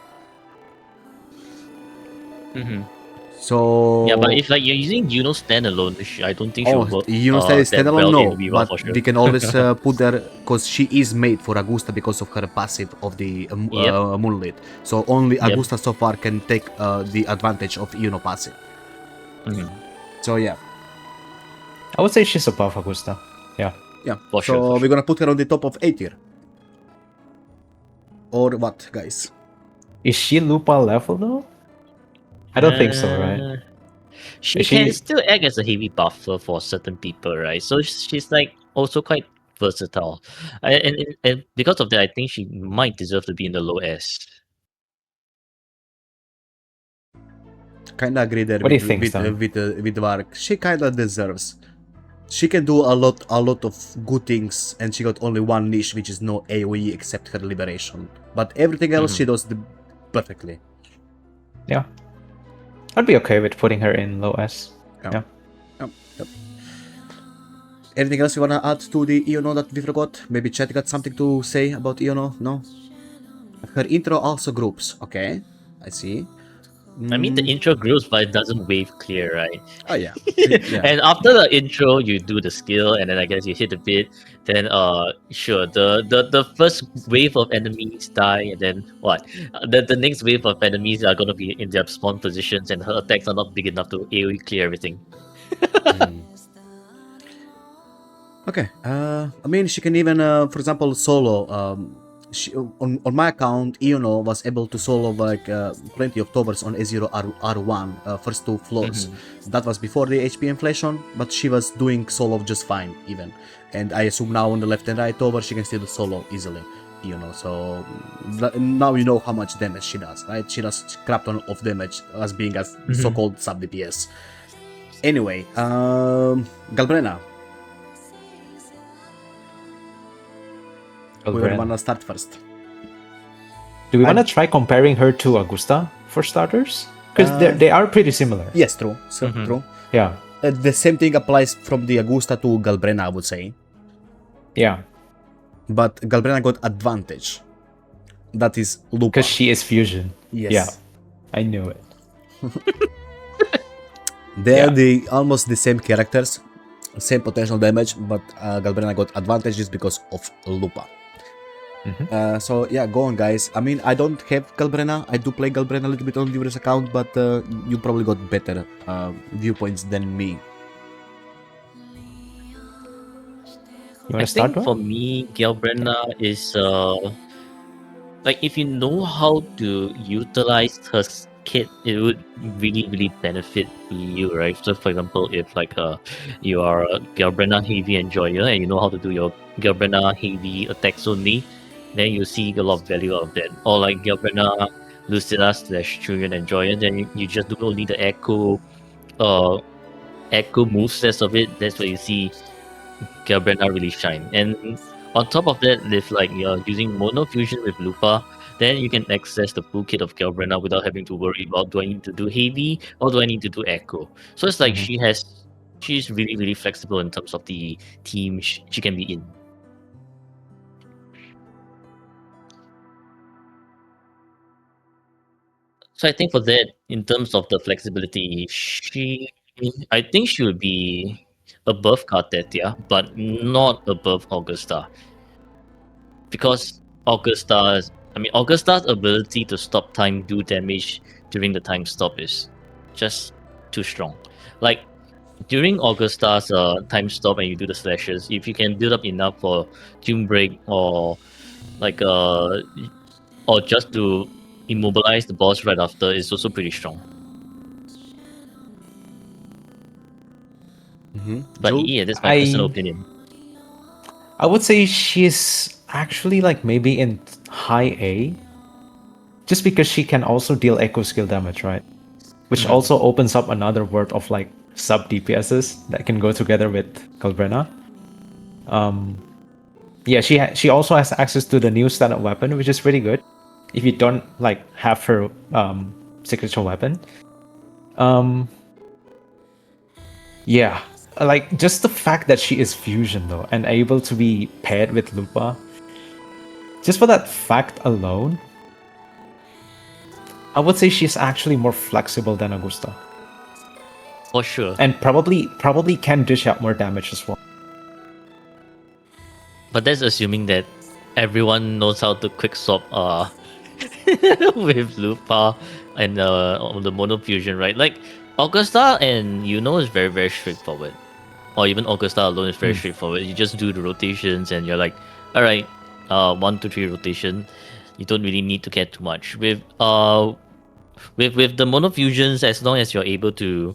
So yeah, but if like you're using Iuno standalone, I don't think she'll work. Iuno standalone, well no, in Viva but for sure. we can always put her because she is made for Augusta because of her passive of the Moonlit. So only Augusta so far can take the advantage of Iuno passive. So yeah, I would say she's above Augusta. Yeah. For so sure. we're gonna put her on the top of A tier. Or what, guys? Is she Lupa level though? I don't think so, right? She can still act as a heavy buffer for certain people, right? So she's like also quite versatile, and because of that, I think she might deserve to be in the low S. Kinda agree there What do you think, Stan? with Vark. She kinda deserves. She can do a lot of good things, and she got only one niche, which is no AoE except her liberation. But everything else she does perfectly. Yeah. I'd be okay with putting her in low S. Yeah. Anything else you wanna add to the Iuno that we forgot? Maybe chat got something to say about Iuno? No? Her intro also groups. Okay, I see. I mean, the intro groups, but it doesn't wave clear, right? Oh yeah. And after the intro, you do the skill, and then I guess you hit a bit. Then, sure, the first wave of enemies die, and then what? The next wave of enemies are gonna be in their spawn positions, and her attacks are not big enough to AoE clear everything. Okay. I mean, she can even, for example, solo. On my account, Iuno was able to solo like plenty of towers on A0 R1 first two floors. That was before the HP inflation, but she was doing solo just fine even. And I assume now on the left and right tower she can still solo easily. So now you know how much damage she does, right? She does crap ton of damage as being a so-called sub DPS. Anyway, Galbrena. We wanna start first. Do we wanna try comparing her to Augusta for starters? Because they are pretty similar. Yes, true. So true. Yeah. The same thing applies from the Augusta to Galbrena, I would say. Yeah. But Galbrena got advantage. That is Lupa. Because she is fusion. Yes. Yeah. I knew it. They're almost the same characters, same potential damage, but Galbrena got advantages because of Lupa. So yeah, go on, guys. I mean, I don't have Galbrena. I do play Galbrena a little bit on Viewers account, but you probably got better viewpoints than me. You want to start? For me, Galbrena is like if you know how to utilize her kit, it would really benefit you, right? So for example, if like you are a Galbrena heavy enjoyer and you know how to do your Galbrena heavy attacks only, then you see a lot of value out of that. Or like Galbrena Lucilla / Qiuyuan enjoyer, then you just do only the echo movesets of it. That's where you see Galbrena really shine. And on top of that, if like you're using mono fusion with Lupa, then you can access the full kit of Galbrena without having to worry about, do I need to do heavy or do I need to do echo? So it's like she's really flexible in terms of the team she can be in. So I think for that, in terms of the flexibility, I think she would be above Cartethyia, but not above Augusta. Because Augusta's ability to stop time, do damage during the time stop is just too strong. Like during Augusta's time stop and you do the slashes, if you can build up enough for Doom Break or like or just to immobilize the boss right after, is also pretty strong. But yeah, that's my personal opinion. I would say she's actually like maybe in high A, just because she can also deal echo skill damage, right? Which also opens up another world of like sub DPSs that can go together with Galbrena. Yeah, she also has access to the new standard weapon, which is pretty good if you don't like have her signature weapon. Yeah, like just the fact that she is fusion though and able to be paired with Lupa, just for that fact alone, I would say she's actually more flexible than Augusta. For sure. And probably can dish out more damage as well. But that's assuming that everyone knows how to quick swap with Lupa and on the mono fusion, right? Like Augusta and Iuno is very straightforward. Or even Augusta alone is very straightforward. You just do the rotations and you're like, alright, 1, 2, 3 rotation. You don't really need to care too much. With the mono fusions, as long as you're able to,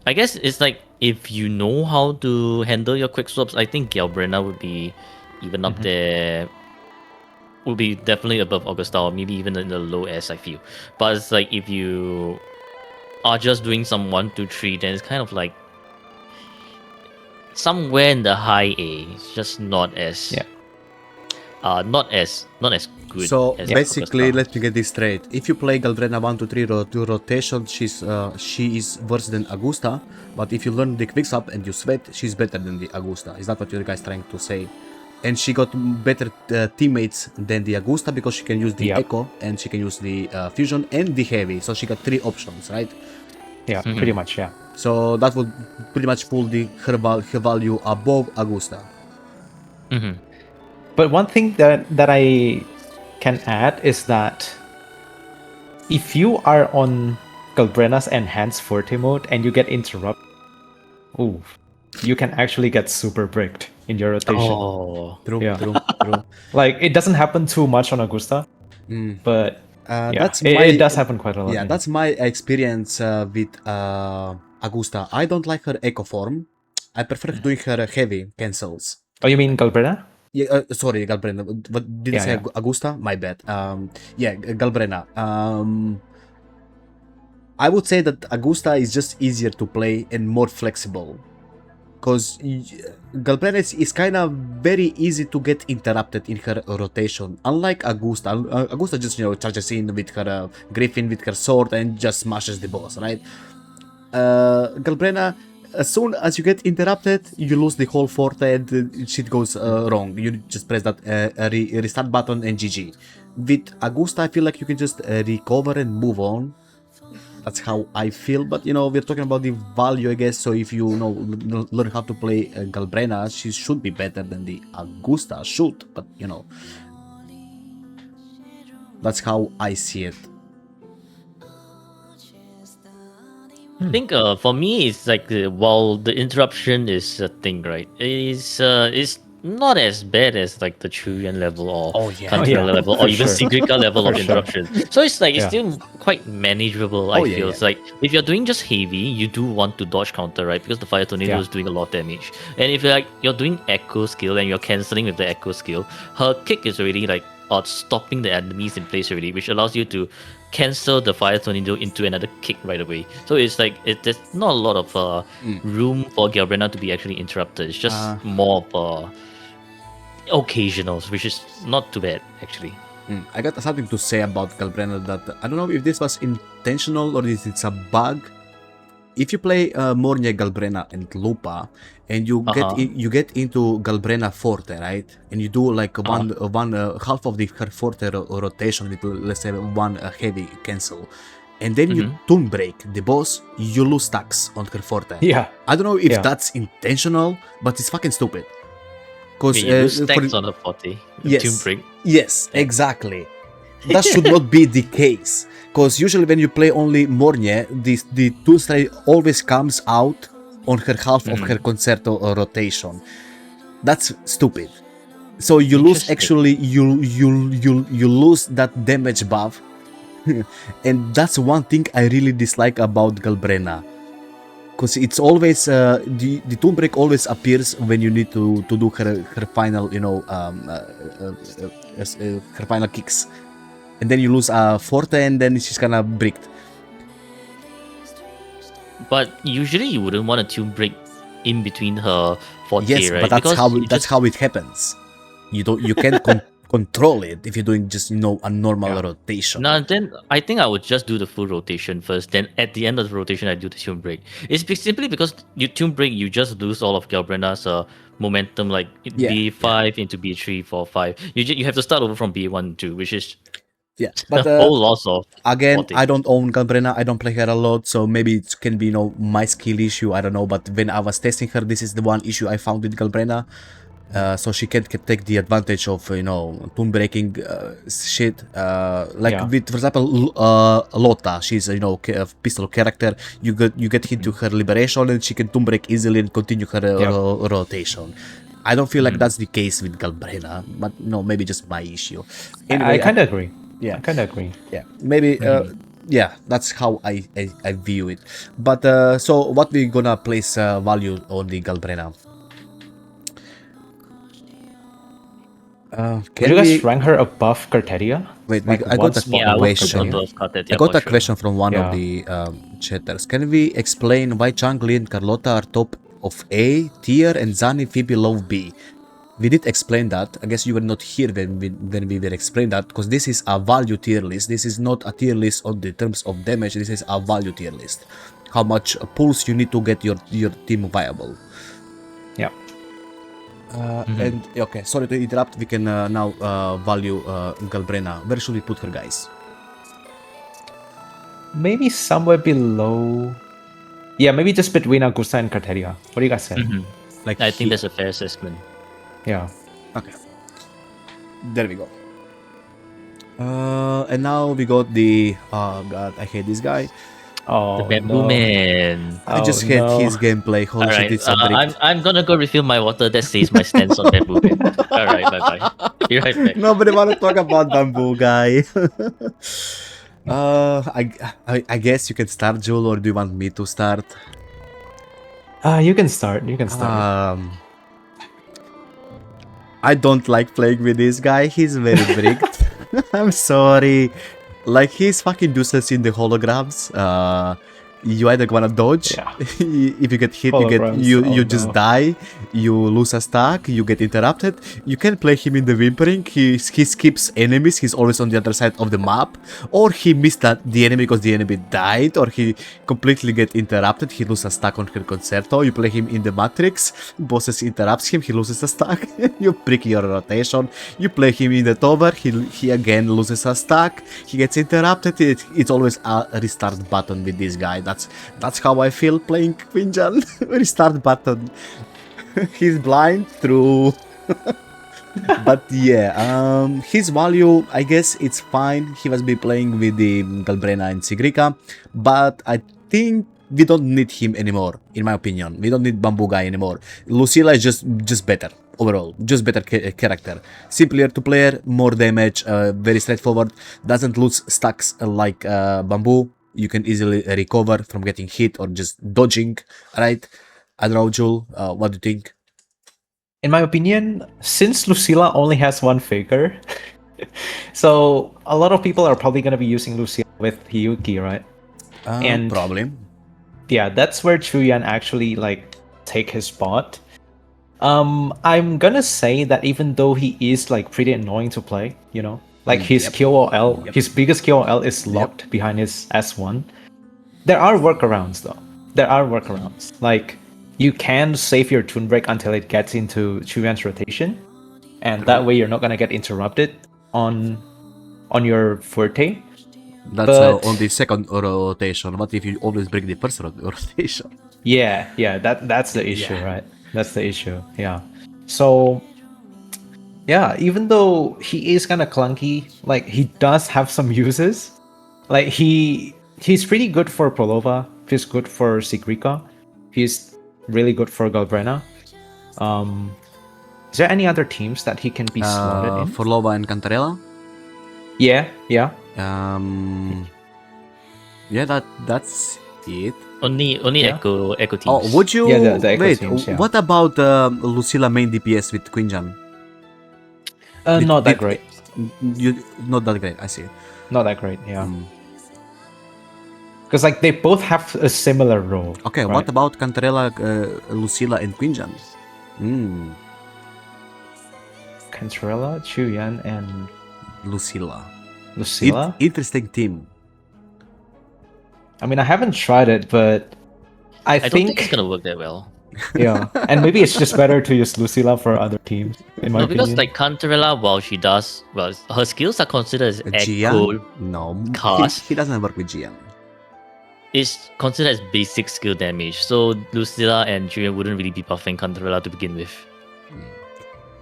I guess it's like if you know how to handle your quick swaps, I think Galbrena would be even up there, will be definitely above Augusta or maybe even in the low S, I feel. But it's like if you are just doing some 1, 2, 3, then it's kind of like somewhere in the high A. It's just not as not as good. So as basically, Augusta. let me get this straight. If you play Galbrena 1, 2, 3 rotation, she is worse than Augusta. But if you learn the quick swap and you sweat, she's better than the Augusta. Is that what you guys trying to say? And she got better teammates than the Augusta because she can use the Echo and she can use the Fusion and the Heavy. So she got 3 options, right? Yeah, pretty much, yeah. So that would pretty much pull her value above Augusta. But one thing that I can add is that if you are on Galbrena's enhanced forte mode and you get interrupted, you can actually get super bricked in your rotation. Oh, True. Like it doesn't happen too much on Augusta, but it does happen quite a lot. Yeah, that's my experience with Augusta. I don't like her echo form. I prefer doing her heavy cancels. Oh, you mean Galbrena? Yeah, sorry, Galbrena. But did I say Augusta? My bad. Galbrena. I would say that Augusta is just easier to play and more flexible because Galbrena is kind of very easy to get interrupted in her rotation. Unlike Augusta, Augusta just charges in with her Griffin with her sword and just smashes the boss, right? Galbrena, as soon as you get interrupted, you lose the whole forte and shit goes wrong. You just press that restart button and GG. With Augusta, I feel like you can just recover and move on. That's how I feel, but we're talking about the value, I guess. So if you learn how to play Galbrena, she should be better than the Augusta should, but that's how I see it. I think for me, it's like while the interruption is a thing, right? It's not as bad as like the Qiuyuan level or Cantarella level or even Secretka level of interruption. So it's like it's still quite manageable. I feel it's like if you're doing just heavy, you do want to dodge counter, right? Because the fire tornado is doing a lot of damage. And if you're doing echo skill and you're cancelling with the echo skill, her kick is already like stopping the enemies in place already, which allows you to cancel the fire tornado into another kick right away. So it's like there's not a lot of room for Galbrena to be actually interrupted. It's just more of occasionals, which is not too bad actually. I got something to say about Galbrena that I don't know if this was intentional or if it's a bug. If you play Mornye, Galbrena, and Lupa, and you get into Galbrena Forte, right? And you do like one half of her Forte rotation with, let's say, one heavy cancel, and then you tomb break the boss, you lose stacks on her Forte. Yeah. I don't know if that's intentional, but it's fucking stupid. Because you lose stacks on a Forte. Tomb break. Yes, exactly. That should not be the case. Because usually when you play only Mornye, the tool strike always comes out on her half of her concerto rotation. That's stupid. So you lose you lose that damage buff. And that's one thing I really dislike about Galbrena. Because it's always the tomb break always appears when you need to do her final her final kicks. And then you lose Forte and then she's gonna break. But usually you wouldn't want to tomb break in between her Forte, yes, right? But that's how it happens. You can't control it if you're doing just a normal rotation. No, then I think I would just do the full rotation first. Then at the end of the rotation, I do the tomb break. It's simply because you tomb break, you just lose all of Galbrena's momentum, like B5 into B3, 4, 5. You have to start over from B1 2, which is but a whole loss of. Again, Forte. I don't own Galbrena. I don't play her a lot, so maybe it can be my skill issue. I don't know. But when I was testing her, this is the one issue I found with Galbrena. So she can take the advantage of tomb breaking shit. With, for example, Lotta. She's a pistol character. You get into her liberation and she can tomb break easily and continue her rotation. I don't feel like that's the case with Galbrena, but maybe just my issue. Anyway, I kind of agree. Yeah, I kind of agree. Yeah, maybe. That's how I view it. But so what we gonna place value on the Galbrena? Can you guys rank her above Cartethyia? Wait, I got a question. I got a question from one of the chatters. Can we explain why Changli and Carlotta are top of A tier and Zani, Phoebe love B? We did explain that. I guess you were not here when we were explaining that, because this is a value tier list. This is not a tier list on the terms of damage. This is a value tier list. How much pulse you need to get your team viable. Yeah. And okay, sorry to interrupt. We can now value Galbrena. Where should we put her, guys? Maybe somewhere below. Yeah, maybe just between Augusta and Cartethyia. What do you guys say? Like I think that's a fair assessment. Yeah. Okay. There we go. And now we got the. Oh god, I hate this guy. Oh, the Bamboo Man. I just hate his gameplay. Holy shit, it's a brick. I'm gonna go refill my water. That stays my stance on Bamboo Man. Alright, bye-bye. Be right back. Nobody want to talk about Bamboo guy. I guess you can start, Jul, or do you want me to start? You can start. You can start. I don't like playing with this guy. He's very bricked. I'm sorry. Like, he's fucking useless in the holograms. You either wanna dodge. Yeah. If you get hit, Follow runs. you Oh, just no. die. You lose a stack. You get interrupted. You can play him in the Whimpering. He skips enemies. He's always on the other side of the map, or he missed the enemy because the enemy died, or he completely get interrupted. He loses a stack on her Concerto. You play him in the Matrix. Bosses interrupts him. He loses a stack. You prick your rotation. You play him in the Tower. He again loses a stack. He gets interrupted. It's always a restart button with this guy. That's how I feel playing Quinjan. Restart button. He's blind through. But yeah, his value, I guess it's fine. He was be playing with the Galbrena and Sigrica, but I think we don't need him anymore, in my opinion. We don't need Bamboo Guy anymore. Lucilla is just better. Overall, just better character. Simpler to player, more damage, very straightforward. Doesn't lose stacks like Bamboo. You can easily recover from getting hit or just dodging, right? I don't know, Jul, what do you think? In my opinion, since Lucilla only has one faker, so a lot of people are probably going to be using Lucilla with Hiyuki, right? And- Probably. Yeah, that's where Qiuyuan actually like take his spot. I'm gonna say that even though he is like pretty annoying to play, you know, like his Yep. QOL, Yep. his biggest QOL is locked behind his S1. There are workarounds though. There are workarounds. Like you can save your tune break until it gets into Qiuyuan's rotation, and that way you're not gonna get interrupted on your forte. That's But- on the second rotation. What if you always break the first rotation? Yeah, that's the issue, Yeah. right? That's the issue. Yeah. So yeah, even though he is kind of clunky, like he does have some uses. Like he's pretty good for Phrolova. He's good for Sigrica. He's really good for Galbrena. Is there any other teams that he can be slotted in? Phrolova and Cantarella. Yeah. Yeah, that's it. Only Yeah. Echo teams. Oh, would you Yeah, the Echo wait? teams, yeah. What about Lucilla main DPS with Quinjan? Not that great. You not that great. I see. Not that great. Yeah. Mm. Because like they both have a similar role. Okay, right? what about Cantarella, Lucilla, and Quinjan? Cantarella, Qiuyuan, and Lucilla. Lucilla? Interesting team. I mean, I haven't tried it, but I I don't think it's gonna work that well. yeah, and maybe it's just better to use Lucilla for other teams. In my No, because opinion, like Cantarella, while she does well, her skills are considered as Echo. Jiyan? No, cast. he doesn't work with Jiyan. It's considered as basic skill damage. So Lucilla and Jiyan wouldn't really be buffing Cantarella to begin with.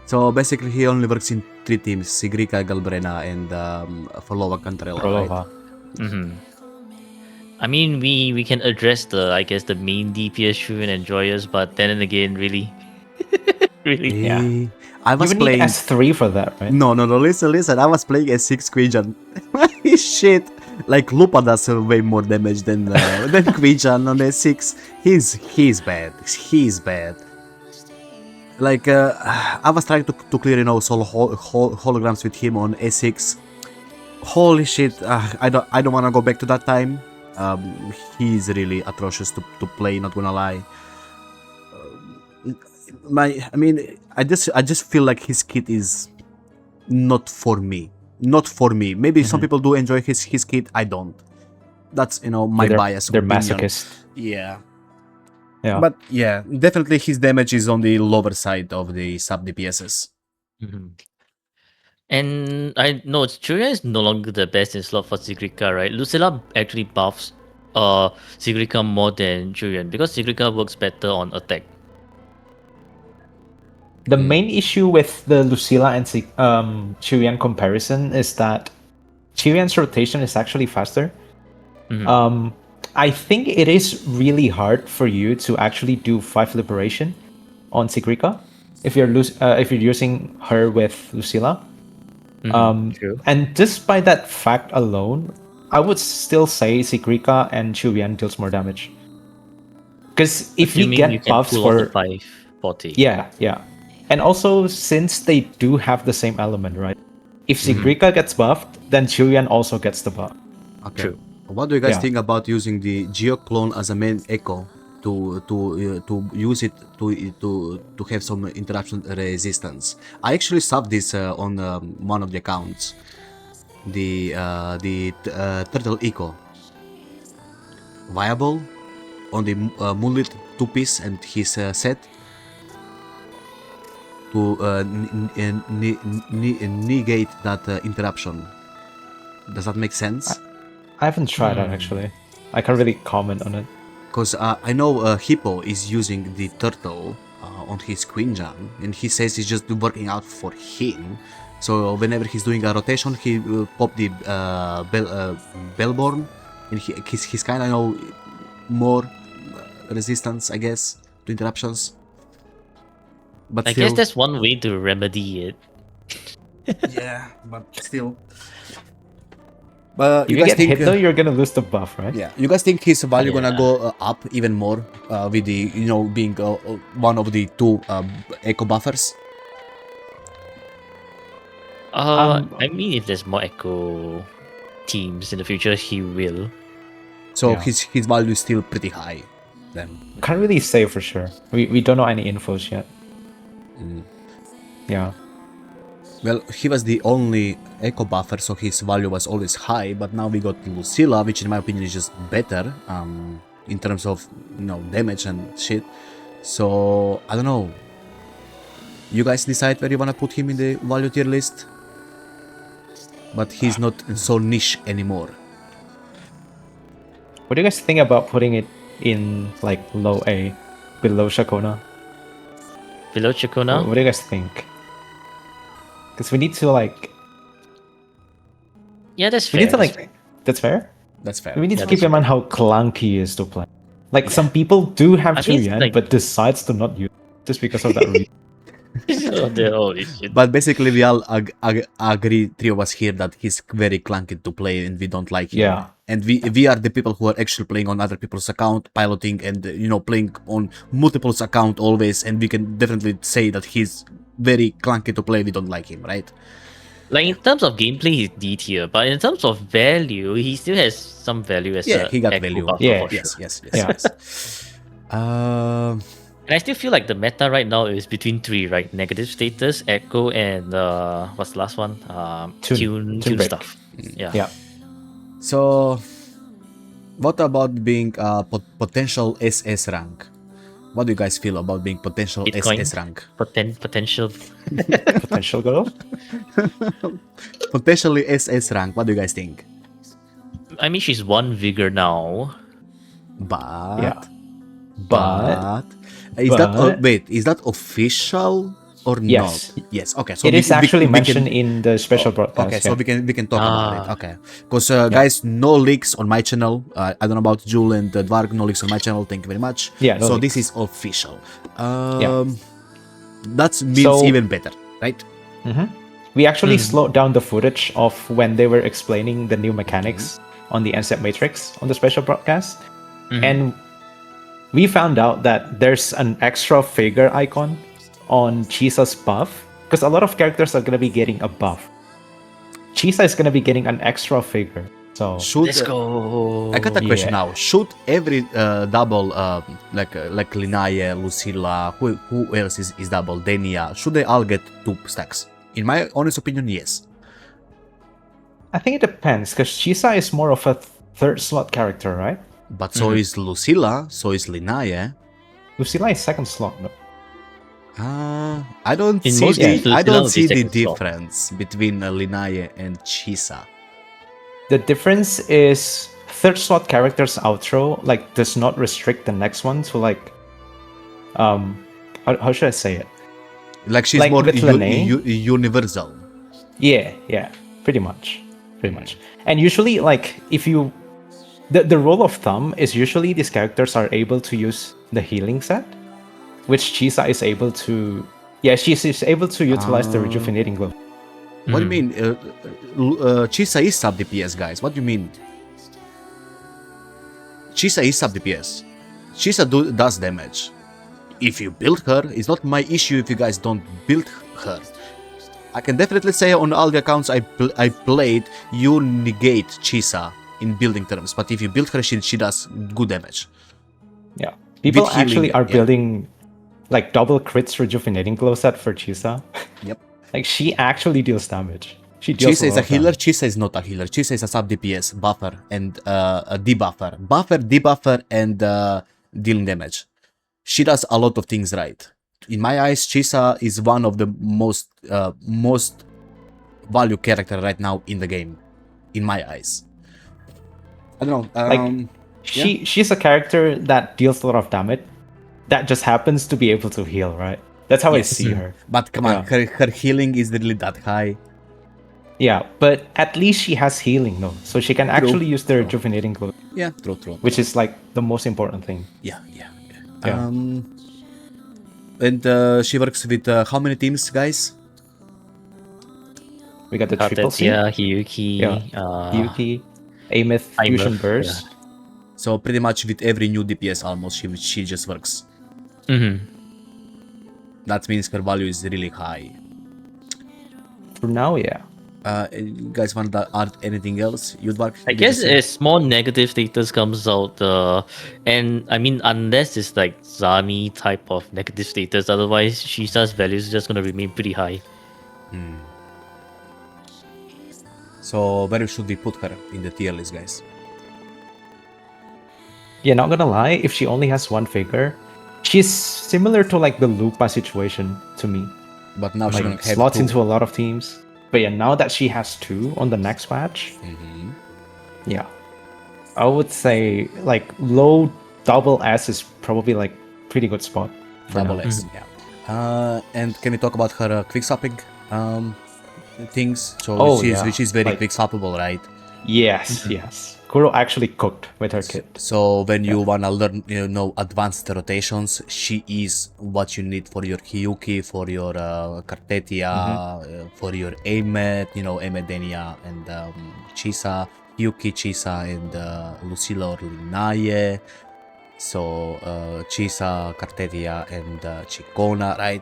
So basically, he only works in 3 teams: Sigrica, Galbrena, and Phrolova, Cantarella. Right? Phrolova. Mm-hmm. I mean, we can address the main DPS Qiuyuan and Joyous, but then again, really, really. Yeah. I You was would playing. need S3 for that, right? No, listen. I was playing S6 Quinjan. Shit. Like Lupa does way more damage than Quinjan on S6. He's bad. He's bad. Like I was trying to clear solo holograms with him on S6. Holy shit! I don't want to go back to that time. He's really atrocious to play. Not gonna lie. I just feel like his kit is not for me. Not for me. Maybe some people do enjoy his kit. I don't. That's my bias. They're opinion. masochist. Yeah. Yeah. But yeah, definitely his damage is on the lower side of the sub DPSs. Mhm. And I know Qiuyuan is no longer the best in slot for Sigrica, right? Lucilla actually buffs Sigrica more than Qiuyuan because Sigrica works better on attack. The main issue with the Lucilla and Qiuyuan comparison is that Qiuyuan's rotation is actually faster. Mhm. I think it is really hard for you to actually do 5 liberation on Sigrica if you're using her with Lucilla. True. And just by that fact alone, I would still say Sigrica and Qiuyuan deals more damage. Because if you Assuming get you can buffs pull off the for 540. yeah. And also, since they do have the same element, right? If Sigrica gets buffed, then Qiuyuan also gets the buff. Okay. True. What do you guys Yeah. think about using the Geo clone as a main echo to use it to have some interruption resistance? I actually subbed this on one of the accounts, the turtle echo. Viable on the Moonlit 2-piece and his set to negate that interruption. Does that make sense? I haven't tried that actually. I can't really comment on it. Because I know Hippo is using the turtle on his Queen Jam, and he says it's just working out for him. So whenever he's doing a rotation, he will pop the Bellborn, and he's kind of more resistance, I guess, to interruptions. But I still, guess that's one way to remedy it. yeah, but still. But If you get hit though, you're gonna lose the buff, right? yeah, you guys think his value gonna Yeah. go up even more with the being one of the two echo buffers? I mean, if there's more Echo teams in the future, he will. So Yeah. his value is still pretty high. Then Can't really say for sure. We don't know any infos yet. Yeah. well, he was the only echo buffer, so his value was always high. But now we got Lucilla, which in my opinion is just better in terms of damage and shit. So I don't know. You guys decide where you wanna put him in the value tier list. But he's not so niche anymore. What do you guys think about putting it in like low A, below Ciaccona? Below Ciaccona? What do you guys think? Because we need to like. Yeah, that's We fair. need to like. That's fair. That's fair. We need to Yeah, keep that's in mind how clunky it is to play. Like some people do have I mean, it's Qiuyuan, like- but decides to not use it just because of that reason. Holy shit. But basically, we all agree, three of us here, that he's very clunky to play, and we don't like him. Yeah. And we are the people who are actually playing on other people's account, piloting, and playing on multiple's account always. And we can definitely say that he's very clunky to play. We don't like him, right? Like in terms of gameplay, he's D tier, but in terms of value, he still has some value as Yeah, a he got echo value. buffer Yeah. for Yes, sure. yes, yes, Yeah. yes. And I still feel like the meta right now is between three, right? Negative status, echo, and what's the last one? Tune Tune break. stuff. Yeah. Yeah. So, what about being potential SS rank? What do you guys feel about being potential Bitcoin? SS rank? Potential. Potential goal. Potentially SS rank. What do you guys think? I mean, she's one vigor now. But Yeah. is that official or Yes. not? Yes. Okay. So It is actually mentioned can, in the special broadcast. okay, so yeah. we can talk about it. Ah. Okay, because guys, no leaks on my channel. I don't know about Jewel and Dwarg. No leaks on my channel. Thank you very much. Yeah, no so leaks. this is official. Yeah. That means So- even better, right? We actually slowed down the footage of when they were explaining the new mechanics on the NSET Matrix on the special broadcast. And we found out that there's an extra figure icon on Chisa's buff, because a lot of characters are going to be getting a buff. Chisa is going to be getting an extra figure. So Should Let's go. I got a question Yeah. now. Should every double like Lynae, Lucilla, who else is double, Denia, should they all get 2 stacks? In my honest opinion, yes. I think it depends, because Chisa is more of a third slot character, right? But so is Lucilla, so is Lynae. Lucilla is second slot, no? I don't In see most the cases, I Lucilla don't will see be the second slot. difference between Lynae and Chisa. The difference is third slot character's outro like does not restrict the next one to like how should I say it? Like she's Like more with Lynae? universal. Yeah, pretty much. And usually like if you the rule of thumb is usually these characters are able to use the healing set, which Chisa is able to she's able to utilize the rejuvenating glow. What do you mean? Chisa is sub DPS, guys. What do you mean? Chisa is sub DPS. Chisa does damage. If you build her, it's not my issue if you guys don't build her. I can definitely say on all the accounts I played, you negate Chisa in building terms. But if you build her, she does good damage. Yeah. People With healing, actually are yeah. building like double crits rejuvenating glow set for Chisa. Yep. Like she actually deals damage. She deals Chisa is lot a of healer. damage. Chisa is not a healer. Chisa is a sub DPS buffer and a debuffer. Buffer, debuffer, and dealing damage. She does a lot of things right. In my eyes, Chisa is one of the most value character right now in the game. In my eyes. I don't know. She's a character that deals a lot of damage. That just happens to be able to heal, right? That's how I see her. But come on, her healing is really that high. Yeah, but at least she has healing, no? So she can actually use the rejuvenating glow. Yeah, true. Which is like the most important thing. Yeah. Yeah. And she works with how many teams, guys? We got the triple C. Cartethyia, Hiyuki, Yuki, Ameth, Fusion Burst. So pretty much with every new DPS almost she just works. That means her value is really high. For now, yeah. You guys want to add anything else? Yudvak? I guess a small negative status comes out, and I mean, unless it's like Zani type of negative status, otherwise Chisa's value is just going to remain pretty high. So where should we put her in the tier list, guys? Yeah, not gonna lie, if she only has one figure, she's similar to like the Lupa situation to me. But now Like, she's gonna have slots two. into a lot of teams. But yeah, now that she has two on the next patch, yeah, I would say like low double S is probably like pretty good spot. For Double now. S, yeah. And can we talk about her quick swapping things? So which is very like- quick swappable, right? Yes, yes. Kuro actually cooked with her kit. So when you wanna learn, advanced rotations, she is what you need for your Hiyuki, for your Cartethyia, for your Amet, Emedenia and Chisa, Hiyuki, Chisa, and Lucilla or Lynae. So Chisa, Cartethyia, and Ciaccona, right?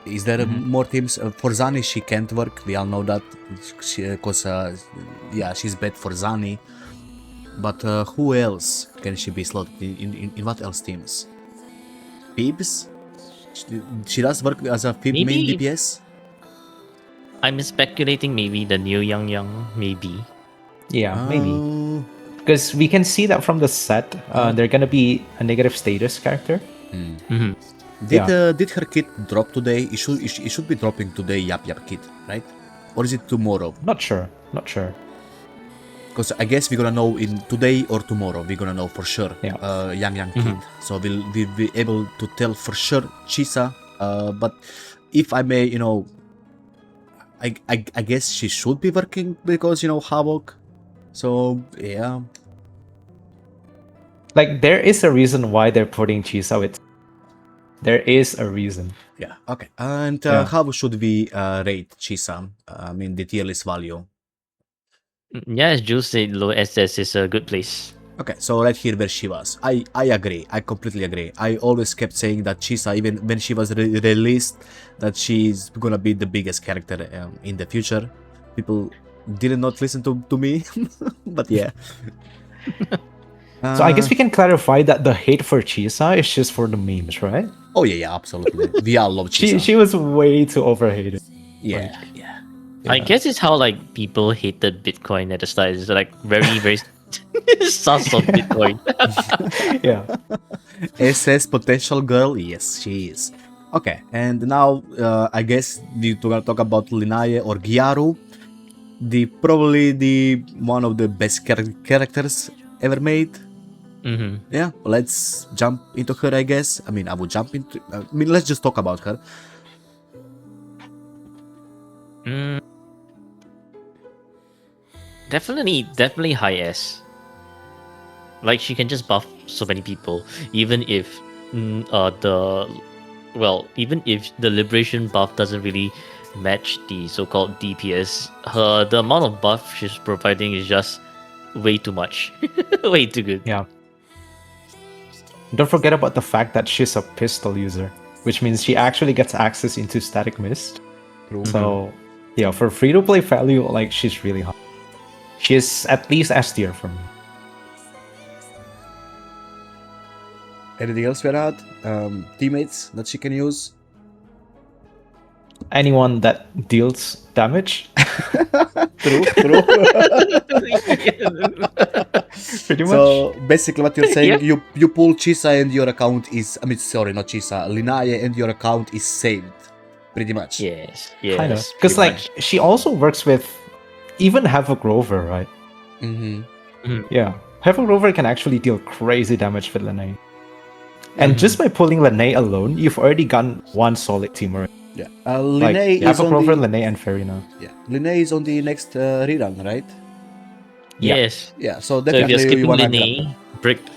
Is there more teams? For Zani, she can't work. We all know that, because she's bad for Zani. But who else can she be slotted in what else teams? Phoebes? She does work as a Phoebe main Maybe- DPS? I'm speculating maybe the new Yang, maybe. Yeah, maybe. Because we can see that from the set, they're gonna be a negative status character. Did her kit drop today? It should be dropping today, Yap kit, right? Or is it tomorrow? Not sure. Because I guess we're gonna know in today or tomorrow. We're gonna know for sure. Yeah. Yang kid. So we'll be able to tell for sure Chisa. But if I may, I guess she should be working because Havoc. So yeah. Like there is a reason why they're putting Chisa with. There is a reason. Yeah. Okay. And Yeah. how should we rate Chisa? I mean the tier list value. Yeah, as Jules said, low SS is a good place. Okay, so right here where she was. I agree. I completely agree. I always kept saying that Chisa, even when she was released, that she's gonna be the biggest character in the future. People did not listen to me, but yeah. So I guess we can clarify that the hate for Chisa is just for the memes, right? Oh yeah, absolutely. We all love Chisa. She was way too overhated. yeah. I guess it's how like people hated Bitcoin at the start. It's like very, very sus of Bitcoin. Yeah. SS potential girl, yes, she is. Okay, and now I guess we're gonna talk about Lynae or Gyaru, probably the one of the best characters ever made. Yeah, let's jump into her. I guess. I mean, let's just talk about her. Definitely high S. Like she can just buff so many people, even if even if the liberation buff doesn't really match the so-called DPS, the amount of buff she's providing is just way too much, way too good. Yeah. Don't forget about the fact that she's a pistol user, which means she actually gets access into static mist. True. So, yeah, for free-to-play value, like she's really hot. She's at least S tier for me. Anything else we're at? Teammates that she can use? Anyone that deals damage. True. Pretty much. So basically what you're saying, Yeah. you pull Chisa and your account is, I mean, sorry, not Chisa, Lynae and your account is saved. Pretty much. Yes. Kind of. Yes. Because, pretty like, much. she also works with even Havoc Rover, right? Mm-hmm. Yeah. Havoc Rover can actually deal crazy damage with Lynae. And Mm-hmm. just by pulling Lynae alone, you've already gotten one solid team already. Yeah. Like, Lynae is Havoc on Rover, the... Lynae, and Verina. Yeah. Lynae is on the next rerun, right? Yeah. Yes. Yeah, So so if you're definitely you skipping wanna Lingyang, bricked.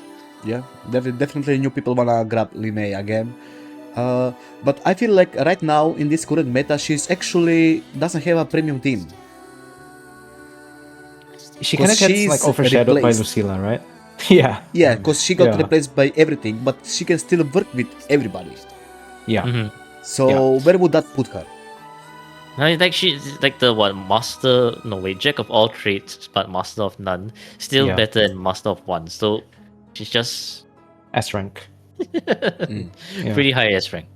Yeah, definitely new people wanna grab Lynae again. But I feel like right now in this current meta, she's actually doesn't have a premium team. She kind of 'Cause gets she's like overshadowed by replaced. Lucilla, right? Yeah. Yeah, because she got Yeah. replaced by everything, but she can still work with everybody. Yeah. Mhm. So where would that put her? I mean, like she's like the what master? No wait, jack of all trades, but master of none. Still Yeah. better than master of one. So she's just S rank. Yeah. pretty high S rank.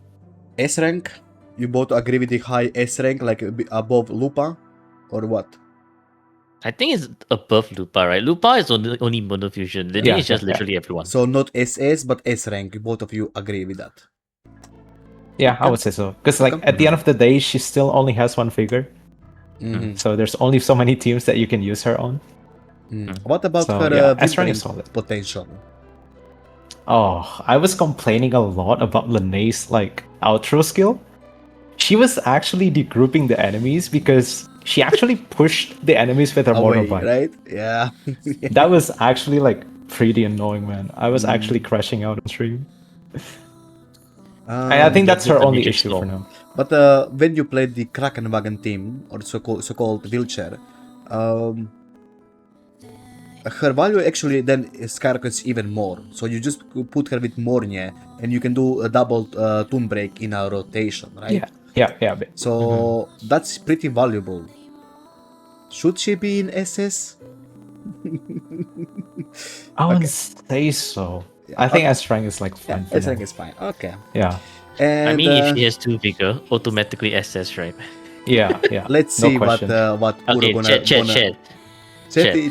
S rank? You both agree with the high S rank, like above Lupa, or what? I think it's above Lupa, right? Lupa is only monofusion. Linny Yeah, is just yeah. literally everyone. So not SS, but S rank. Both of you agree with that. Yeah, I would say so. Because like Okay. at the end of the day, she still only has one figure. Mhm. So there's only so many teams that you can use her on. What about So, her yeah, S rank wintering is solid. potential? Oh, I was complaining a lot about Lynae's like outro skill. She was actually degrouping the enemies because she actually pushed the enemies with her Away, motorbike. right? Yeah. That was actually like pretty annoying, man. I was actually crashing out on stream. And I think that's her that's a only major issue flaw. for now. But when you played the Krakenwagen team, or so-called wheelchair, her value actually then skyrockets even more. So you just put her with Mornye, and you can do a double toon break in a rotation, right? Yeah. So that's pretty valuable. Should she be in SS? I wouldn't say so. I think S rank is like Yeah, fine for S now. rank is fine. Okay. Yeah. And I mean, if she has two vigor, automatically SS, right? Yeah. let's No see what question. Okay, Uro chat.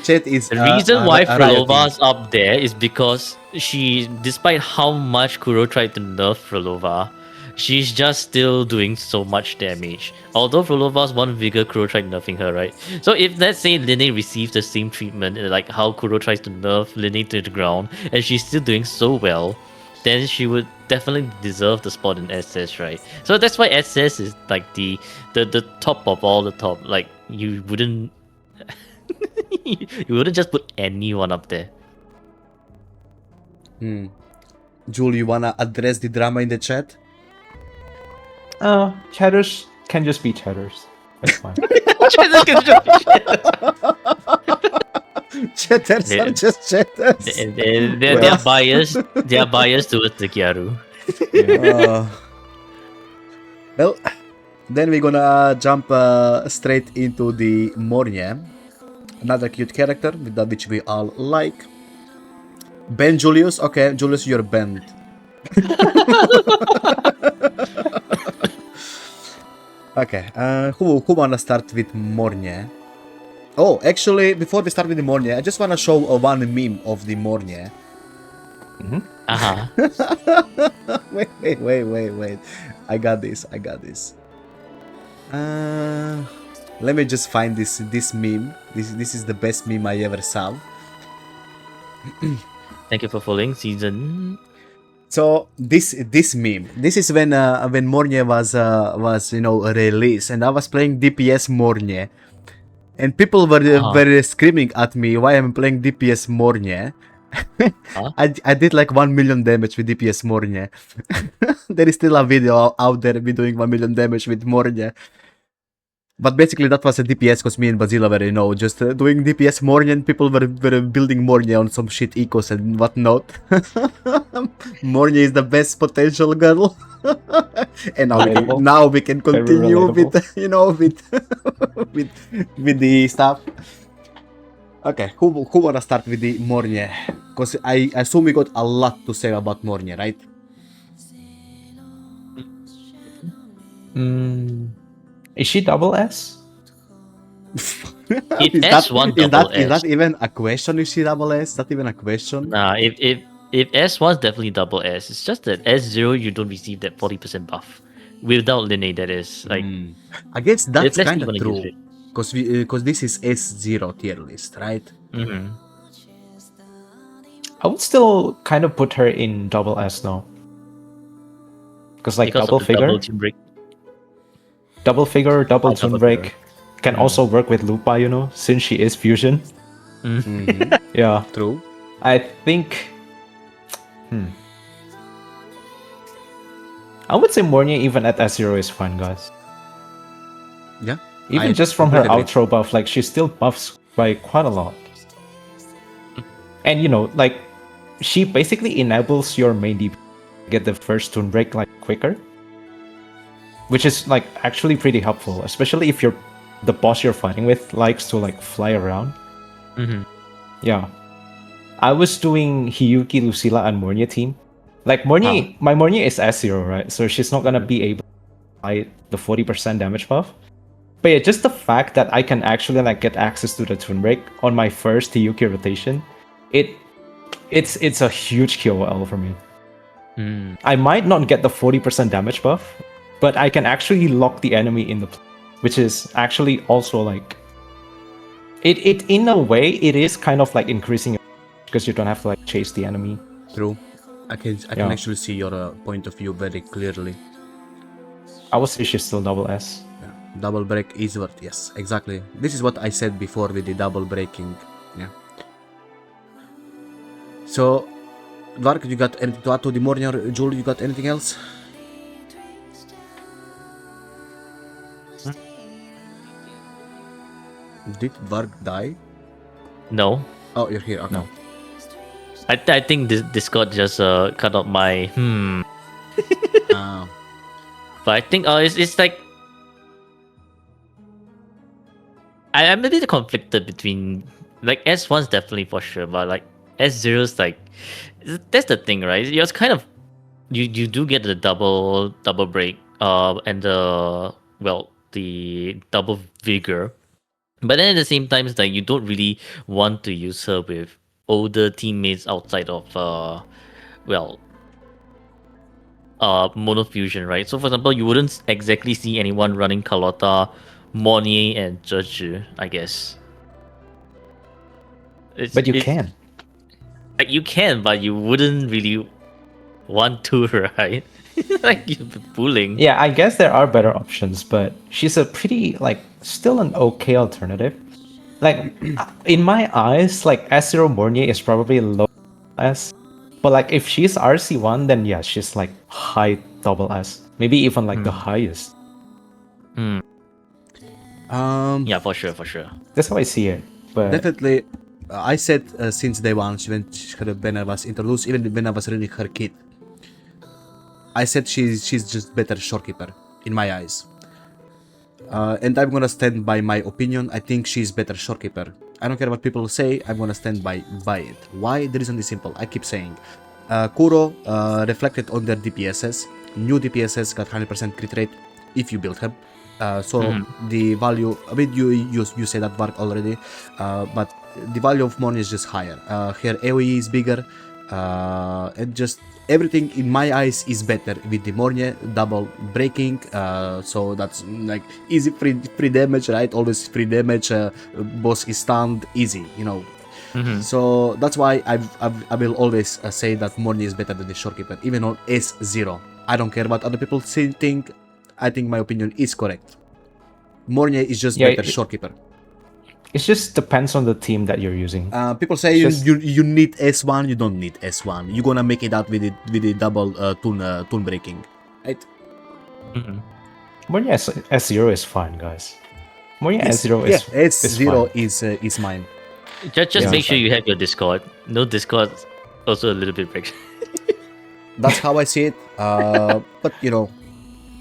Chat is The reason why a riot team. Phrolova's up there is because she, despite how much Kuro tried to nerf Phrolova, she's just still doing so much damage. Although Phrolova's one vigor, Kuro tried nerfing her, right? So if let's say Lynae receives the same treatment, like how Kuro tries to nerf Lynae to the ground, and she's still doing so well, then she would definitely deserve the spot in SS, right? So that's why SS is like the top of all the top. Like you wouldn't you wouldn't just put anyone up there. Jul, you wanna address the drama in the chat? Chatters can just be chatters. That's fine. Chatters are just chatters. They're biased. They are biased towards the Gyaru. Well, then we're gonna jump straight into the Mornye. Another cute character with that which we all like. Ben Julius. Okay, Julius, you're banned. Okay, who wanna start with Mornye? Oh, actually, before we start with the Mornye, I just wanna show one meme of the Mornye. Wait. I got this. Let me just find this meme. This is the best meme I ever saw. Thank you for following season. So this meme. This is when Mornye was released, and I was playing DPS Mornye, and people were screaming at me why I'm playing DPS Mornye. I did like 1 million damage with DPS Mornye. There is still a video out there me doing 1 million damage with Mornye. But basically that was a DPS because me and Bazilla were, just doing DPS Mornye, and people were building Mornye on some shit ecos and whatnot. Mornye is the best potential girl. And now we can continue with, with the stuff. Okay, who wanna start with the Mornye? Because I assume we got a lot to say about Mornye, right? Is she double S? If is S1 double is that S, even a question? Is she double S? Is that even a question? if S1 is definitely double S. It's just that S0 you don't receive that 40% buff without Lynae. That is like I guess that's let's kind see of when I use true. it. Because this is S0 tier list, right? Mm-hmm. I would still kind of put her in double S though. Because like Because double of the figure, double team break. double figure, double Double Toon Break figure. can also work with Lupa, since she is fusion. Yeah, True. I think. I would say Mornye even at S0 is fine, guys. Yeah. Even I just from her completely agree. outro buff, like she still buffs by quite a lot. And like she basically enables your main DP to get the first Toon Break like quicker. Which is like actually pretty helpful, especially if the boss you're fighting with likes to like fly around. Yeah. I was doing Hiyuki, Lucilla, and Mornye team. Like Mornye, my Mornye is S0, right? So she's not gonna be able to apply the 40% damage buff. But yeah, just the fact that I can actually like get access to the Toon Break on my first Hiyuki rotation, it's a huge KOL for me. I might not get the 40% damage buff, but I can actually lock the enemy in the play, which is actually also like it in a way it is kind of like increasing because you don't have to like chase the enemy. True. I can actually see your point of view very clearly. I would say she's still double S. Yeah. Double break is worth, yes, exactly. This is what I said before with the double breaking. Yeah. So, Dvark, you got anything to add to the Mornye or Jul? You got anything else? Did Dvark die? No. Oh, you're here. Okay. No. I think this Discord just cut out my But I think it's like I'm a bit conflicted between like S1's definitely for sure, but like S0's like that's the thing, right? You're kind of you do get the double break and the double vigor. But then at the same time, it's like you don't really want to use her with older teammates outside of monofusion, right? So for example, you wouldn't exactly see anyone running Carlotta, Mornye, and Zhezhi, I guess. But you can. Like you can, but you wouldn't really want to, right? Like you're pulling. Yeah, I guess there are better options, but she's a pretty like still an okay alternative. Like in my eyes, like S0 Mornye is probably low S. But like if she's RC1, then yeah, she's like high double S. Maybe even like the highest. Yeah, for sure. That's how I see it. But definitely, I said since day one, when I was introduced, even when I was really her kid, I said she's just better Shorekeeper in my eyes. And I'm gonna stand by my opinion. I think she's better Shorekeeper. I don't care what people say, I'm gonna stand by it. Why? The reason is simple. I keep saying Kuro reflected on their DPSs. New DPSs got 100% crit rate if you build him. So the value, I mean, you say that Vark already, but the value of Mornye is just higher. Her AoE is bigger, and just everything in my eyes is better with the Mornye double breaking. So that's like easy free damage, right? Always free damage. Boss is stunned, easy, So that's why I will always say that Mornye is better than the Shorekeeper, even on S0. I don't care what other people think. I think my opinion is correct. Mornye is just better Shorekeeper. It just depends on the team that you're using. People say you need S1, you don't need S1. You're gonna make it out with the double toon breaking, right? Mornye S0 is fine, guys. Mornye S0 is S0 fine. is mine. Just make sure you have your Discord. No Discord, also a little bit break. That's how I see it. But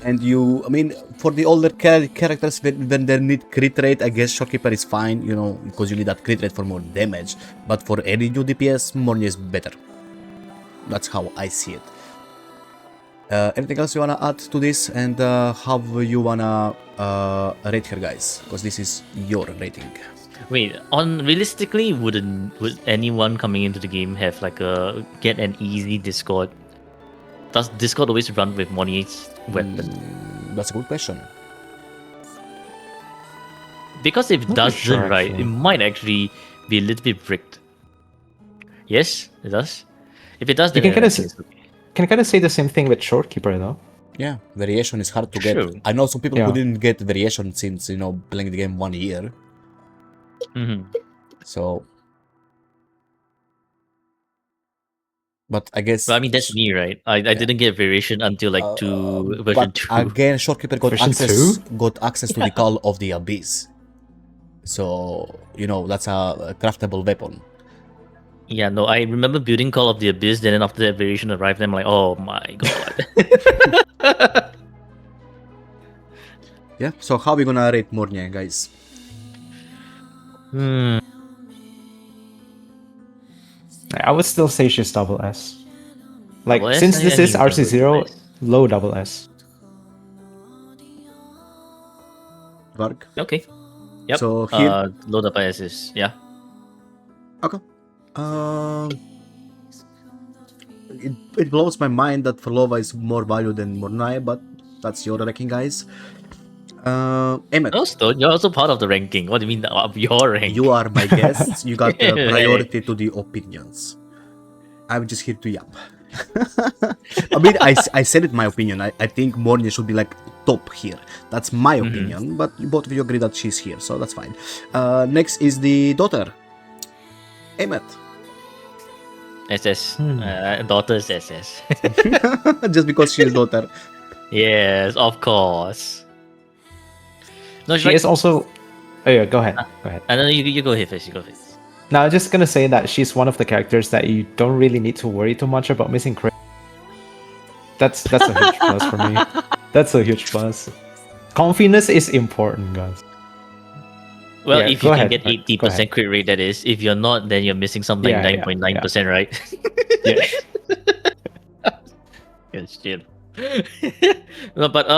And I mean, for the older characters, when they need crit rate, I guess Shorekeeper is fine, you know, because you need that crit rate for more damage. But for any new DPS, Mornye is better. That's how I see it. Anything else you wanna add to this, and how you wanna rate her, guys? Because this is your rating. Wait, realistically, would anyone coming into the game have like get an easy Discord? Does Discord always run with Mornye's weapon? That's a good question. Because if it doesn't, sure, right, actually. it might actually be a little bit bricked. Yes, it does. If it does, You then can it's okay. kind of say the same thing with Shorekeeper though. Yeah, variation is hard to True. get. I know some people who Yeah. didn't get variation since, you know, playing the game 1 year. So, but I guess. Well, I mean, that's me, right? I didn't get variation until like version but 2. again, Shorekeeper got Version access to the Call of the Abyss. So, you know, that's a craftable weapon. Yeah, no, I remember building Call of the Abyss, then after that variation arrived, I'm like, oh my god. Yeah, so how are we gonna rate Mornye, guys? I would still say she's double S. Like, Double S? since I this mean, is double RC0, S. low double S. Varg? Okay. Yep. So here. Load up ISS, yeah. Okay. It blows my mind that Phrolova is more value than Mornye, but that's your ranking, guys. Emmett, No, Stone, you're also part of the ranking. What do you mean of your rank? you are my guest. You got priority to the opinions. I'm just here to yap. I mean, I said it my opinion. I think Mornye should be like top here. That's my opinion, but both of you agree that she's here, so that's fine. Next is the daughter, Emmett. SS. Daughter's SS. Just because she's daughter. Yes, of course. No, She is also. Oh yeah, go ahead. Go ahead. I know you go ahead first. You go first. Now, I'm just gonna say that she's one of the characters that you don't really need to worry too much about missing crit. That's a huge plus for me. That's a huge plus. Confidence is important, guys. Well, Yeah, if go you ahead, can get go 80% ahead. crit rate, that is. If you're not, then you're missing some 99.9%, right? Yeah. Good shit. No, but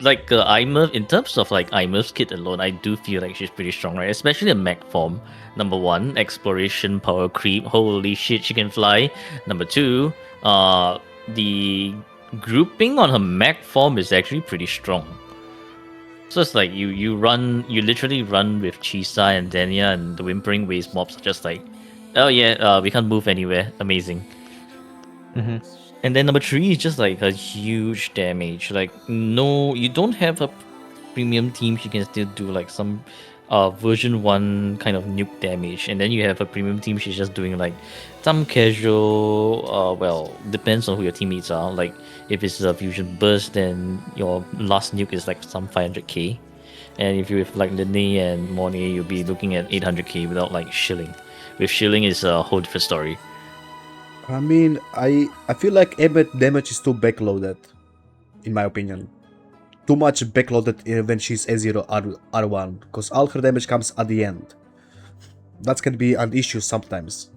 like Imurf, in terms of like Imurf's kit alone, I do feel like she's pretty strong, right? Especially in mech form. Number 1, exploration power creep. Holy shit, she can fly. Number 2, the grouping on her mech form is actually pretty strong. So it's like you literally run with Chisa and Denya, and the Whimpering Waves mobs are just like, oh yeah, we can't move anywhere. Amazing. And then number 3 is just like a huge damage. Like, no, you don't have a premium team, she can still do like some version 1 kind of nuke damage. And then you have a premium team, she's just doing like some casual, well, depends on who your teammates are. Like, if it's a fusion burst, then your last nuke is like some 500k. And if you have like Lynae and Mornye, you'll be looking at 800k without like shilling. With shilling is a whole different story. I mean, I feel like Emmett damage is too backloaded, in my opinion. Too much backloaded when she's A0 R1, because all her damage comes at the end. That can be an issue sometimes.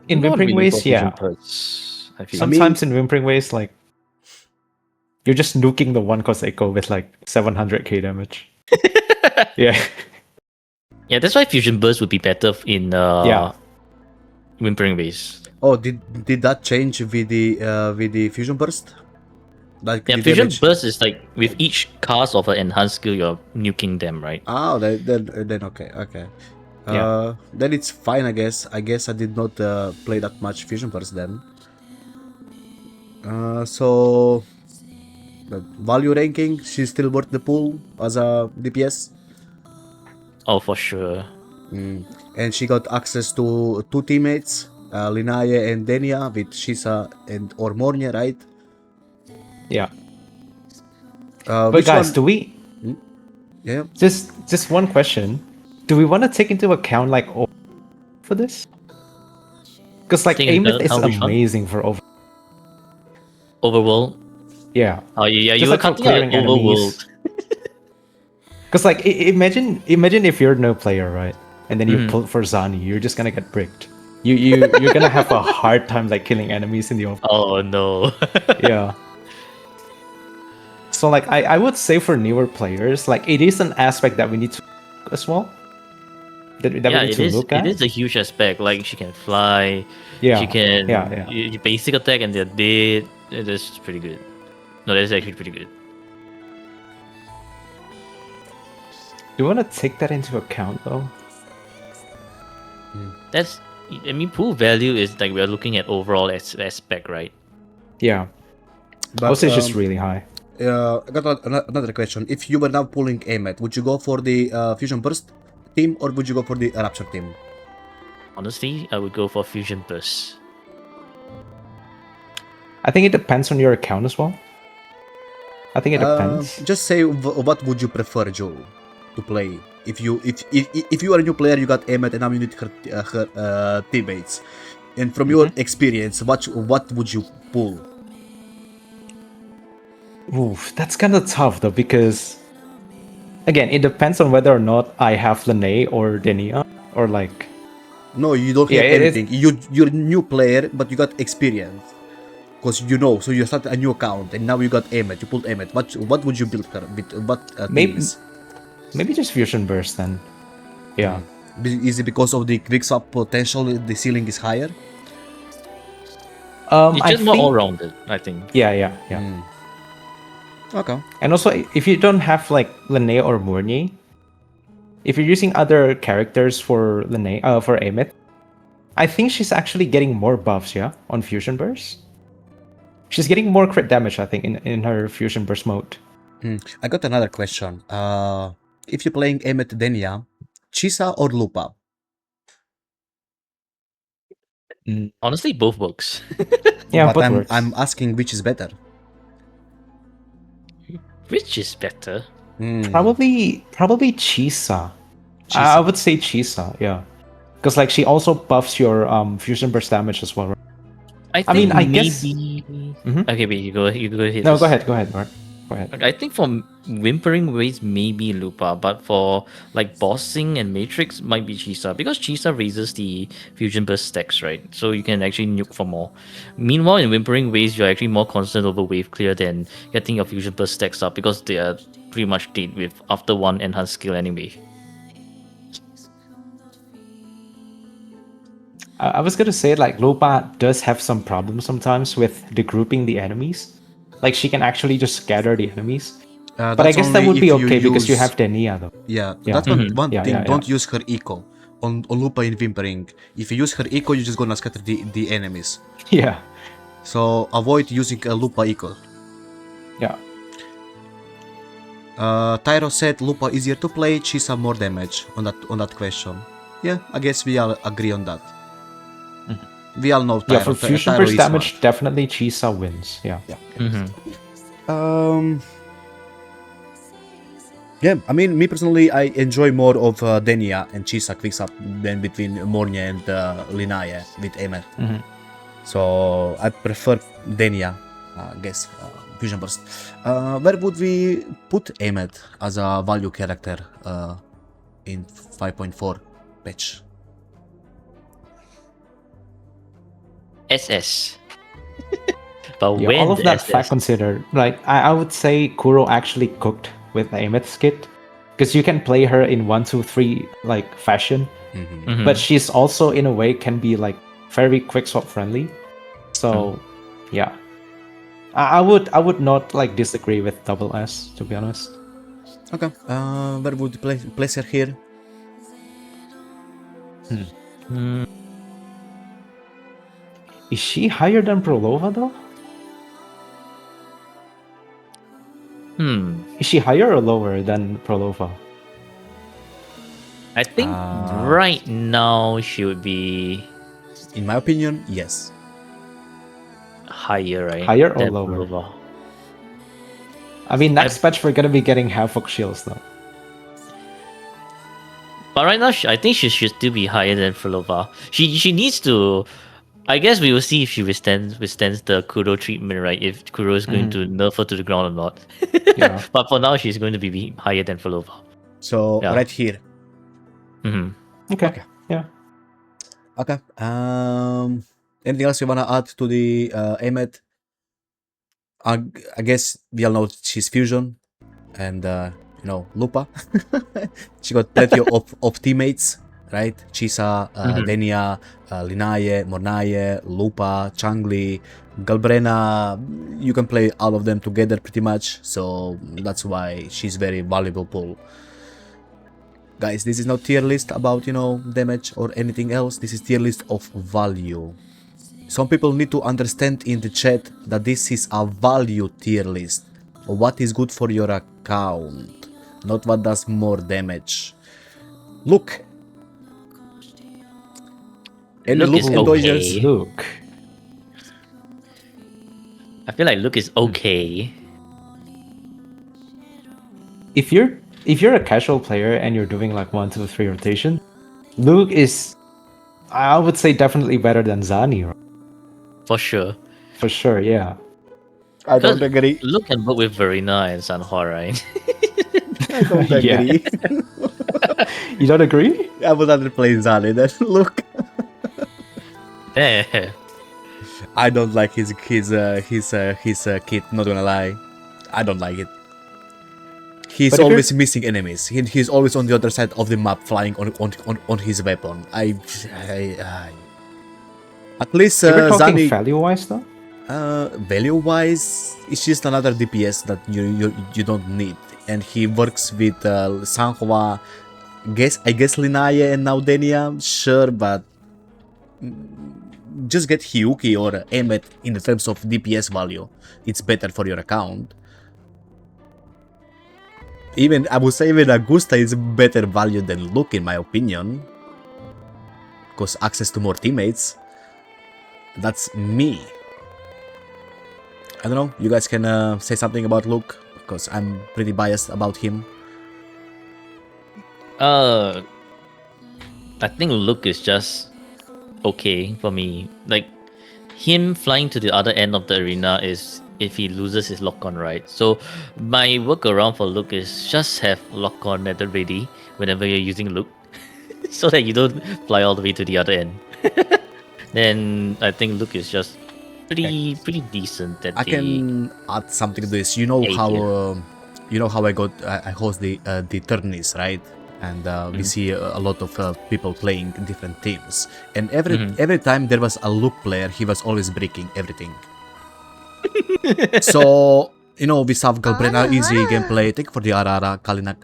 In Not Whimpering really Ways, for yeah. fusion bursts, I feel. Sometimes in Whimpering Ways, like, you're just nuking the one cost echo with like 700k damage. Yeah. Yeah, that's why fusion burst would be better in Whimpering Ways. Oh, did that change with the fusion burst? Like Yeah, the fusion damage? burst is like with each cast of an enhanced skill, you're nuking them, right? Oh, then okay. Yeah. Then it's fine, I guess. I guess I did not play that much fusion burst then. So the value ranking, she's still worth the pool as a DPS. Oh, for sure. And she got access to 2 teammates, Lynae and Denya, with Chisa and or Mornye, right? Yeah. But But guys, do we Yeah. just one question? Do we want to take into account like for this? Because like Take into Emmett is account which one? amazing for over. Overworld. Yeah. Oh yeah, Just you were like how cutting out clearing overworld. Because like imagine if you're no player, right? And then you Mhm. pull for Zani, you're just gonna get bricked. You're gonna have a hard time like killing enemies in the open. Oh no. Yeah. So like I would say for newer players, like it is an aspect that we need to as well. That we Yeah, need it to is. look It at. is a huge aspect. Like she can fly. Yeah. She can Yeah. basic attack and they're dead. It is pretty good. No, that is actually pretty good. Do you want to take that into account though? That's. I mean, pool value is like we're looking at overall aspect, right? Yeah. But Also, it's just really high. I got another question. If you were now pulling Amet, would you go for the Fusion Burst team or would you go for the Rapture team? Honestly, I would go for Fusion Burst. I think it depends on your account as well. I think it depends. Just say what would you prefer, Joe, to play? If you are a new player, you got Amet and now you need her teammates. And from your experience, what would you pull? Oof, that's kind of tough though because again, it depends on whether or not I have Lynae or Denia or like. No, you don't Yeah, have it is- anything. You're a new player, but you got experience. Because you know, so you start a new account, and now you got Amet. You pulled Amet. What would you build her? With what teams? Maybe just Fusion Burst then. Yeah. Is it because of the quick swap potential? The ceiling is higher. It's I just more think- all-rounded, I think. Yeah. Okay. And also, if you don't have like Lynae or Mornye, if you're using other characters for Lynae, for Amet, I think she's actually getting more buffs, yeah, on Fusion Burst. She's getting more crit damage, I think, in her Fusion Burst mode. I got another question. If you're playing Amet Denia, Chisa or Lupa? Honestly, both works. Yeah, But both works. I'm asking which is better. Which is better? Probably Chisa. Chisa. I would say Chisa, yeah. Because like she also buffs your Fusion Burst damage as well, right? I mean, think I maybe... guess- Okay, wait, you go ahead. No, first. go ahead, Bart. Go ahead. I think for Whimpering Waves, maybe Lupa, but for like bossing and Matrix, might be Chisa because Chisa raises the Fusion Burst stacks, right? So you can actually nuke for more. Meanwhile, in Whimpering Waves, you're actually more constant over wave clear than getting your Fusion Burst stacks up because they are pretty much dead with after one enhanced skill anyway. I was gonna say like Lupa does have some problems sometimes with degrouping the enemies. Like she can actually just scatter the enemies. But I That's guess that only would be if you okay because you use- have Denia though. Yeah, Yeah. that's one Yeah, thing. yeah, Don't use her eco on Lupa in Whimpering. If you use her eco, you're just gonna scatter the enemies. Yeah. So avoid using a Lupa eco. Yeah. Tyro said Lupa easier to play, Chisa more damage on that question. Yeah, I guess we all agree on that. We all know Tyro. Yeah, for Fusion Tyro Burst is damage, smart. definitely Chisa wins. Yeah. Yeah, I mean, me personally, I enjoy more of Denia and Chisa quick up than between Mornye and Lynae with Amet. So I prefer Denia, I guess, Fusion Burst. Where would we put Amet as a value character in 5.4 patch? SS. But Yeah, when all of the that SS? fact considered, like I would say Kuro actually cooked with Ameth's kit. Because you can play her in 1, 2, 3 like fashion. But she's also in a way can be like very quick swap friendly. So yeah. I would not like disagree with double S, to be honest. Okay, where would you place her here? Is she higher than Phrolova though? Is she higher or lower than Phrolova? I think right now she would be In my opinion, yes. higher, right? Higher or than lower? Phrolova. I mean, next patch we're gonna be getting Havoc shields though. But right now, I think she should still be higher than Phrolova. She needs to I guess we will see if she withstands the Kuro treatment, right? If Kuro is going to nerf her to the ground or not. Yeah. But for now, she's going to be higher than Phrolova. So Yeah. right here. Hmm. Okay. Yeah. Okay. Anything else you wanna add to the Emmet? I guess we all know she's fusion, and Lupa. She got plenty of teammates, right? Chisa, Venia, Lynae, Mornye, Lupa, Changli, Galbrena. You can play all of them together pretty much, so that's why she's very valuable pull. Guys, this is not tier list about damage or anything else. This is tier list of value. Some people need to understand in the chat that this is a value tier list. What is good for your account, not what does more damage. Look. Any Look look is endoyers? okay. Look. I feel like Luke is okay. If you're a casual player and you're doing like 1, 2, 3 rotation, Luke is, I would say, definitely better than Zani. For sure. For sure, yeah. I don't agree. Luke can work with Verina and Sanhua, right? I don't Yeah. agree. You don't agree? I would rather play Zani than look. Yeah. I don't like his kit. Not gonna lie, I don't like it. He's But if always missing enemies. He's always on the other side of the map, flying on his weapon. At least If we're talking Zani, value-wise though? value-wise, it's just another DPS that you don't need, and he works with Sanhua. I guess Lynae and now Denia, sure, but just get Hyuki or Emmet in the terms of DPS value. It's better for your account. I would say even Augusta is better value than Luke in my opinion. Because access to more teammates. That's me. I don't know, you guys can say something about Luke, because I'm pretty biased about him. I think Luke is just okay for me. Like, him flying to the other end of the arena is if he loses his lock-on, right? So my workaround for Luke is just have lock-on at the ready whenever you're using Luke, so that you don't fly all the way to the other end. Then I think Luke is just pretty decent. I can add something to this. You know how I host the tourneys, right? And we see a lot of people playing different teams. And every time there was a Luke player, he was always breaking everything. So we saw Galbrena easy gameplay. Thank you for the Arara, Kalinak.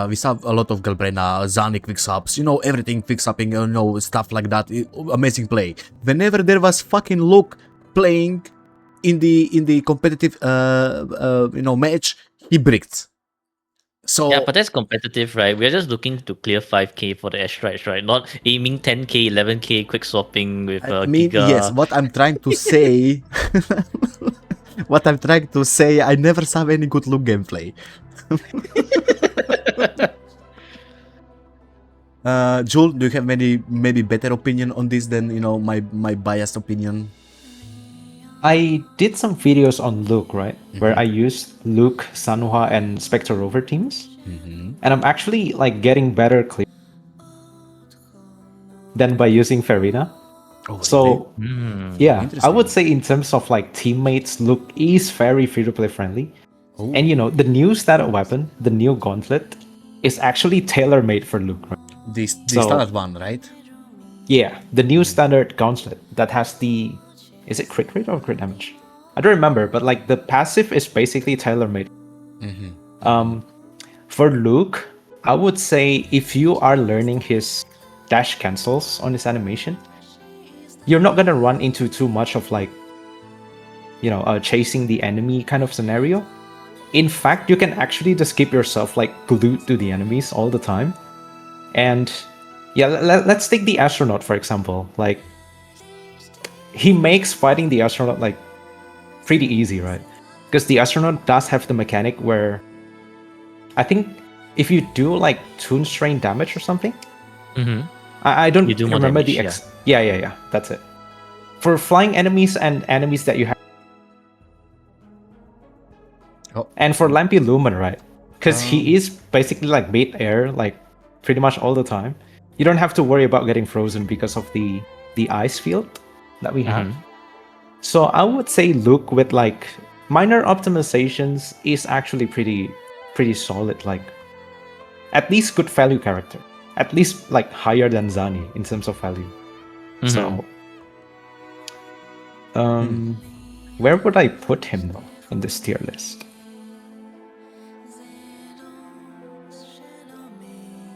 We saw a lot of Galbrena, Zani quick subs, everything quick upping, stuff like that. Amazing play. Whenever there was fucking Luke playing in the competitive match, he bricked. So yeah, but that's competitive, right? We're just looking to clear 5k for the airstrikes, right? Not aiming 10k, 11k quick swapping with I mean, Giga. yes, what I'm trying to say I never saw any good Luke gameplay. Jul, do you have any maybe better opinion on this than my biased opinion? I did some videos on Luke, right? Where I used Luke, Sanhua, and Spectre Rover teams. And I'm actually like getting better clear than by using Verina. Oh, So yeah, I Interesting. would say in terms of like teammates, Luke is very free-to-play friendly. Oh. And the new standard weapon, the new gauntlet, is actually tailor-made for Luke, right? The So- standard one, right? Yeah, the new standard gauntlet that has the... Is it crit rate or crit damage? I don't remember, but like the passive is basically tailor-made. For Luke, I would say if you are learning his dash cancels on his animation, you're not gonna run into too much of like, chasing the enemy kind of scenario. In fact, you can actually just keep yourself like glued to the enemies all the time. And yeah, let's take the astronaut for example. Like, he makes fighting the astronaut like pretty easy, right? Because the astronaut does have the mechanic where I think if you do like Toon Strain damage or something, I don't You do more remember damage, the yeah, that's it. for flying enemies and enemies that you have. Oh. And for Lampy Lumen, right? Because he is basically like mid-air, like pretty much all the time. You don't have to worry about getting frozen because of the ice field that we have. So I would say Luke with like minor optimizations is actually pretty solid. Like at least good value character. At least like higher than Zani in terms of value. So where would I put him though in this tier list?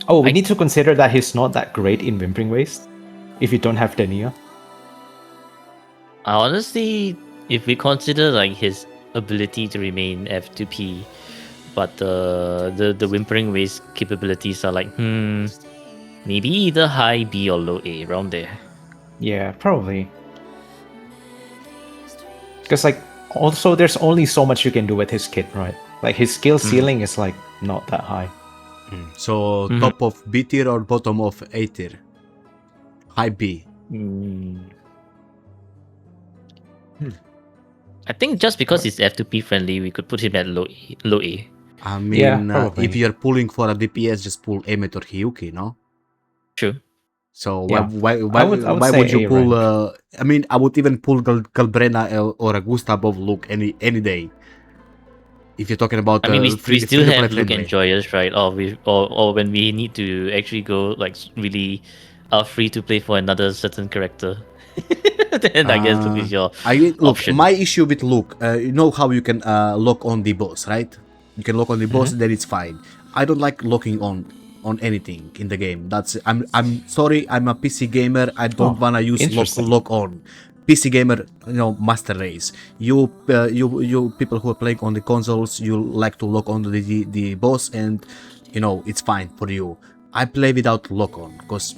Oh, we need to consider that he's not that great in Whimpering Waste if you don't have Denia. Honestly, if we consider like his ability to remain F2P, but the Whimpering Waste capabilities are like, maybe either high B or low A, around there. Yeah, probably. Because like also there's only so much you can do with his kit, right? Like his skill ceiling is like not that high. So top of B tier or bottom of A tier? High B. I think just because he's F2P friendly, we could put him at low A. I mean, Yeah, if you're pulling for a DPS, just pull Emmet or Hiyuki, no? True. So Yeah. why I would would say you A pull? rank. I mean, I would even pull Galbrena or Augusta above Luke any day. If you're talking about, I mean, we still have Luke friendly. and Joyous, right? Or when we need to actually go like really free to play for another certain character. Then I guess Luke is your option. My issue with Luke, you know how you can lock on the boss, right? You can lock on the boss, then it's fine. I don't like locking on anything in the game. I'm sorry, I'm a PC gamer. I don't wanna use lock on. PC gamer, master race. You people who are playing on the consoles, you like to lock on the boss, and it's fine for you. I play without lock on because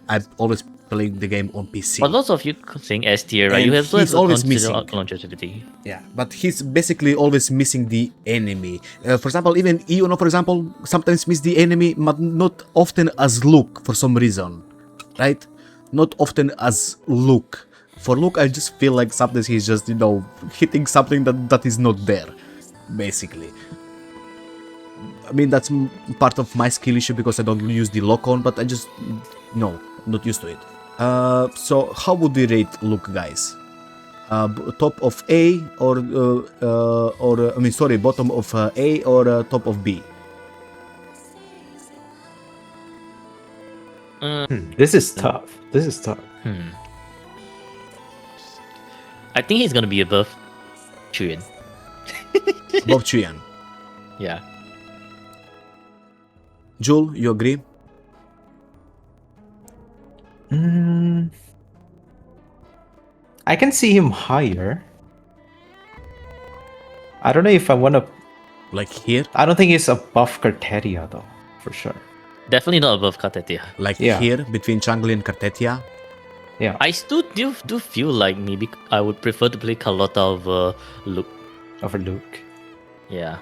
I always play the game on PC. But lots of you saying S tier, right? You have to always consider missing longevity. Yeah, but he's basically always missing the enemy. For example, even Iuno, for example, sometimes miss the enemy, but not often as Luke for some reason, right? Not often as Luke. For Luke, I just feel like sometimes he's just, hitting something that is not there, basically. I mean, that's part of my skill issue because I don't use the lock-on, but I just, no, not used to it. So how would we rate Luke, guys? Top of A or bottom of A or top of B? This is tough. I think he's gonna be above Qiuyuan. Above Qiuyuan. Yeah. Jul, you agree? I can see him higher. I don't know if I want to... Like here? I don't think he's above Cartethyia though, for sure. Definitely not above Cartethyia. Like here, between Changli and Cartethyia? Yeah. I still do feel like maybe I would prefer to play Carlotta over Luke. Over Luke. Yeah.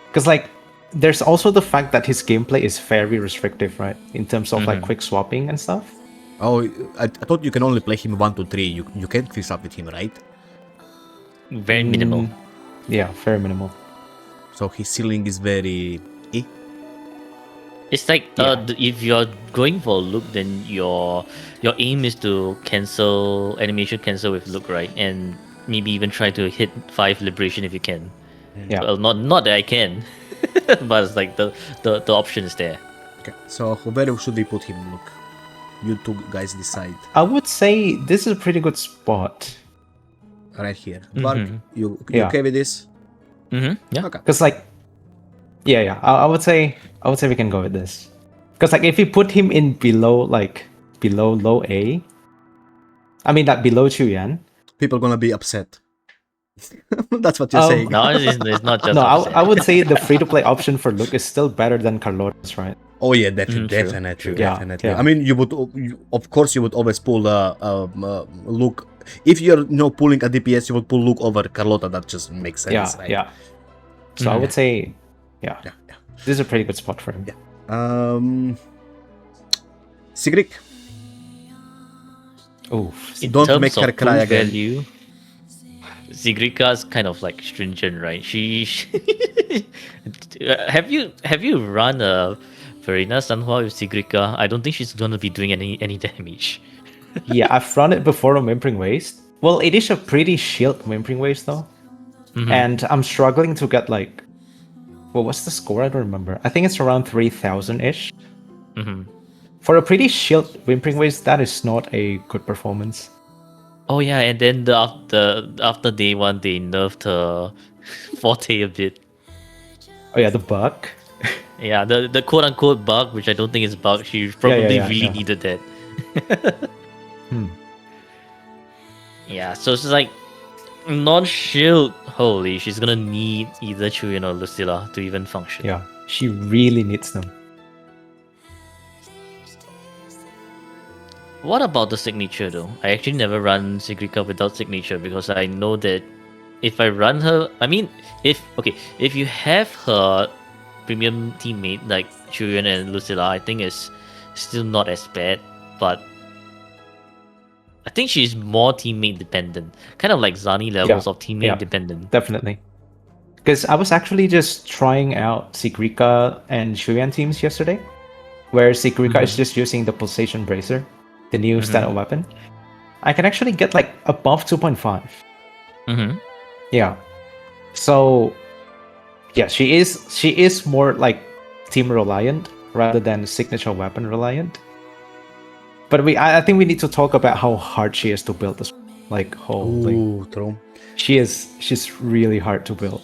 Because like, there's also the fact that his gameplay is very restrictive, right? In terms of like quick swapping and stuff. Oh, I thought you can only play him 1 to 3. You can't quick swap with him, right? Very minimal. Yeah, very minimal. So his ceiling is very... It's like if you're going for Luke, then your aim is to animation cancel with Luke, right? And maybe even try to hit 5 liberation if you can. Yeah. Well, not that I can, but it's like the option is there. Okay, so where should we put him, Luke? You two guys decide. I would say this is a pretty good spot. Right here. Bark, you okay with this? Yeah. Okay. Because like, yeah. I would say we can go with this. Because like, if you put him in below low A, I mean like below Qiuyuan, people gonna be upset. That's what you're saying. No, it's not just. No, I would say the free-to-play option for Luke is still better than Carlotta's, right? Oh yeah, definitely. Yeah. I mean, of course, you would always pull Luke. If you're pulling a DPS, you would pull Luke over Carlotta. That just makes sense, right? Yeah. So I would say, yeah. This is a pretty good spot for him. Yeah. Sigrid. Oh, In Don't terms make her of cry pool again. value, Sigrika's kind of like stringent, right? Have you run a Verina Sanhua with Sigrika? I don't think she's gonna be doing any damage. yeah, I've run it before on Whimpering Waste. Well, it is a pretty shield Whimpering Waste though. And I'm struggling to get like, well, what's the score? I don't remember. I think it's around 3,000-ish. For a pretty shield Whimpering Waste, that is not a good performance. Oh yeah, and then after day one, they nerfed her forte a bit. Oh yeah, the bug. Yeah, the quote unquote bug, which I don't think is bug. She probably really yeah. needed that. Yeah, so it's like non-shield. Holy, she's gonna need either Qiuyuan or Lucilla to even function. Yeah, she really needs them. What about the signature though? I actually never run Sigrika without signature because I know that if I run her, I mean, if you have her premium teammate like Qiuyuan and Lucilla, I think it's still not as bad, but I think she's more teammate dependent, kind of like Zani levels of teammate dependent. Definitely. Because I was actually just trying out Sigrika and Qiuyuan teams yesterday, where Sigrika is just using the Pulsation Bracer, the new standard weapon. I can actually get like above 2.5. Yeah. So yeah, she is more like team reliant rather than signature weapon reliant. But I think we need to talk about how hard she is to build this. Like holy. Ooh, true. She's really hard to build.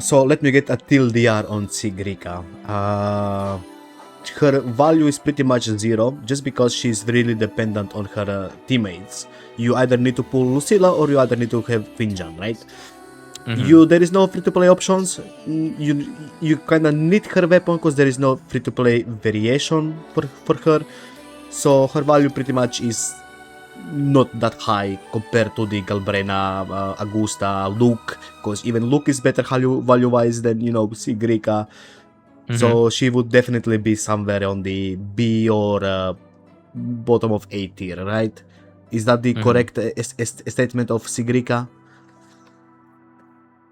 So let me get a TLDR on Sigrika. Her value is pretty much 0 just because she's really dependent on her teammates. You either need to pull Lucilla or you either need to have Lingyang, right? There is no free-to-play options. You kind of need her weapon because there is no free-to-play variation for her. So her value pretty much is not that high compared to the Galbrena, Augusta, Luke, because even Luke is better value-wise than, Sigrika. So she would definitely be somewhere on the B or bottom of A tier, right? Is that the correct statement of Sigrika?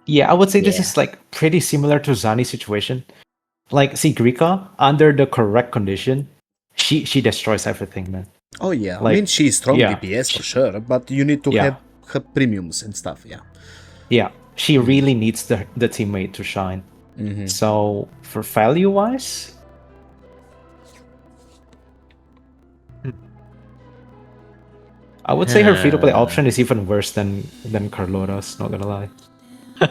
Yeah, I would say this is like pretty similar to Zani's situation. Like Sigrika, under the correct condition, she destroys everything, man. Oh yeah, Like, I mean she's strong yeah. DPS for sure, but you need to have her premiums and stuff, yeah. Yeah, she really needs the teammate to shine. So for value wise, I would say her free-to-play option is even worse than Carlotta's, not gonna lie.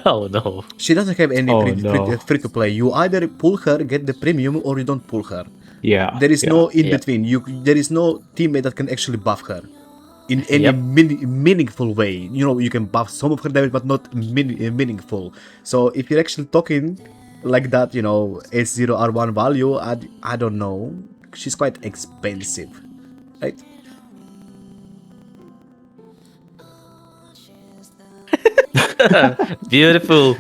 Oh no. She doesn't have any no. free to play. You either pull her, get the premium, or you don't pull her. Yeah. There is no in between. There is no teammate that can actually buff her in any meaningful way. You can buff some of her damage, but not meaningful. So if you're actually talking like that, S0 R1 value, I don't know. She's quite expensive, right? Beautiful.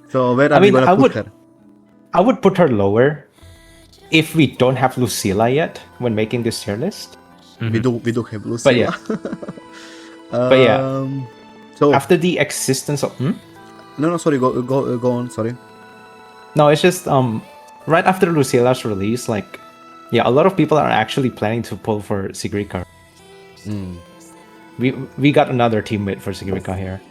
So where are we gonna put her? I would put her lower if we don't have Lucilla yet when making this tier list. We do have Lucilla. But yeah. So after the existence of No, sorry, go on, sorry. No, it's just right after Lucilla's release, like a lot of people are actually planning to pull for Sigrika. We got another teammate for Sigrika here.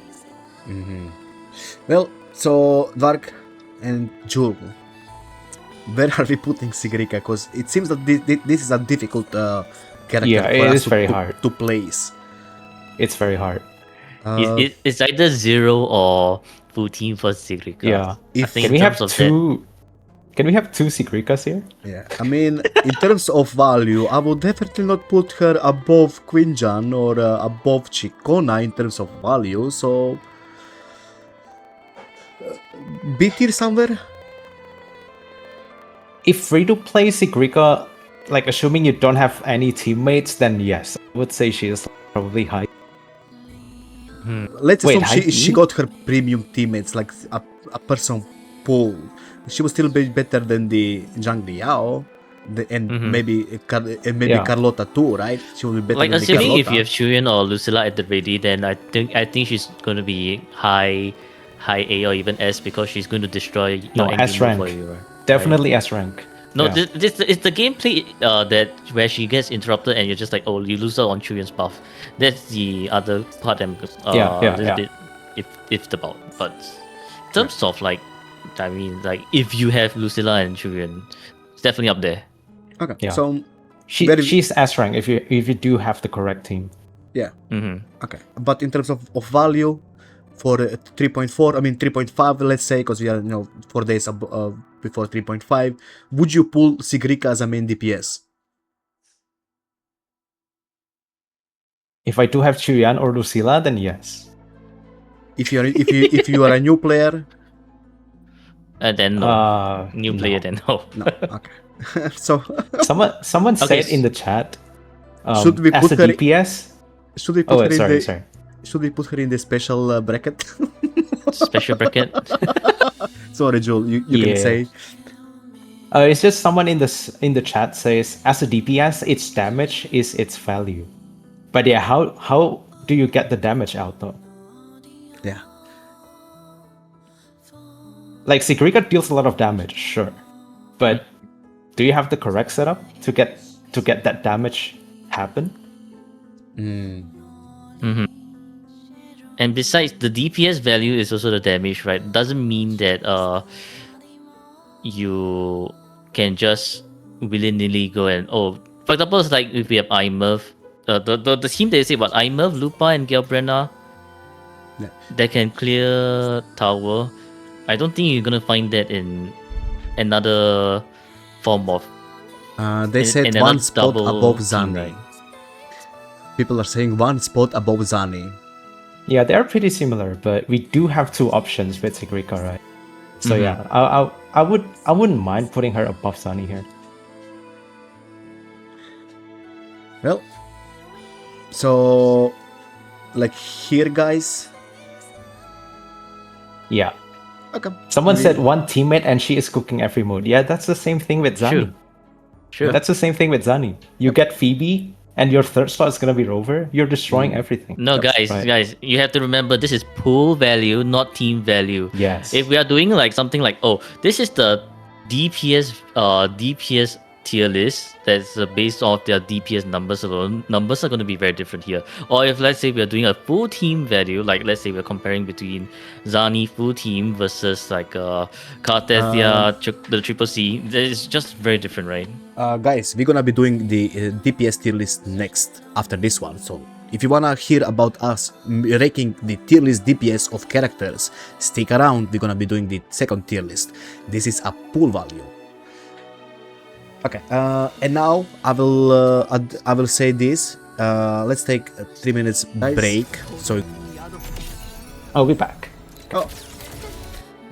Well, so Dark and Jul, where are we putting Sigrika? Because it seems that this is a difficult character for us hard to place. It's very hard. It's either 0 or full team for Sigrika. Yeah. Can we have two Sigrikas here? Yeah, I mean, in terms of value, I would definitely not put her above Quinjan or above Ciaccona in terms of value, so B tier somewhere? If free to play Sigrika, like assuming you don't have any teammates, then yes, I would say she is probably high. Let's assume she got her premium teammates, like a person pool. She would still be better than the Changli Yao. And Mhm. maybe Yeah. Carlotta too, right? She will be better Like than the assuming if Carlotta. you have Qiuyuan or Lucilla at the ready, then I think she's going to be high A or even S because she's going to destroy No, your S endgame move for rank. you. Right? Definitely S rank. No, Yeah. it's the gameplay that where she gets interrupted and you're just like, oh, you lose her on Chuyuan's buff. That's the other part I'm a little bit if about. But in terms of like, I mean, like if you have Lucilla and Chuyuan, it's definitely up there. Okay, Yeah. so She's S rank if you do have the correct team. yeah. Mm-hmm. Okay, but in terms of value for 3.4, I mean 3.5, let's say, because we are 4 days before 3.5, would you pull Sigrika as a main DPS? If I do have Qiuyuan or Lucilla, then yes. If you are a new player, And then no. New no. player, then no. no. Okay, so Someone Okay, said in the chat, should we as put a her? DPS. Should we put her in sorry, the? sorry. Should we put her in the special bracket? special bracket. Sorry, Joel, you can say. It's just someone in the chat says, as a DPS, its damage is its value. But yeah, how do you get the damage out though? Yeah. Like Sigrika deals a lot of damage, sure, but do you have the correct setup to get that damage happen? Mm-hmm. And besides, the DPS value is also the damage, right? Doesn't mean that you can just willy-nilly go and for example, it's like if we have Imurf, the team they say about Imurf, Lupa, and Galbrena, that can clear tower. I don't think you're gonna find that in another form of. They said one spot above Zani. Right? People are saying one spot above Zani. Yeah, they are pretty similar, but we do have two options with Sigrika, right? So yeah, I wouldn't mind putting her above Zani here. Well, so like here, guys. Yeah. Okay. Someone said one teammate and she is cooking every mode. Yeah, that's the same thing with Zani. Sure. That's the same thing with Zani. You get Phoebe and your third slot is gonna be Rover. You're destroying everything. No, That's guys, you have to remember this is pool value, not team value. Yes. If we are doing like something like, this is the DPS tier list that's based off their DPS numbers alone, numbers are going to be very different here. Or if let's say we are doing a full team value, like let's say we're comparing between Zani full team versus like Cartethyia, the Triple C, it's just very different, right? Guys, we're gonna be doing the DPS tier list next after this one. So if you wanna hear about us ranking the tier list DPS of characters, stick around. We're gonna be doing the second tier list. This is a pool value. Okay, and now I will say this. Let's take a 3 minutes break. So, we're back. Oh,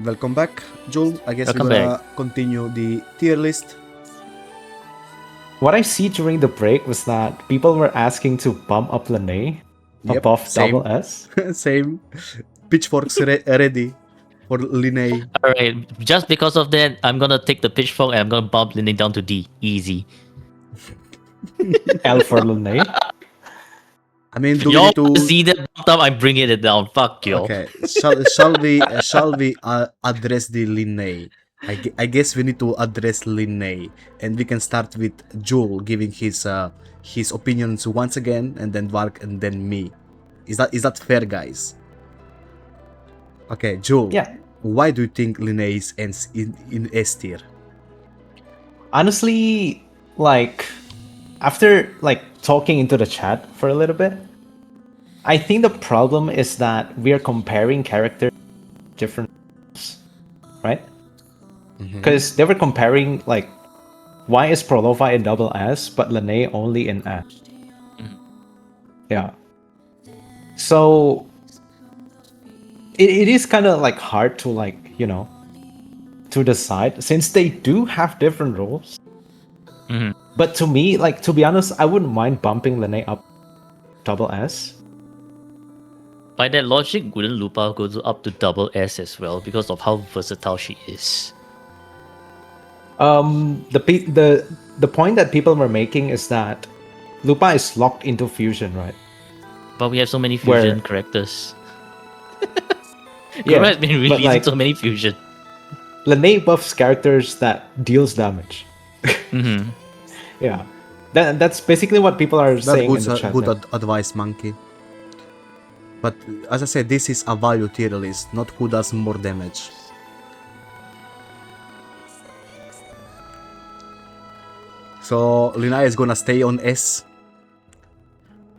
welcome back, Joel. I guess Welcome we're gonna continue the tier list. What I see during the break was that people were asking to bump up Lynae above same. double S. Same. Pitchforks ready for Lynae. Alright, just because of that, I'm gonna take the pitchfork and I'm gonna bump Lynae down to D. Easy. L for Lynae. I mean, do we Y'all need to see that bumped up? I'm bringing it down. Fuck you. Okay, shall we address the Lynae? I guess we need to address Lynae, and we can start with Joel giving his opinions once again, and then Vark, and then me. Is that fair, guys? Okay, Joel. Yeah. Why do you think Lynae ends in S tier? Honestly, like after like talking into the chat for a little bit, I think the problem is that we are comparing characters different, right? Because they were comparing like, why is Phrolova in double S but Lynae only in S? Yeah. So it is kind of like hard to like, to decide since they do have different roles. But to me, like, to be honest, I wouldn't mind bumping Lynae up double S. By that logic, wouldn't Lupa go up to double S as well because of how versatile she is? The point that people were making is that Lupa is locked into fusion, right? But we have so many Where- fusion characters. Yeah, Goro has been but, releasing like- so many fusion. Lynae buffs characters that deals damage. Mm-hmm. Yeah, that's basically what people are That's saying good, in the chat. good there. advice, Monkey. But as I said, this is a value tier list, not who does more damage. So Lynae is gonna stay on S.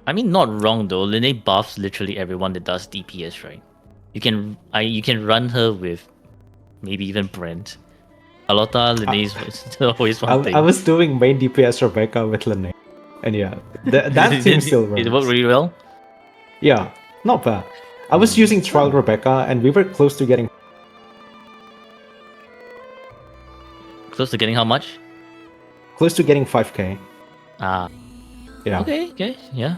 I mean, not wrong though. Lynae buffs literally everyone that does DPS, right? You can run her with maybe even Brent. Carlotta, Lynae's always one thing. I was doing main DPS Rebecca with Lynae, and yeah, that team still runs. It worked really well. Yeah, not bad. I was using Trial Rebecca, and we were close to getting Close to getting how much? 5k. Ah, Yeah, okay, yeah.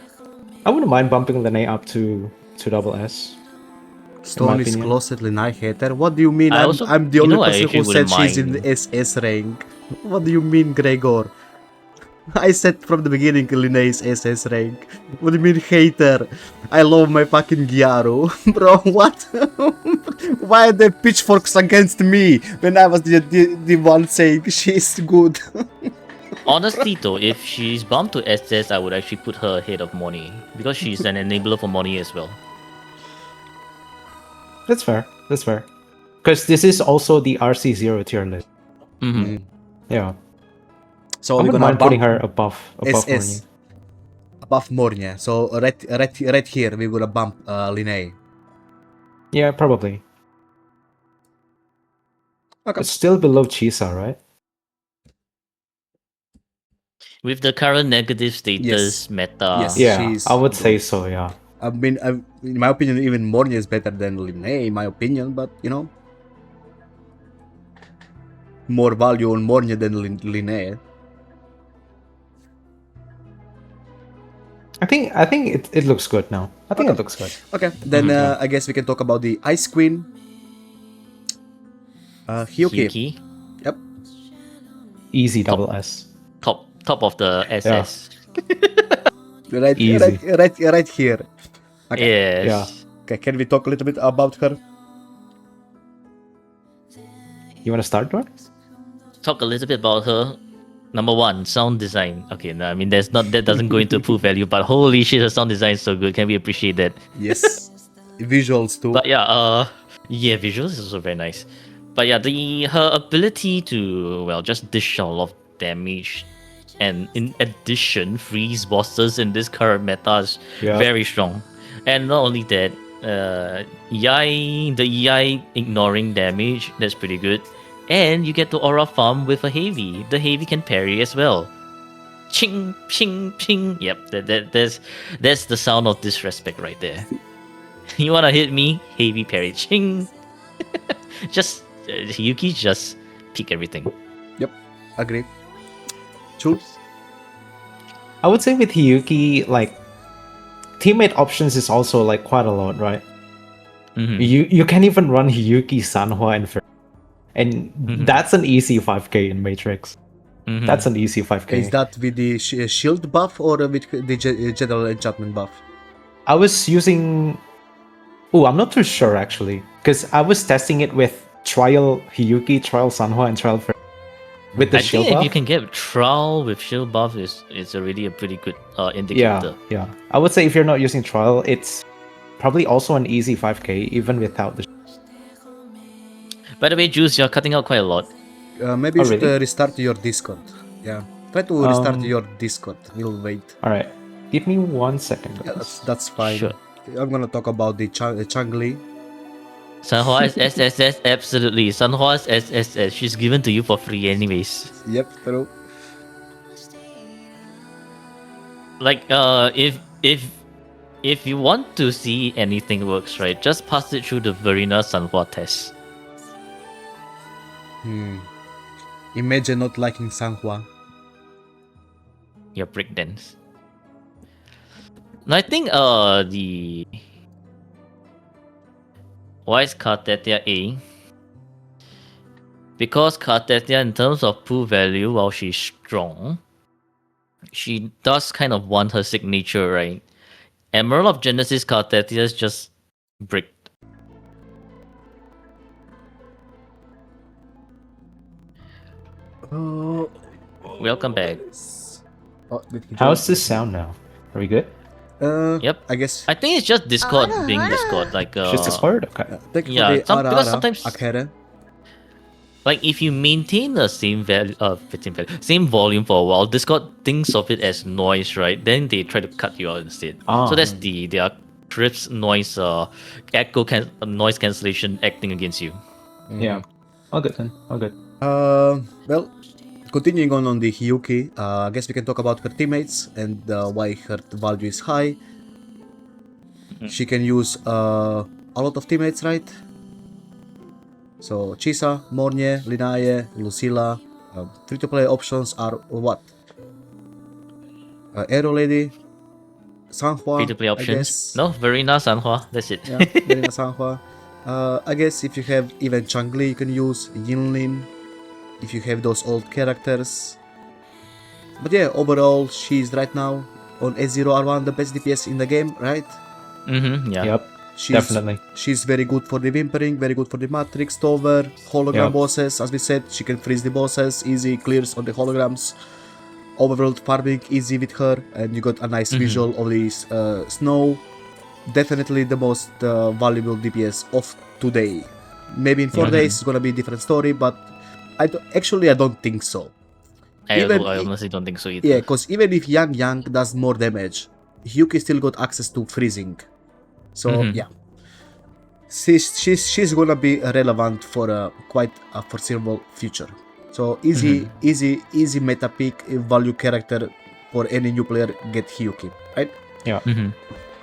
I wouldn't mind bumping Lynae up to double S. Stone is opinion. closet Lynae hater. What do you mean? I also- I'm the you only know, I person who actually said wouldn't she's in the mind. SS rank. What do you mean, Gregor? I said from the beginning Lynae is SS rank. What do you mean hater? I love my fucking Gyaro. Bro, what? Why are there pitchforks against me when I was the one saying she's good? Honestly though, if she's bumped to SS, I would actually put her ahead of Mornye because she's an enabler for Mornye as well. That's fair. Because this is also the RC0 tier list. Mm-hmm. Yeah, So I we're wouldn't gonna mind putting bump her above SS. Mornye. Above Mornye. So right here we're gonna bump Lynae. Yeah, probably. Okay. It's still below Chisa, right? With the current negative status Yes. meta, Yes. Yeah, she's I would good. say so. Yeah. I mean, in my opinion, even Mornye is better than Lynae, in my opinion, but you know, more value on Mornye than Lynae. I think it looks good now. I think it looks good. Okay, then I guess we can talk about the Ice Queen. Hyuki. Hyuki, Yep. Easy double S. top of the SS. Right, Easy. right here. Okay. Yes. Yeah. Okay, can we talk a little bit about her? You want to start, Dor? Talk a little bit about her. Number one, sound design. Okay, no, I mean that doesn't go into full value, but holy shit, her sound design is so good. Can we appreciate that? Yes. Visuals too. But yeah, visuals is also very nice. But yeah, her ability to just dish out a lot of damage, and in addition, freeze bosses in this current meta is Yeah. very strong. And not only that, EI ignoring damage, that's pretty good. And you get to aura farm with a heavy. The heavy can parry as well. Ching, ching, ching. Yep, that's the sound of disrespect right there. You wanna hit me? Heavy parry. Ching. Just Hyuki just peak everything. Yep. Agree. True. I would say with Hyuki, like teammate options is also like quite a lot, right? Mhm. You can even run Hyuki, Sanhua, and Fer- and that's an easy 5k in Matrix. Mhm. That's an easy 5k. Is that with the shield buff or with the general enchantment buff? I was using. Oh, I'm not too sure actually, because I was testing it with Trial Hyuki, Trial Sanhua, and Trial Fer- with the I shield think if buff. you can get trial with shield buff, it's already a pretty good indicator. Yeah. I would say if you're not using Trial, it's probably also an easy 5k even without the. By the way, Juice, you're cutting out quite a lot. Maybe you should really? restart your Discord. Yeah. Try to restart your Discord. We'll wait. All right, give me 1 second. Yeah, guys. that's fine. Sure. I'm gonna talk about the Changli. Sanhua is SSS, absolutely. Sanhua is SSS. She's given to you for free, anyways. Yep, true. Like, if you want to see anything works, right, just pass it through the Verina Sanhua test. Imagine not liking Sanhua. Your breakdance. Now, I think the why is Cartethyia A? because Cartethyia, in terms of pool value, while she's strong, she does kind of want her signature, right? Emerald of Genesis Cartethyia is just bricked. Welcome back. Oh, did he How's join? this sound now? Are we good? Yep. I guess. I think it's just Discord being Discord. Like, Just Discord? Okay. Thank you yeah, for the because Ara sometimes- Akhere. like if you maintain the same same volume for a while, Discord thinks of it as noise, right? Then they try to cut you out instead. Ah. So that's their crisp noise, noise cancellation acting against you. Yeah. All good then. All good. Well, continuing on the Hiyuki, I guess we can talk about her teammates and why her value is high. She can use a lot of teammates, right? So Chisa, Mornye, Lynae, Lucilla. Free-to-play options are what? Aero Lady, Sanhua. Free to play I options. guess. No, Verina, Sanhua. That's it. Yeah, Verina, Sanhua. I guess if you have even Changli, you can use Yinlin. If you have those old characters. But yeah, overall, she's right now on S0R1 the best DPS in the game, right? Yeah. Yep. She's, Definitely. She's very good for the Whimpering, very good for the Matrix, Tower, hologram Yep. bosses. As we said, she can freeze the bosses, easy clears on the holograms. Overworld farming easy with her, and you got a nice visual of the snow. Definitely the most valuable DPS of today. Maybe in 4 days it's gonna be a different story, but I don't think so. I Even honestly don't think so either. Yeah, because even if Yang does more damage, Hyuki still got access to freezing. So yeah, she's gonna be relevant for quite a foreseeable future. So easy meta pick, value character for any new player. Get Hyuki, right? Yeah.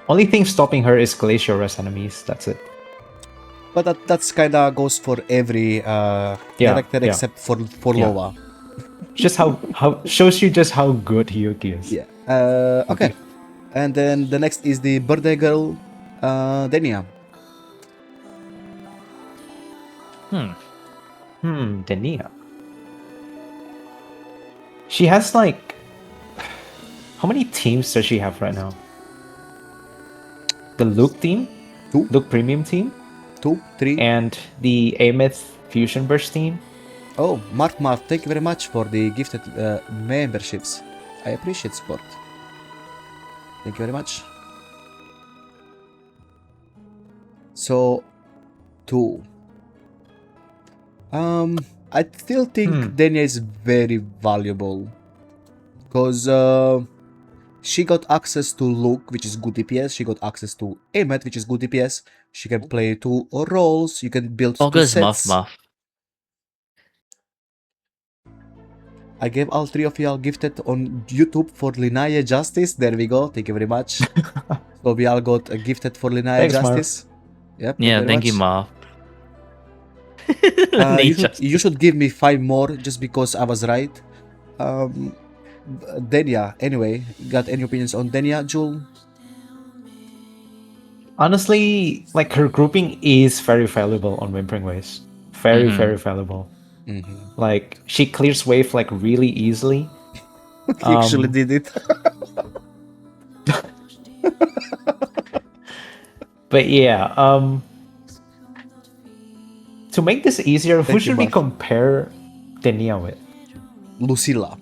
Only thing stopping her is glacier rest enemies. That's it. But that's kinda goes for every character yeah. except for Phrolova. Just how shows you just how good Hyuki is. Yeah. Okay. And then the next is the birthday girl, Denia. Denia. She has like how many teams does she have right now? The Luke team, Two. Luke Premium team, 2, 3. and the Ameth Fusion Burst team. Oh, Mark, thank you very much for the gifted memberships. I appreciate support. Thank you very much. So, 2. I still think Denia is very valuable because she got access to Luke, which is good DPS. She got access to Emmet, which is good DPS. She can play 2 roles. You can build 2 August sets. Muff. I gave all 3 of y'all gifted on YouTube for Lynae Justice. There we go. Thank you very much. So we all got gifted for Lynae Thanks, Marv. Justice. Yep. Yeah, thank you, Marv. Muff. You should give me 5 more just because I was right. Denia, anyway, got any opinions on Denia, Jul? Honestly, like her grouping is very valuable on Whimpering Waves. Very valuable. Like she clears wave like really easily. He actually did it. But yeah, to make this easier, who you, should we Marv. compare Denia with? Lucilla.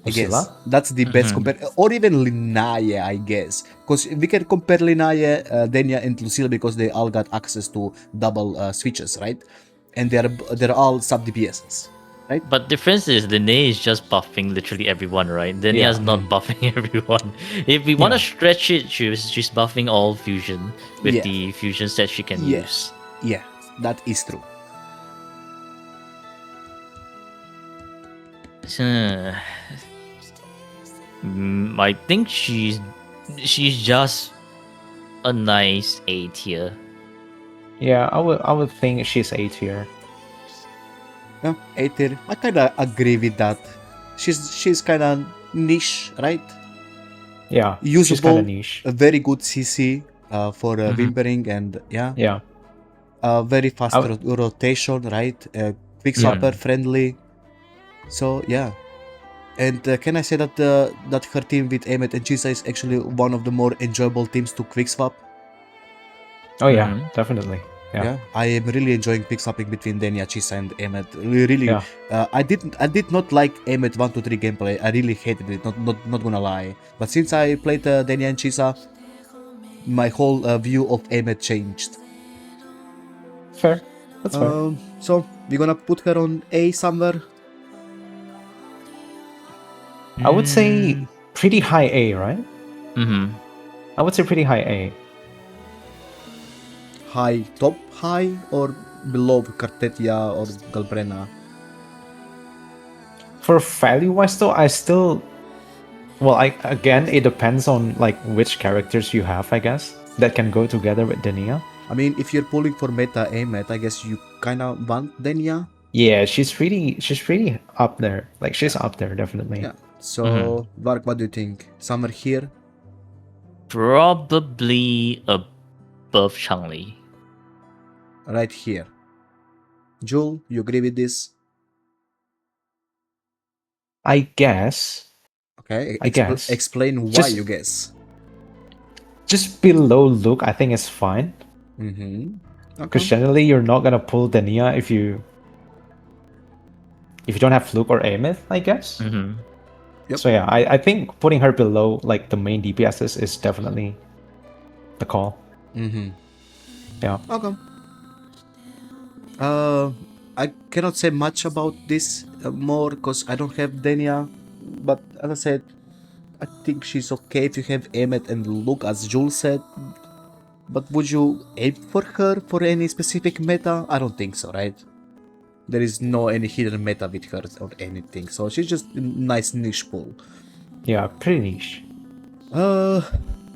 I guess Lucilla? that's the best compare, or even Lynae, I guess, because we can compare Lynae, Denia, and Lucilla because they all got access to double switches, right? And they're all sub DPSs, right? But difference is Lingyang is just buffing literally everyone, right? Denia's not buffing everyone. If we want to stretch it, she's buffing all fusion with the fusion set she can use. Yeah, that is true. I think she's just a nice A tier. Yeah, I would think she's A tier. Yeah, A tier. I kinda agree with that. She's kinda niche, right? Yeah, Usable, she's kind of niche. a very good CC for Whimpering, and Yeah, very fast rotation, right? quick Yeah. swapper, friendly. So yeah. And can I say that that her team with Emmet and Chisa is actually one of the more enjoyable teams to quick swap? Oh yeah, Mhm. definitely. Yeah. I am really enjoying quick swapping between Denia, Chisa, and Emmet. Really, Yeah. I did not like Emmet 1-2-3 gameplay. I really hated it. Not gonna lie. But since I played Denia and Chisa, my whole view of Emmet changed. Fair. That's fair. So we're gonna put her on A somewhere. I would say pretty high A, right? Mm-hmm. I would say pretty high A. High, top high, or below Cartethyia or Galbrena. For value wise though, I still well again it depends on like which characters you have, I guess, that can go together with Denia. I mean, if you're pulling for meta Emmet, I guess you kinda want Denia. Yeah, she's pretty up there. Like she's up there definitely. Yeah. So, Vark, what do you think? Somewhere here? Probably above Changli. Right here. Jul, you agree with this? I guess Okay, I guess. explain why Just- you guess. just below Luke, I think is fine. Mm-hmm. Because Okay. generally you're not gonna pull Denia if you don't have Luke or Amith, I guess. Mm-hmm. Yep. So yeah, I think putting her below like the main DPSs is definitely the call. Mm-hmm. Yeah. Okay. I cannot say much about this more because I don't have Denia. But as I said, I think she's okay if you have Emmet and Luke, as Jules said. But would you aim for her for any specific meta? I don't think so, right? There is no any hidden meta with her or anything, so she's just a nice niche pull. Yeah, pretty niche.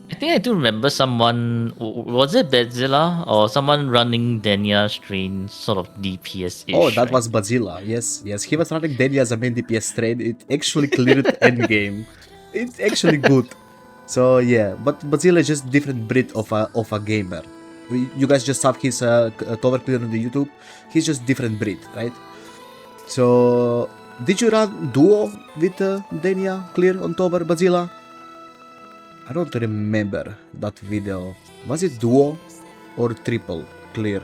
I think I do remember someone. Was it Bedzilla or someone running Denya strain sort of DPS ish? Oh, that was Bazilla. Yes, he was running Denia as a main DPS trade. It actually cleared endgame. It's actually good. So yeah, but Bazilla is just different breed of a gamer. You guys just saw his tower clear on the YouTube. He's just different breed, right? So did you run duo with Denia clear on tower Bazilla? I don't remember that video. Was it duo or triple clear?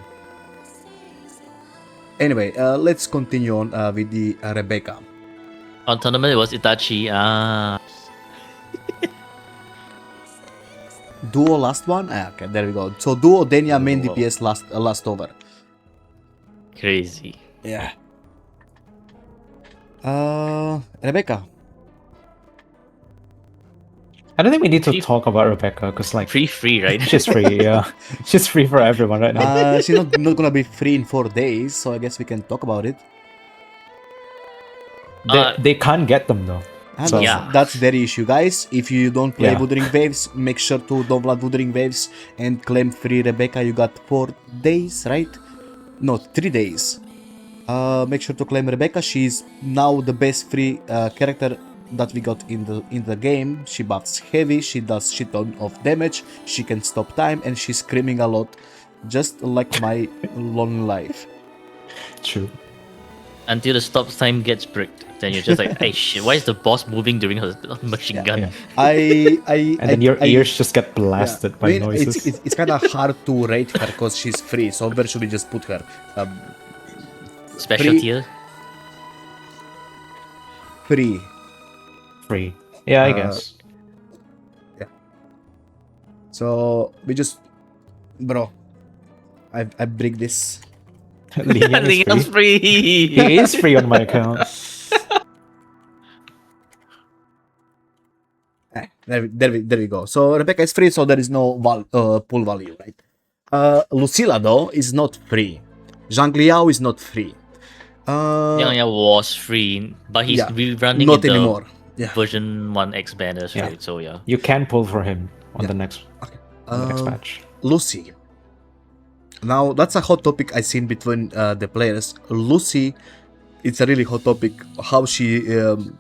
Anyway, let's continue on with the Rebecca. On tournament, it was Itachi. Duo last one? Okay, there we go. So duo Denia main Duo. DPS last over. Crazy. Yeah. Rebecca. I don't think we need to Free- talk about Rebecca because like Free, right? she's free. Yeah, she's free for everyone right now. She's not gonna be free in 4 days, so I guess we can talk about it. They can't get them though. And So- Yeah. that's their issue, guys. If you don't play Yeah. Wuthering Waves, make sure to download Wuthering Waves and claim free Rebecca. You got 4 days, right? No, 3 days. Make sure to claim Rebecca. She's now the best free character that we got in the game. She buffs heavy, she does shit ton of damage, she can stop time, and she's screaming a lot, just like my long life. True. Until the stop time gets bricked. Then you're just like, hey shit, why is the boss moving during her machine gun? Yeah. And And then your ears just get blasted by noises. It's kind of hard to rate her because she's free. So where should we just put her? Special Free- tier? Free. Free. Yeah, I guess. So we just, bro, I break this. Lingyang is Lingyang's free. free! He is free on my account. There we go. So Rebecca is free, so there is no pull value, right? Lucilla though is not free. Xiangli Yao is not free. Yang was free, but he's Yeah, rerunning not in the anymore. Yeah. version 1X banners, Yeah. right? So yeah. You can pull for him on Yeah. the next patch. Lucy. Now that's a hot topic I seen between the players. Lucy, it's a really hot topic. How she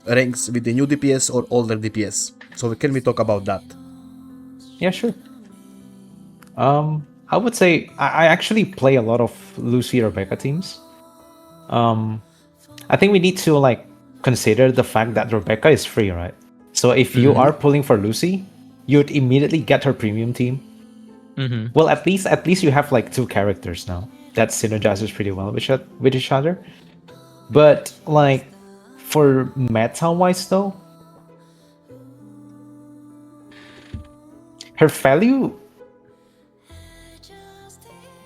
ranks with the new DPS or older DPS. So can we talk about that? Yeah, sure. I would say I actually play a lot of Lucy Rebecca teams. I think we need to like consider the fact that Rebecca is free, right? So if you are pulling for Lucy, you'd immediately get her premium team. Well, at least you have like two characters now that synergizes pretty well with each other. But like for meta wise though, her value,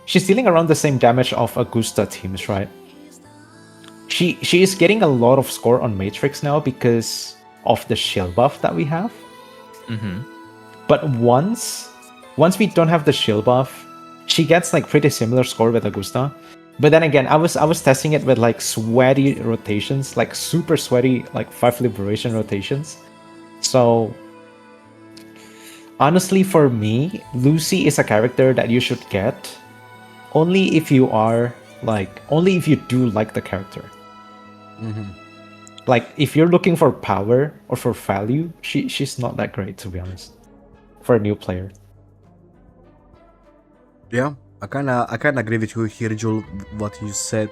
she's dealing around the same damage of Augusta teams, right? She is getting a lot of score on Matrix now because of the shield buff that we have. But once we don't have the shield buff, she gets like pretty similar score with Augusta. But then again, I was testing it with like sweaty rotations, like super sweaty, like 5 liberation rotations. So honestly, for me, Lucy is a character that you should get only if you do like the character. Like if you're looking for power or for value, she's not that great, to be honest, for a new player. Yeah, I kinda agree with you here, Jul, what you said.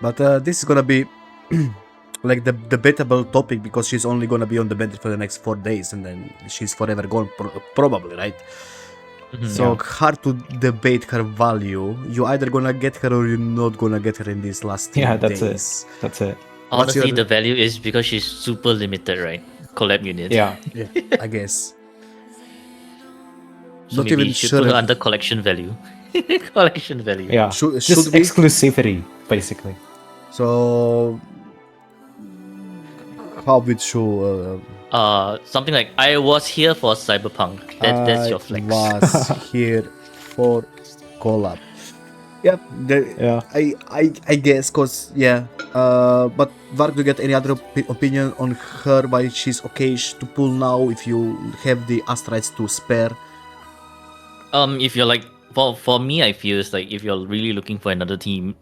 But this is gonna be like the debatable topic because she's only gonna be on the bench for the next 4 days and then she's forever gone, probably, right? So hard to debate her value. You either gonna get her or you're not gonna get her in these last 3 days. That's it. Honestly, the value is because she's super limited, right? Collab unit. Yeah. Yeah, I guess. So Not maybe even you should sure put her if- under collection value. Collection value. Yeah. Should Just we? exclusivity, basically. So how would you Something like I was here for Cyberpunk. That's your flex. was here for collab. Yeah, Yeah. I guess, cause yeah. But Varg, do you get any other opinion on her? Why she's okay to pull now if you have the astrites to spare? If you're like for me, I feel it's like if you're really looking for another team,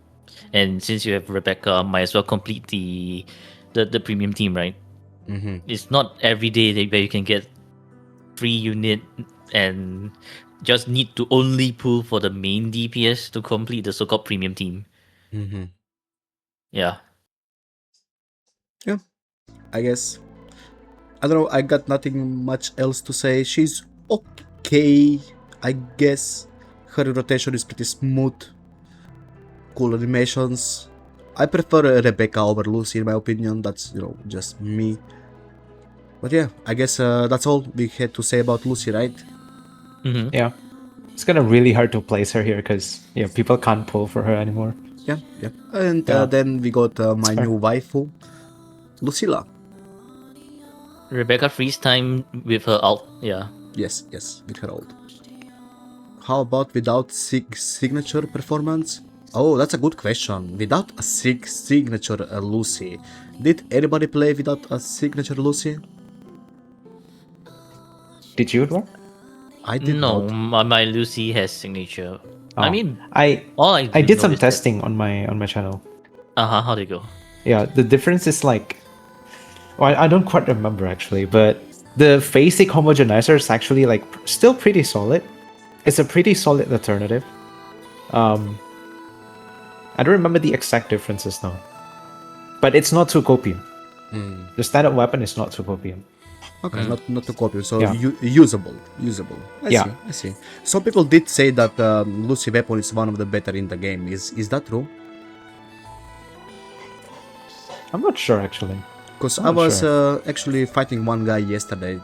and since you have Rebecca, might as well complete the premium team, right? It's not every day where you can get free unit and just need to only pull for the main DPS to complete the so-called premium team. Yeah. Yeah, I guess. I don't know. I got nothing much else to say. She's okay, I guess. Her rotation is pretty smooth. Cool animations. I prefer Rebecca over Lucy in my opinion. That's just me. But yeah, I guess that's all we had to say about Lucy, right? Yeah. It's gonna really hard to place her here because people can't pull for her anymore. Yeah. And then we got my new waifu, Lucilla. Rebecca freeze time with her ult. Yeah. Yes, with her ult. How about without signature performance? Oh, that's a good question. Without a signature Lucy. Did anybody play without a signature Lucy? Did you, Edward? I did No, not. my Lucy has signature. I Oh. mean, I I did some notice that- testing on my channel. How'd it go? Yeah, the difference is like, well, I don't quite remember actually, but the basic homogenizer is actually like still pretty solid. It's a pretty solid alternative. I don't remember the exact differences now, but it's not too copium. The standard weapon is not too copium. Okay, not to copy, so Yeah. usable. Yeah. I see. Some people did say that Lucy weapon is one of the better in the game. Is that true? I'm not sure actually. Because I'm I not was sure. actually fighting one guy yesterday,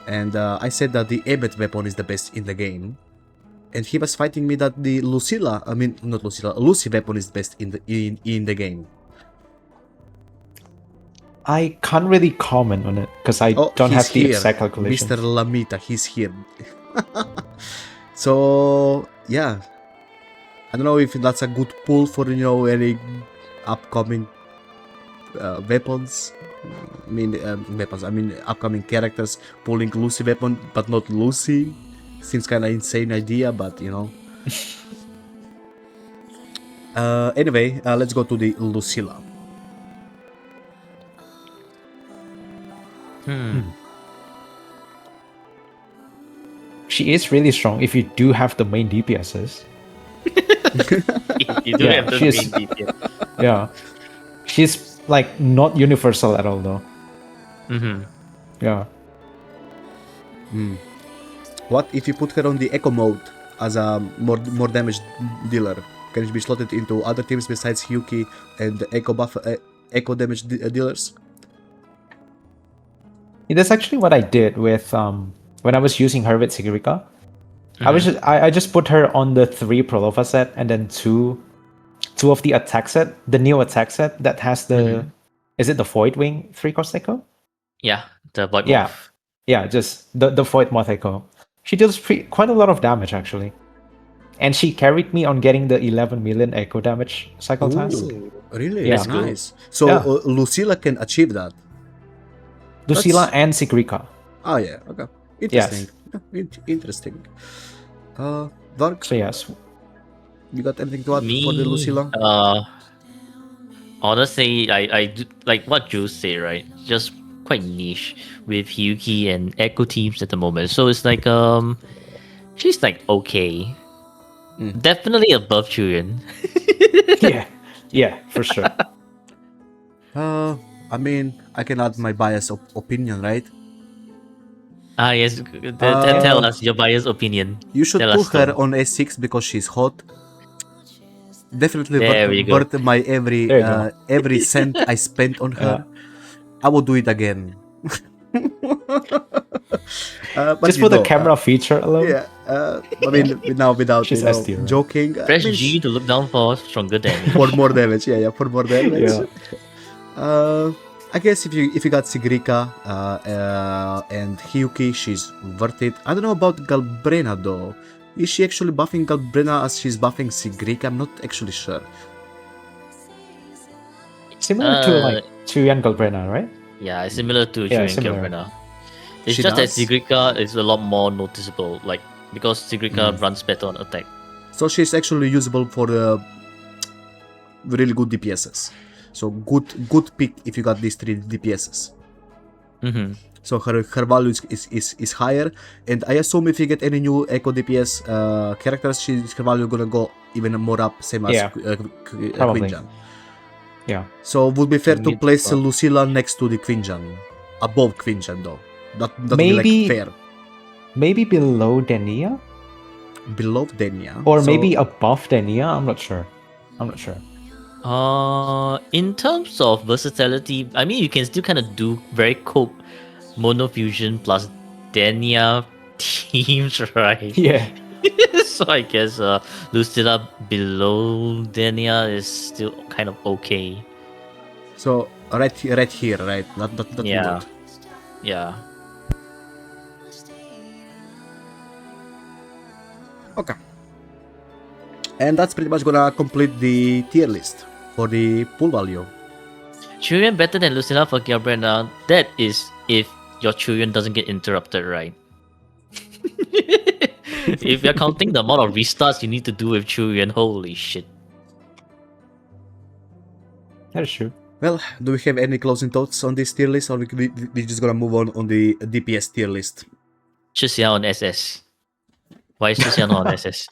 and I said that the Abbott weapon is the best in the game, and he was fighting me that the Lucy weapon is best in the game. I can't really comment on it because I don't he's have the here. exact calculation. Mr. Lamita, he's here. So yeah, I don't know if that's a good pull for any upcoming weapons. I mean weapons. I mean upcoming characters pulling Lucy weapon, but not Lucy. Seems kind of insane idea, but Anyway, let's go to the Lucilla. She is really strong if you do have the main DPSs. You do Yeah, have the she is- main DPS. Yeah. She's like not universal at all though. Mm-hmm. Yeah. What if you put her on the Echo mode as a more damage dealer? Can she be slotted into other teams besides Hyuki and Echo buff Echo damage dealers? That's actually what I did with when I was using her with Sigirica. I just put her on the 3 Phrolova set and then two of the attack set, the new attack set that has the is it the Void Wing 3-cost Echo? Yeah, the Void Yeah. Morph. Yeah, just the Void Moth Echo. She deals quite a lot of damage actually. And she carried me on getting the 11 million Echo damage cycle task. Really? Yeah. That's nice. So Yeah. Lucilla can achieve that. Lucilla and Sigirica. Oh yeah, okay. Interesting. Yeah, interesting. Varg, So yes. you got anything to add for the Lucilla? Honestly, I do, like what Jules said, right? Just quite niche with Hyuki and Echo teams at the moment. So it's like she's like okay. Definitely above Qiuyuan. Yeah, for sure. I mean, I can add my biased opinion, right? Yes. Tell us your biased opinion. You should Tell us put her so. on S6 because she's hot. Definitely There we go. worth my every cent I spent on her. I will do it again. But Just for the camera feature alone. Yeah, I mean, now without She's S tier, right? joking. Press G to look down for stronger damage. For more damage, yeah, for more damage. Yeah. I guess if you got Sigirica and Hyuki, she's worth it. I don't know about Galbrena though. Is she actually buffing Galbrena as she's buffing Sigirica? I'm not actually sure. Similar to like Qiuyuan Galbrena, right? Yeah, it's similar to Yeah, Qiuyuan similar. Galbrena. It's She just that does? Sigirica is a lot more noticeable, like because Sigirica runs better on attack. So she's actually usable for really good DPSs. So good pick if you got these 3 DPSs. Mm-hmm. So her value is higher, and I assume if you get any new Echo DPS characters, her value gonna go even more up, same as Yeah, probably. Quinjan. Yeah. So would be fair to Mid place spot. Lucilla next to the Quinjan, above Quinjan though. That would be Maybe- like fair. Maybe below Denia? Below Denia. Or So- maybe above Denia? I'm not sure. In terms of versatility, I mean, you can still kind of do very cope monofusion plus Denia teams, right? Yeah. So I guess Lucilla below Denia is still kind of okay. So right here, right? Not Yeah. good. Yeah. Okay. And that's pretty much gonna complete the tier list for the pool value. Qiuyuan better than Lucilla for Galbrena. That is if your Qiuyuan doesn't get interrupted, right? If you're counting the amount of restarts you need to do with Qiuyuan, holy shit. That is true. Well, do we have any closing thoughts on this tier list, or we just gonna move on the DPS tier list? Chisa on SS. Why is Chisa not on SS?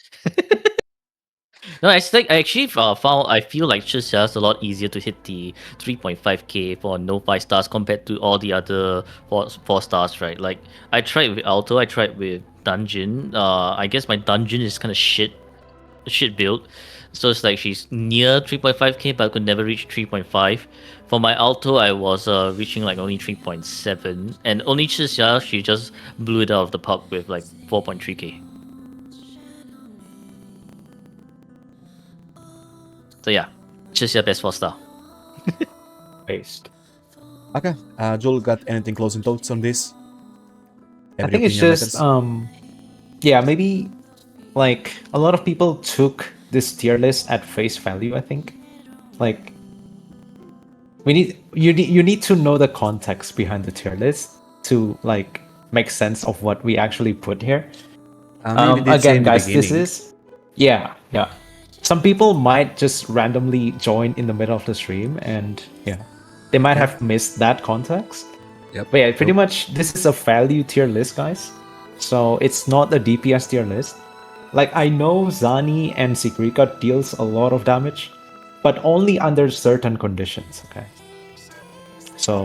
No, I actually found I feel like Chisa is a lot easier to hit the 3.5k for no 5 stars compared to all the other 4 stars, right? Like I tried with Alto, I tried with Dungeon. I guess my Dungeon is kind of shit build. So it's like she's near 3.5k, but I could never reach 3.5. For my Alto, I was reaching like only 3.7, and only Chisa, she just blew it out of the park with like 4.3k. So yeah, Chisa best 4-star. Based. Okay. Joel, got anything closing thoughts on this? I think it's opinion just matters. yeah, maybe like a lot of people took this tier list at face value, I think. Like you need to know the context behind the tier list to like make sense of what we actually put here. Again, guys, this is yeah. Some people might just randomly join in the middle of the stream, and yeah, they might have missed that context. Yep. But yeah, pretty much this is a value tier list, guys. So it's not a DPS tier list. Like I know Zani and Sigirica deals a lot of damage, but only under certain conditions. Okay. So,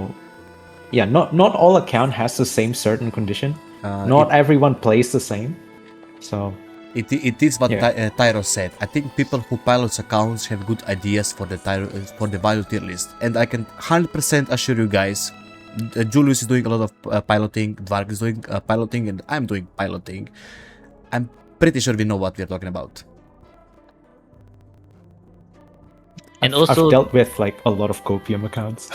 yeah, not all account has the same certain condition. Not everyone plays the same. So it is what Yeah. Tyro said. I think people who pilots accounts have good ideas for the value tier list, and I can 100% assure you guys, Julius is doing a lot of piloting, Dvark is doing piloting, and I'm doing piloting. I'm pretty sure we know what we're talking about. And I've also, dealt with like a lot of copium accounts.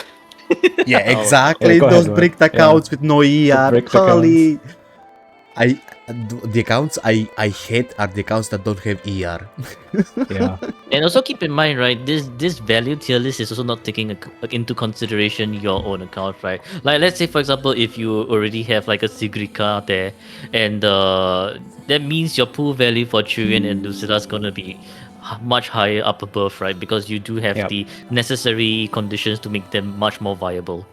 Yeah, exactly. Yeah, go Those ahead, bricked Dvark. accounts Yeah. with no ER. bricked Holy. The accounts I hate are the accounts that don't have ER. Yeah. and also keep in mind, right? This value tier list is also not taking into consideration your own account, right? Like, let's say, for example, if you already have like a Sigrica there, and that means your pool value for Qiuyuan and Lucilla is gonna be much higher up above, right? Because you do have Yep. the necessary conditions to make them much more viable.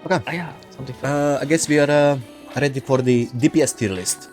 Okay. Yeah, something. I guess we are ready for the DPS tier list.